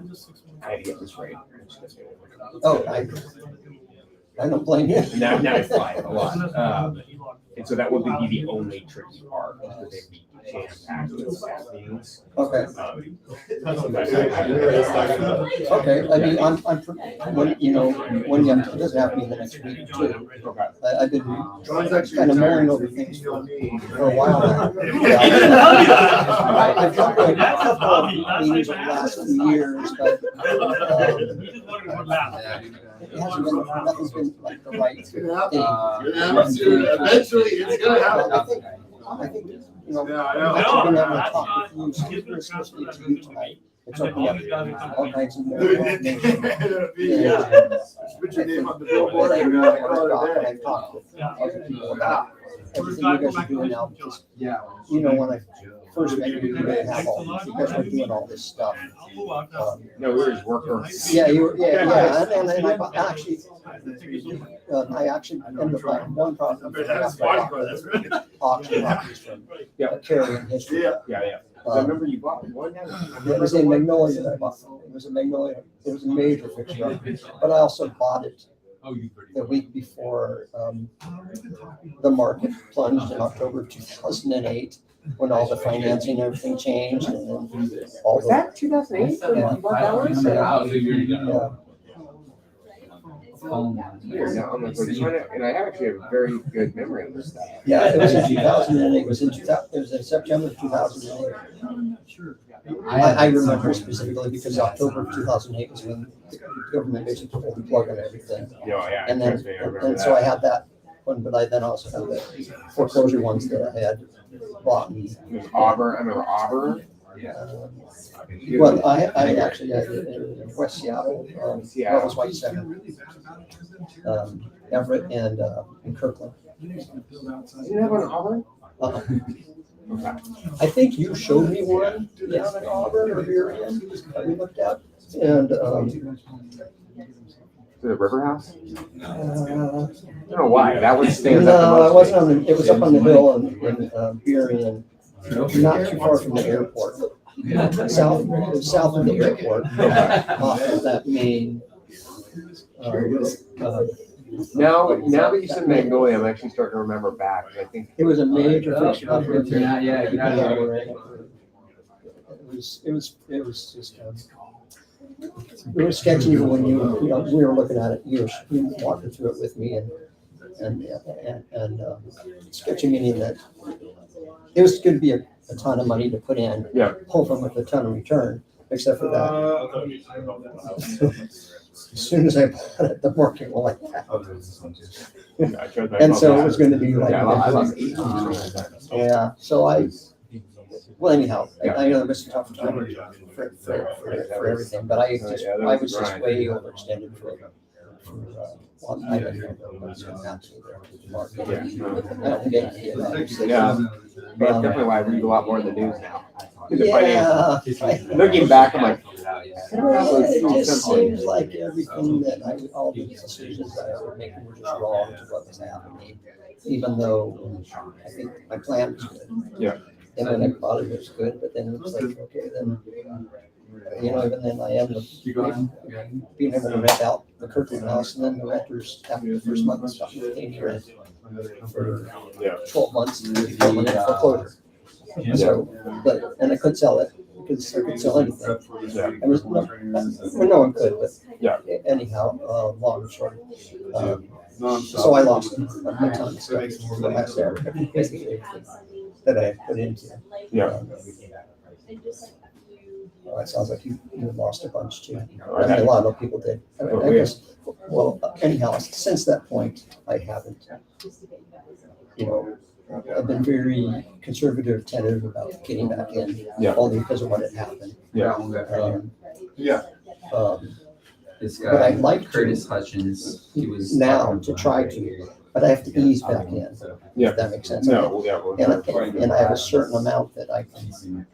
had to get this right. Oh, I don't blame you. Now I fly a lot. And so that would be the only tricky part, because they'd be jam-packed with staff meetings. Okay. Okay, I mean, I'm, when, it doesn't have to be the next week too. I've been kind of mulling over things for a while now. I've done like a couple of meetings over the last few years, but, it hasn't been, nothing's been like the right thing. Eventually, it's gonna happen. I think, I've actually been able to talk with you, especially to you tonight. It's opened up all kinds of more information. Put your name on the billboard. I've talked with other people about everything you guys are doing now, because, when I first met you, you didn't have all this, you guys were doing all this stuff. No, we were just workers. Yeah, you were, and I actually, I actually ended up buying one property. Auction properties from Carrie and history. Yeah. I remember you bought one. It was a Magnolia that I bought. It was a Magnolia. It was a major fixture, but I also bought it the week before the market plunged in October of 2008, when all the financing and everything changed, and then all Was that 2008? Yeah. You bought that one? Yeah. Weird. Now, I'm like, we're trying to, and I actually have a very good memory of this stuff. Yeah, it was in 2008. It was in 2000. It was in September of 2008. I remember specifically because October of 2008 was when the government basically pulled the plug on everything. Yeah. And then, and so I had that one, but I then also had the foreclosure ones that I had bought. It was Auburn. I remember Auburn. Well, I actually had it in West Seattle, Rose White Center, Everett, and Kirkland. You didn't have one in Auburn? I think you showed me one down in Auburn or Burien that we looked at, and The River House? I don't know why. That one stands out the no, most. it wasn't on the, it was up on the hill in Burien, not too far from the airport. South of the airport, off of that main. Now that you said Magnolia, I'm actually starting to remember back. I think It was a major fixture. It was just. It was sketchy even when we were looking at it. You were walking through it with me, and sketchy meaning that it was going to be a ton of money to put in. Yeah. Pull from with a ton of return, except for that. As soon as I bought it, the market went like that. And so it was going to be like. I lost 18%. Yeah, so well, anyhow, I know it was a tough time for everything, but I was just way overextended for I don't know what's going to happen to the market. I don't think any of that. Yeah. But that's definitely why I read a lot more of the news now. Yeah. Looking back, I'm like, It just seems like everything that all the decisions that I was making were just wrong to what was happening, even though I think my plan was good. Yeah. And then I thought it was good, but then it was like, okay, then, even then I ended up being able to rent out the Kirkland house, and then the renters after the first month stopped paying rent for 12 months before went in foreclosure. So, and I couldn't sell it because I couldn't sell anything. I was, no one could, but anyhow, long and short. So I lost a ton of stuff last year, basically everything that I put into. Well, it sounds like you lost a bunch too. I mean, a lot of people did. I guess, well, anyhow, since that point, I haven't, I've been very conservative, tentative about getting back in, only because of what had happened. But I'd like Curtis Hutchins, he was now to try to, but I have to ease back in, if that makes sense. And I have a certain amount that I can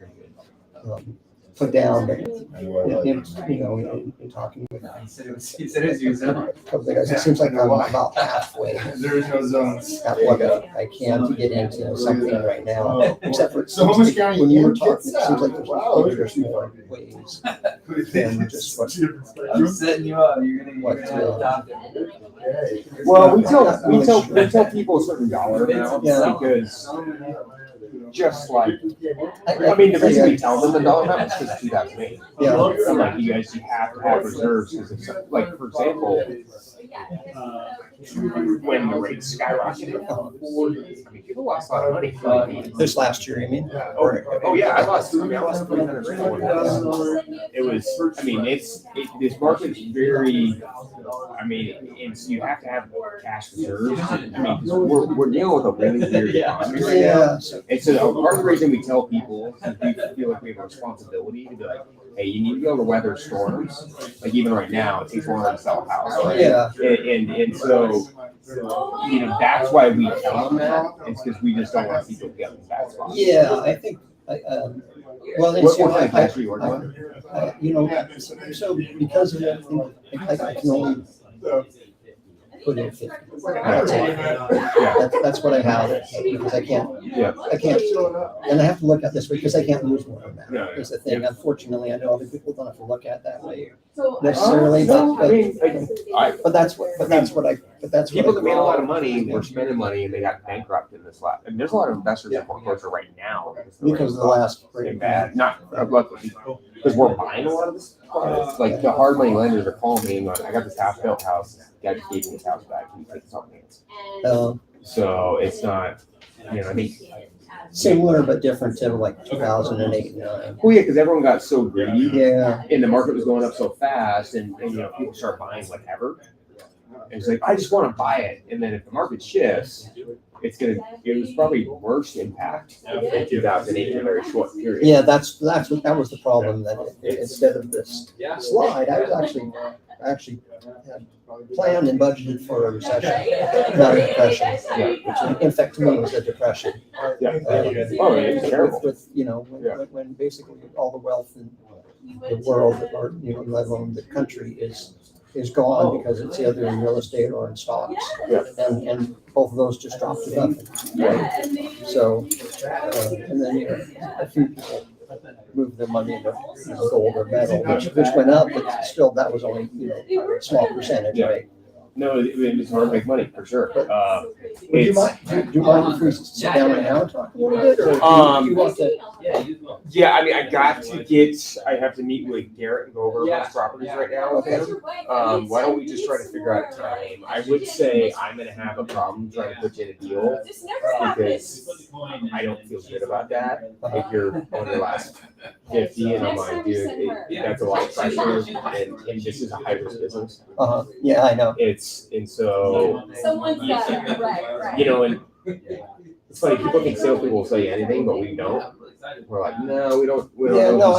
put down, but in talking with he said it was you, so. a couple of guys, it seems like I'm about halfway There is no zones. at what I can to get into something right now, except for So how much county when you were you talking, get it seems like Wow. there's more ways than just what. I'm setting you up, you're gonna adopt it. well, we tell people a certain dollar amount because just like, I mean, the reason we tell them the dollar amount is because 2008. Yeah. I'm like, you guys, you have to have reserves because, like, for example, when the rates skyrocketed, I mean, people lost a lot of money. This last year, you mean? Oh yeah, I lost 300 grand. It was, I mean, this market's very, I mean, you have to have cash reserves. I mean, we're dealing with a really weird economy right now. And so part of the reason we tell people is we feel like we have a responsibility to be like, hey, you need to be able to weather storms. Like even right now, it takes longer to sell a house, right? Yeah. And so, that's why we tell them that. It's because we just don't want people to get in bad spots. Yeah, I think, well, What kind of cash are you working on? so because of everything, I can only, put in 50. That's it. That's what I have, because I can't, and I have to look at this because I can't lose more than that, is the thing. Unfortunately, I know other people don't have to look at it that way necessarily, but that's what People that made a lot of I. money were spending money and they got bankrupt in this last, and there's a lot of investors in foreclosure right now. Because of the last. And bad, not, luckily, because we're buying a lot of this product. Like the hard money lenders are calling me and going, I got this half built house, guy just gave me his house back, can you take this off hands? So it's not, I mean. Similar but different to like 2008 and 9. Well, yeah, because everyone got so greedy. Yeah. And the market was going up so fast and people start buying whatever. And it's like, I just want to buy it. And then if the market shifts, it was probably worse impact in 2008 in a very short period. Yeah, that was the problem, that instead of this slide, I actually had planned and budgeted for a recession, not a depression. Yeah. Which in fact to me was a depression. Yeah. Oh, it's terrible. With when basically all the wealth in the world, or let alone the country, is gone because it's either in real estate or in stocks. Yeah. And both of those just dropped to nothing. Right? So, and then a few people moved their money into gold or metal, which went up, but still that was only a small percentage, right? No, it's hard to make money for sure. Do you mind if we sit down right now and talk a little bit, or do you want to? Yeah, I mean, I have to meet with Garrett and go over those properties right now. Okay. Why don't we just try to figure out a time? I would say I'm gonna have a problem trying to put you in a deal because I don't feel good about that. If you're on your last 50 and I'm like, dude, that's a lot of pressure, and this is a high risk business. Yeah, I know. And so, Someone's got it, right. and it's funny, people think salespeople will sell you anything, but we don't. We're like, no, we don't. Yeah, no,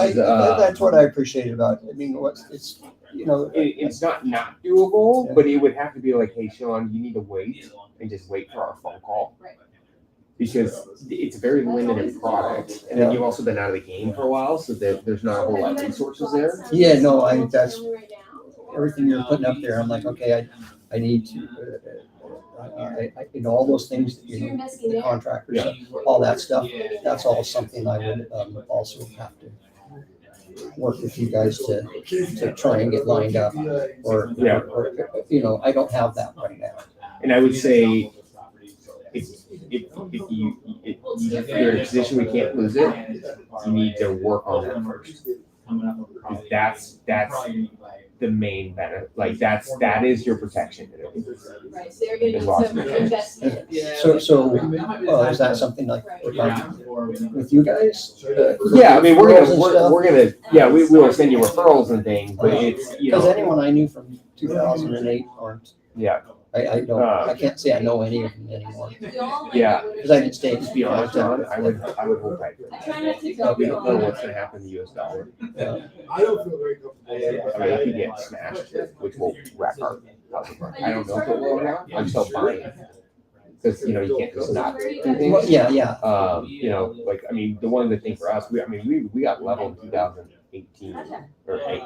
that's what I appreciated about it. I mean, it's it's not doable, but it would have to be like, hey, Sean, you need to wait and just wait for our phone call. Because it's a very limited product, and then you've also been out of the game for a while, so there's not a whole lot of resources there. Yeah, no, that's everything you're putting up there. I'm like, okay, I need to, all those things, the contractors, all that stuff. That's all something I would also have to work with you guys to try and get lined up, or I don't have that right now. And I would say, if you're in a position we can't lose it, you need to work on that first. That's the main benefit. Like that is your protection. Right, so you're gonna invest in it. So is that something like with you guys? Yeah, I mean we're gonna we will send you referrals and things, but it's because anyone I knew from 2008 aren't. Yeah. I don't. I can't say I know any of them anymore. Yeah, because I didn't stay. To be honest, John, I would hold tight. We don't know what's going to happen to the U.S. dollar. I mean, it could get smashed, which will wreck our housing market. I don't know if it will or not. I'm still buying it because you can't just not do things. Yeah. Like I mean, the one of the things for us, we got level in 2018 or 8.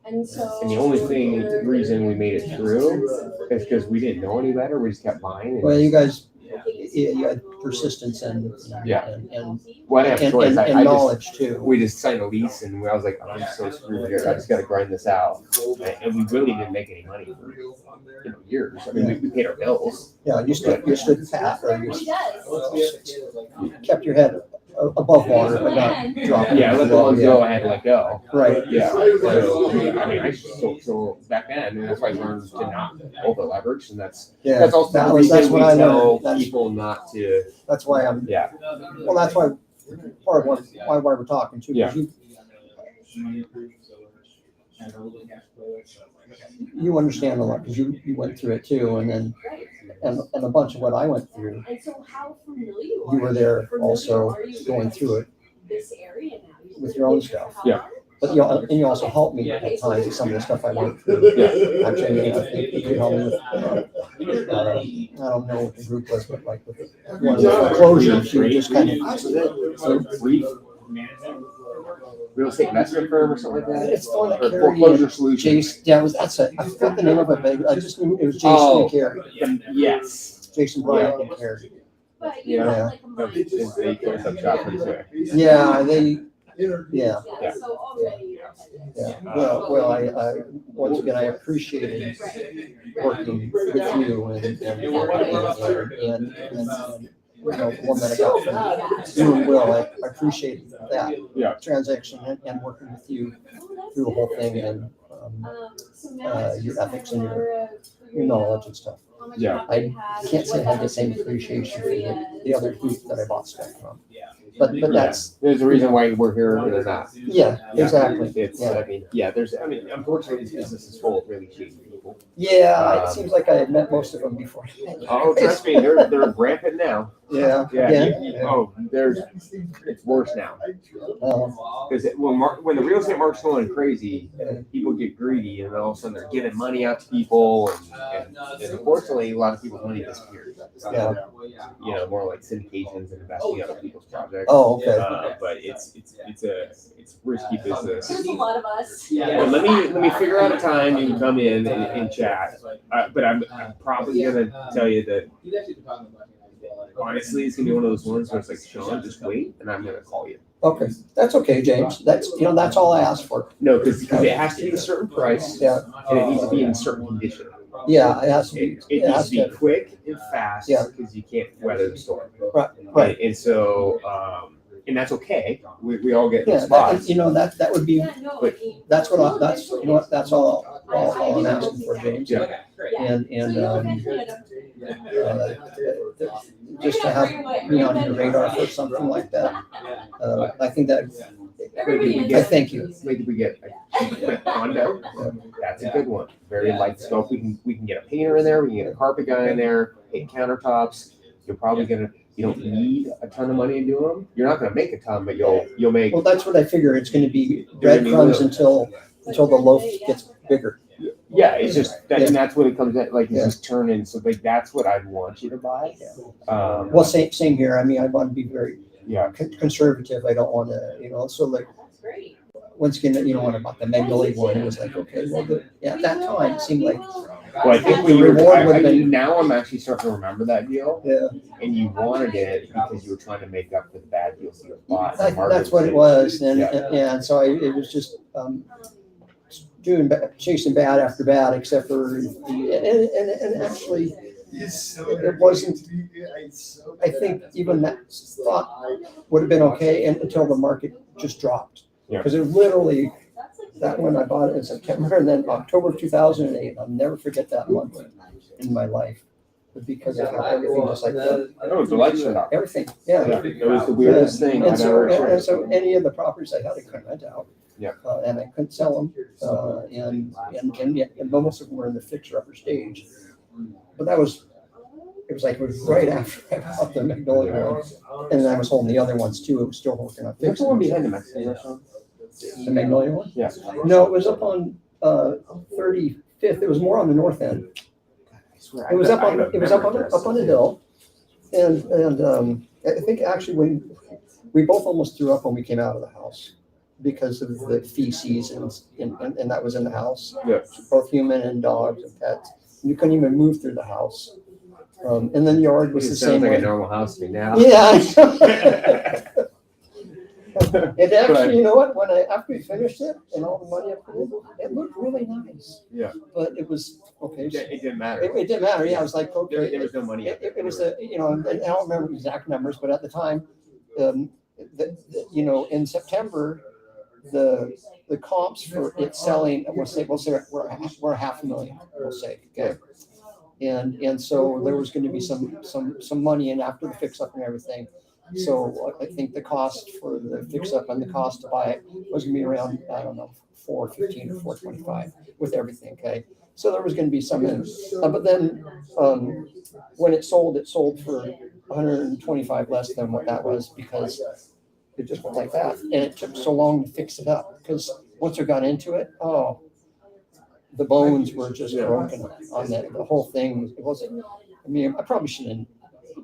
And the only reason we made it through is because we didn't know any better. We just kept buying. Well, you guys, you had persistence and knowledge too. We just signed a lease, and I was like, I'm so screwed here. I just got to grind this out. And we really didn't make any money for years. I mean, we paid our bills. Yeah, you stood pat, or you kept your head above water, but not dropping. Yeah, I let the ones go. I had to let go. Right. Yeah. So, I mean, so back then, and that's why I learned to not over leverage, and that's also the reason we tell people not to. That's why I'm. Yeah. Well, that's why part of why we're talking too. Yeah. You understand a lot because you went through it too, and then and a bunch of what I went through. And so how familiar you were there also going through it with your own stuff. Yeah. But you also helped me at times with some of the stuff I went through. Yeah. Actually, I think you helped me with. I don't know what the group was, but like with one of the foreclosures, you just kind of. real estate investment firm or something like that? It's the one that Or Carrie foreclosure and solution? Jason, yeah, I forgot the name of it, but I just knew it was Jason Oh. and Carrie. Yes. Jason Bryant and Carrie. Yeah. They closed up shop pretty quick. Yeah, yeah. So already. Yeah, well, I, once again, I appreciated working with you and you know, the one that I got from you and Will, I appreciate that transaction and working with you through the whole thing and, your ethics and your knowledge and stuff. Yeah. I can't say I had the same appreciation for the other group that I bought stuff from. But that's, There's a reason why we're here and they're not. yeah, exactly. It's, Yeah. I mean, unfortunately, this business is full of really shady people. Yeah, it seems like I had met most of them before. Oh, trust me, they're rampant now. Yeah. It's worse now. Because when the real estate market's going crazy, people get greedy and all of a sudden they're giving money out to people and unfortunately a lot of people's money disappears. Yeah. You know, more like syndications and investing in other people's projects. Oh, okay. But it's risky business. There's a lot of us. Well, let me figure out a time you can come in and chat. But I'm probably gonna tell you that honestly, it's gonna be one of those ones where it's like, Sean, just wait, and I'm gonna call you. Okay, that's okay, James. That's, that's all I asked for. No, because it has to be a certain price. Yeah. And it needs to be in a certain condition. Yeah, it has to be. It needs to be quick and fast. Yeah. Because you can't weather the storm. Right. And so, and that's okay. We all get Yeah, spots. that would be, But that's all I'm asking for, James. Yeah. And, just to have me on your radar for something like that. I think that, I thank you. maybe we get a quick condo. That's a good one. Very light scope. We can get a painter in there. We can get a carpet guy in there. Paint countertops. You're probably you don't need a ton of money to do them. You're not gonna make a ton, but you'll make. Well, that's what I figure. It's gonna be breadcrumbs until the loaf gets bigger. Yeah, it's just that, Yeah. and that's what it comes at. Like it's Yeah. just turning. So like that's what I'd want you to buy. Well, same here. I mean, I want to be very Yeah. conservative. I don't want to, so like, once again, when I bought the Magnolia one, it was like, okay, well, at that time, it seemed like, Well, I think The reward would have been- now I'm actually starting to remember that deal. yeah, And you wanted it because you were trying to make up for the bad deals you bought. that's what it was. And, Yeah. and so it was just, chasing bad after bad, except for, and actually, it wasn't, I think even that thought would have been okay until the market just dropped. Yeah. Because it literally, that one I bought it in September, and then October of 2008, I'll never forget that month in my life. Because of everything just like that. Oh, it was the light shut off. Everything, yeah. It was the weirdest thing And I've so, ever and experienced. so any of the properties I had, I couldn't rent out. Yeah. And I couldn't sell them, and most of them were in the fixer-upper stage. But it was right after I bought the Magnolia one, and I was holding the other ones too. It was still working on What's the fixing one them. behind the Mexican restaurant? The Magnolia one? Yeah. No, it was up on 35th. It was more on the north end. I swear. It was I up on the hill, and I think actually we both almost threw up when we came out of the house because of the feces and that was in the house. Yeah. Both human and dogs and pets. You couldn't even move through the house, and then the yard was It the sounds same like way. a normal house to me now. Yeah. It actually, you know what? After we finished it and all the money I put in, it looked really nice. Yeah. But it was okay. It didn't matter. It didn't matter. Yeah, I was like, okay. There was no money. It was and I don't remember the exact numbers, but at the time, in September, the comps for it selling, we'll say we're $500,000, we'll say, okay. And so there was going to be some money in after the fix up and everything. So I think the cost for the fix up and the cost to buy it was going to be around, I don't know, $415 or $425 with everything. Okay. So there was going to be some in, but then when it sold for 125 less than what that was because it just went like that. And it took so long to fix it up because once we got into it, the bones were just broken on that. The whole thing, it wasn't, I mean, I probably shouldn't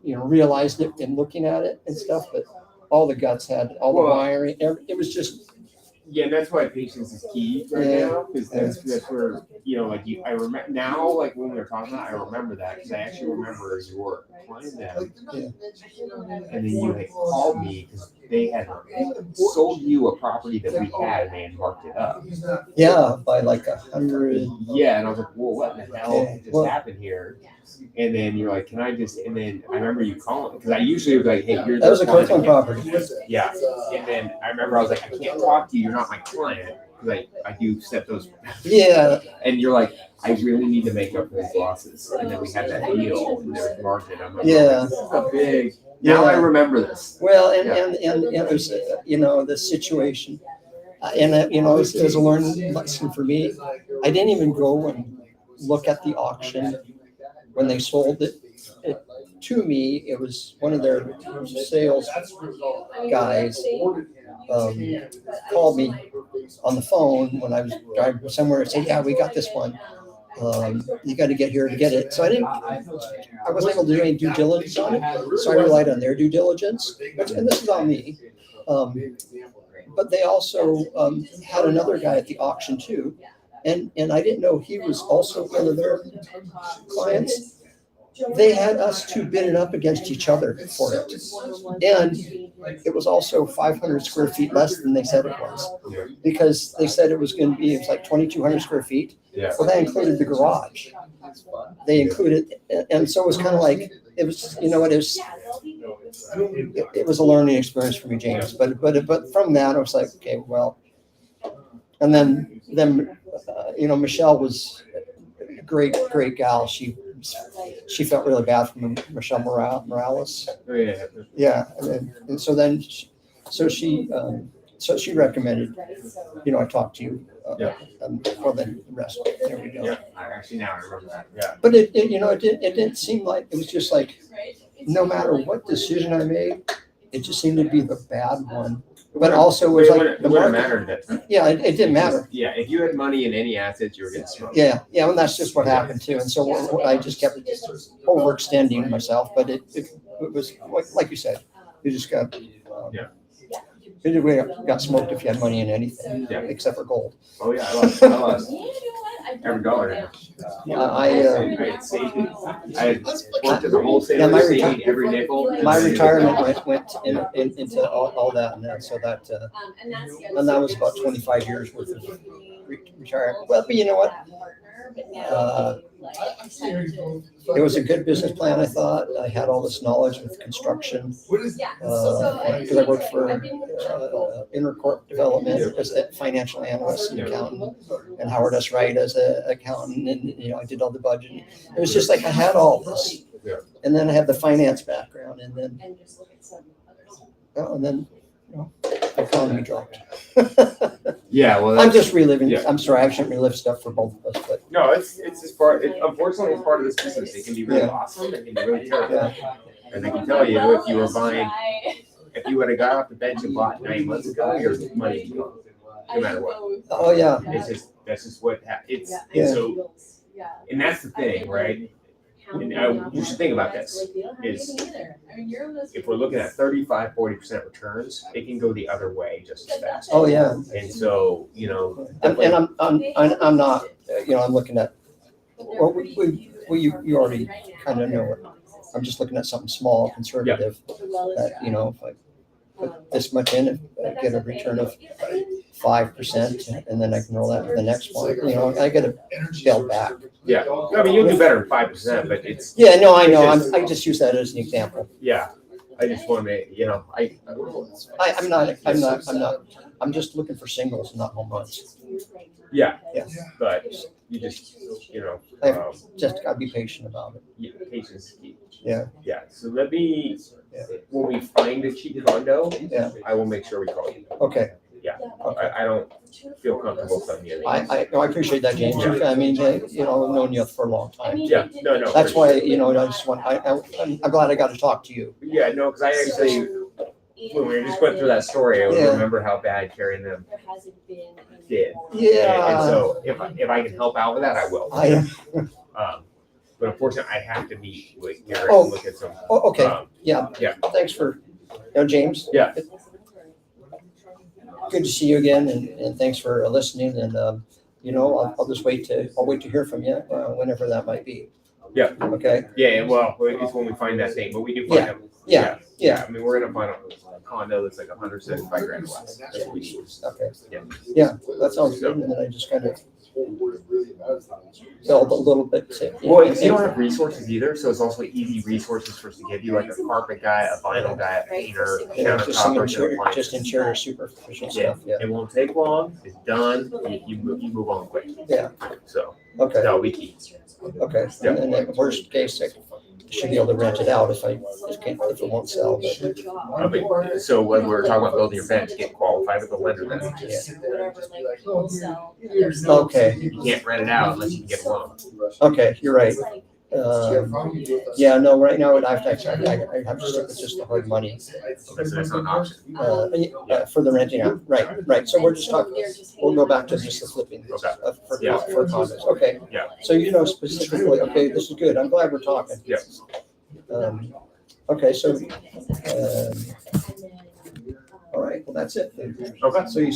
realized it in looking at it and stuff, but all the guts had all the wiring. It was just Yeah, and that's why patience is key right now, because that's where, like I remember now, like when we were talking about, I remember that, because I actually remember you were applying them, and then you had called me because they had sold you a property that we had, and they had marked it up. Yeah, by like 100. Yeah, and I was like, well, what in the hell just happened here? And then you're like, can I just, and then I remember you calling, because I usually was like, hey, here's. That was a Kirkland property. Yeah, and then I remember I was like, I can't talk to you, you're not my client, because I do set those. Yeah. And you're like, I really need to make up for these losses, and then we had that deal, and there was margin, I'm like, Yeah. this is a big, now I remember this. Well, and it was, the situation, it was a learning lesson for me. I didn't even go and look at the auction when they sold it to me. It was one of their sales guys called me on the phone when I was driving somewhere and said, yeah, we got this one. You got to get here to get it. So I wasn't able to do any due diligence on it. So I relied on their due diligence, and this is on me. But they also had another guy at the auction too. And I didn't know he was also one of their clients. They had us two bidding up against each other for it. And it was also 500 square feet less than they said it was. Because they said it was like 2,200 square feet. Yeah. Well, that included the garage. They included, and so it was kind of like, it was, it was a learning experience for me, James. But from that, I was like, okay, well, and then Michelle was a great gal. She felt really bad for Michelle Morales. Oh, yeah. Yeah, and so then, so she recommended, I talked to you. Well, then the rest. There we go. Yeah, actually now I remember that. Yeah. But it didn't seem like, it was just like, no matter what decision I made, it just seemed to be the bad one. But also it was like the market mattered. Yeah, it didn't matter. Yeah, if you had money in any assets, you were getting smoked. Yeah, and that's just what happened too. And so I just kept overextending myself. But it was like you said, you just got we got smoked if you had money in anything, except for gold. Oh yeah, I lost every dollar. I had saved it. I had worked as a wholesaler, saving every nickel. My retirement went into all that, and then so that and that was about 25 years worth of retirement. Well, but you know what? It was a good business plan, I thought. I had all this knowledge with construction. Because I worked for Intercorp Development as a financial analyst and accountant, and Howard S. Wright as an accountant, and I did all the budgeting. It was just like I had all this. And then I had the finance background, and then the economy dropped. Yeah, well, I'm just reliving. Yeah. I'm sorry, I shouldn't relive stuff for both of us, but no, it's just part. Unfortunately, it's part of this business. It can be really awesome. It can be really terrible. Yeah. And I can tell you, if you were buying, if you would have got off the bench and bought 9 months ago, your money would go, no matter what. Oh yeah. That's just what happens. And so, and that's the thing, right? And you should think about this, is if we're looking at 35-40% returns, it can go the other way just as fast. Oh, yeah. And so, and I'm not, I'm looking at, well, you already kind of know it. I'm just looking at something small, conservative, that, if I put this much in, I get a return of 5%, and then I can roll that to the next one. I get to scale back. Yeah, I mean, you'll do better than 5%, but it's. Yeah, no, I know. I just use that as an example. Yeah, I just want to, I'm just looking for singles, not home runs. Yeah. Yeah. But you just, I've just got to be patient about it. Yeah, patience is key. Yeah. Yeah. So let me, when we find a cheap condo, I will make sure we call you. Okay. Yeah. I don't feel comfortable telling you. I appreciate that, James. I mean, I've known you for a long time. Yeah. No. That's why, I just want, I'm glad I got to talk to you. Yeah, no, because I actually, when we just went through that story, I remember how bad carrying them did. Yeah. And so if I can help out with that, I will. But unfortunately, I have to meet with Garrett and look at some. Oh, okay. Yeah. Thanks for, James. Yeah. good to see you again, and thanks for listening, and, I'll just I'll wait to hear from you, whenever that might be. Yeah. Okay? Yeah, well, it's when we find that thing, but we do find them. Yeah. I mean, we're gonna find a condo that's like 175 grand or less. That's what we need. Okay. Yeah. Yeah, that sounds good, and then I just kind of build a little bit. Well, you don't have resources either, so it's also easy resources for us to give you, like a carpet guy, a vinyl guy, a painter, Just some countertopper, just interior superficial Yeah, stuff, yeah. it won't take long, it's done, you move on quick. Yeah. So, Okay, that'll be key. okay, and then the worst case, I should be able to rent it out if it won't sell, but. So when we're talking about building your bench, get qualified with the lender then. Okay, You can't rent it out unless you can get a loan. okay, you're right. Yeah, no, right now, I have to stick with just the hard money, Okay, so that's not an option. for the renting out, right, so we're just talking, we'll go back to just the flipping. Okay. For Yeah. condos, okay. Yeah. So specifically, okay, this is good, I'm glad we're talking. Yeah. Okay, so, all right, well, that's it. Okay. So you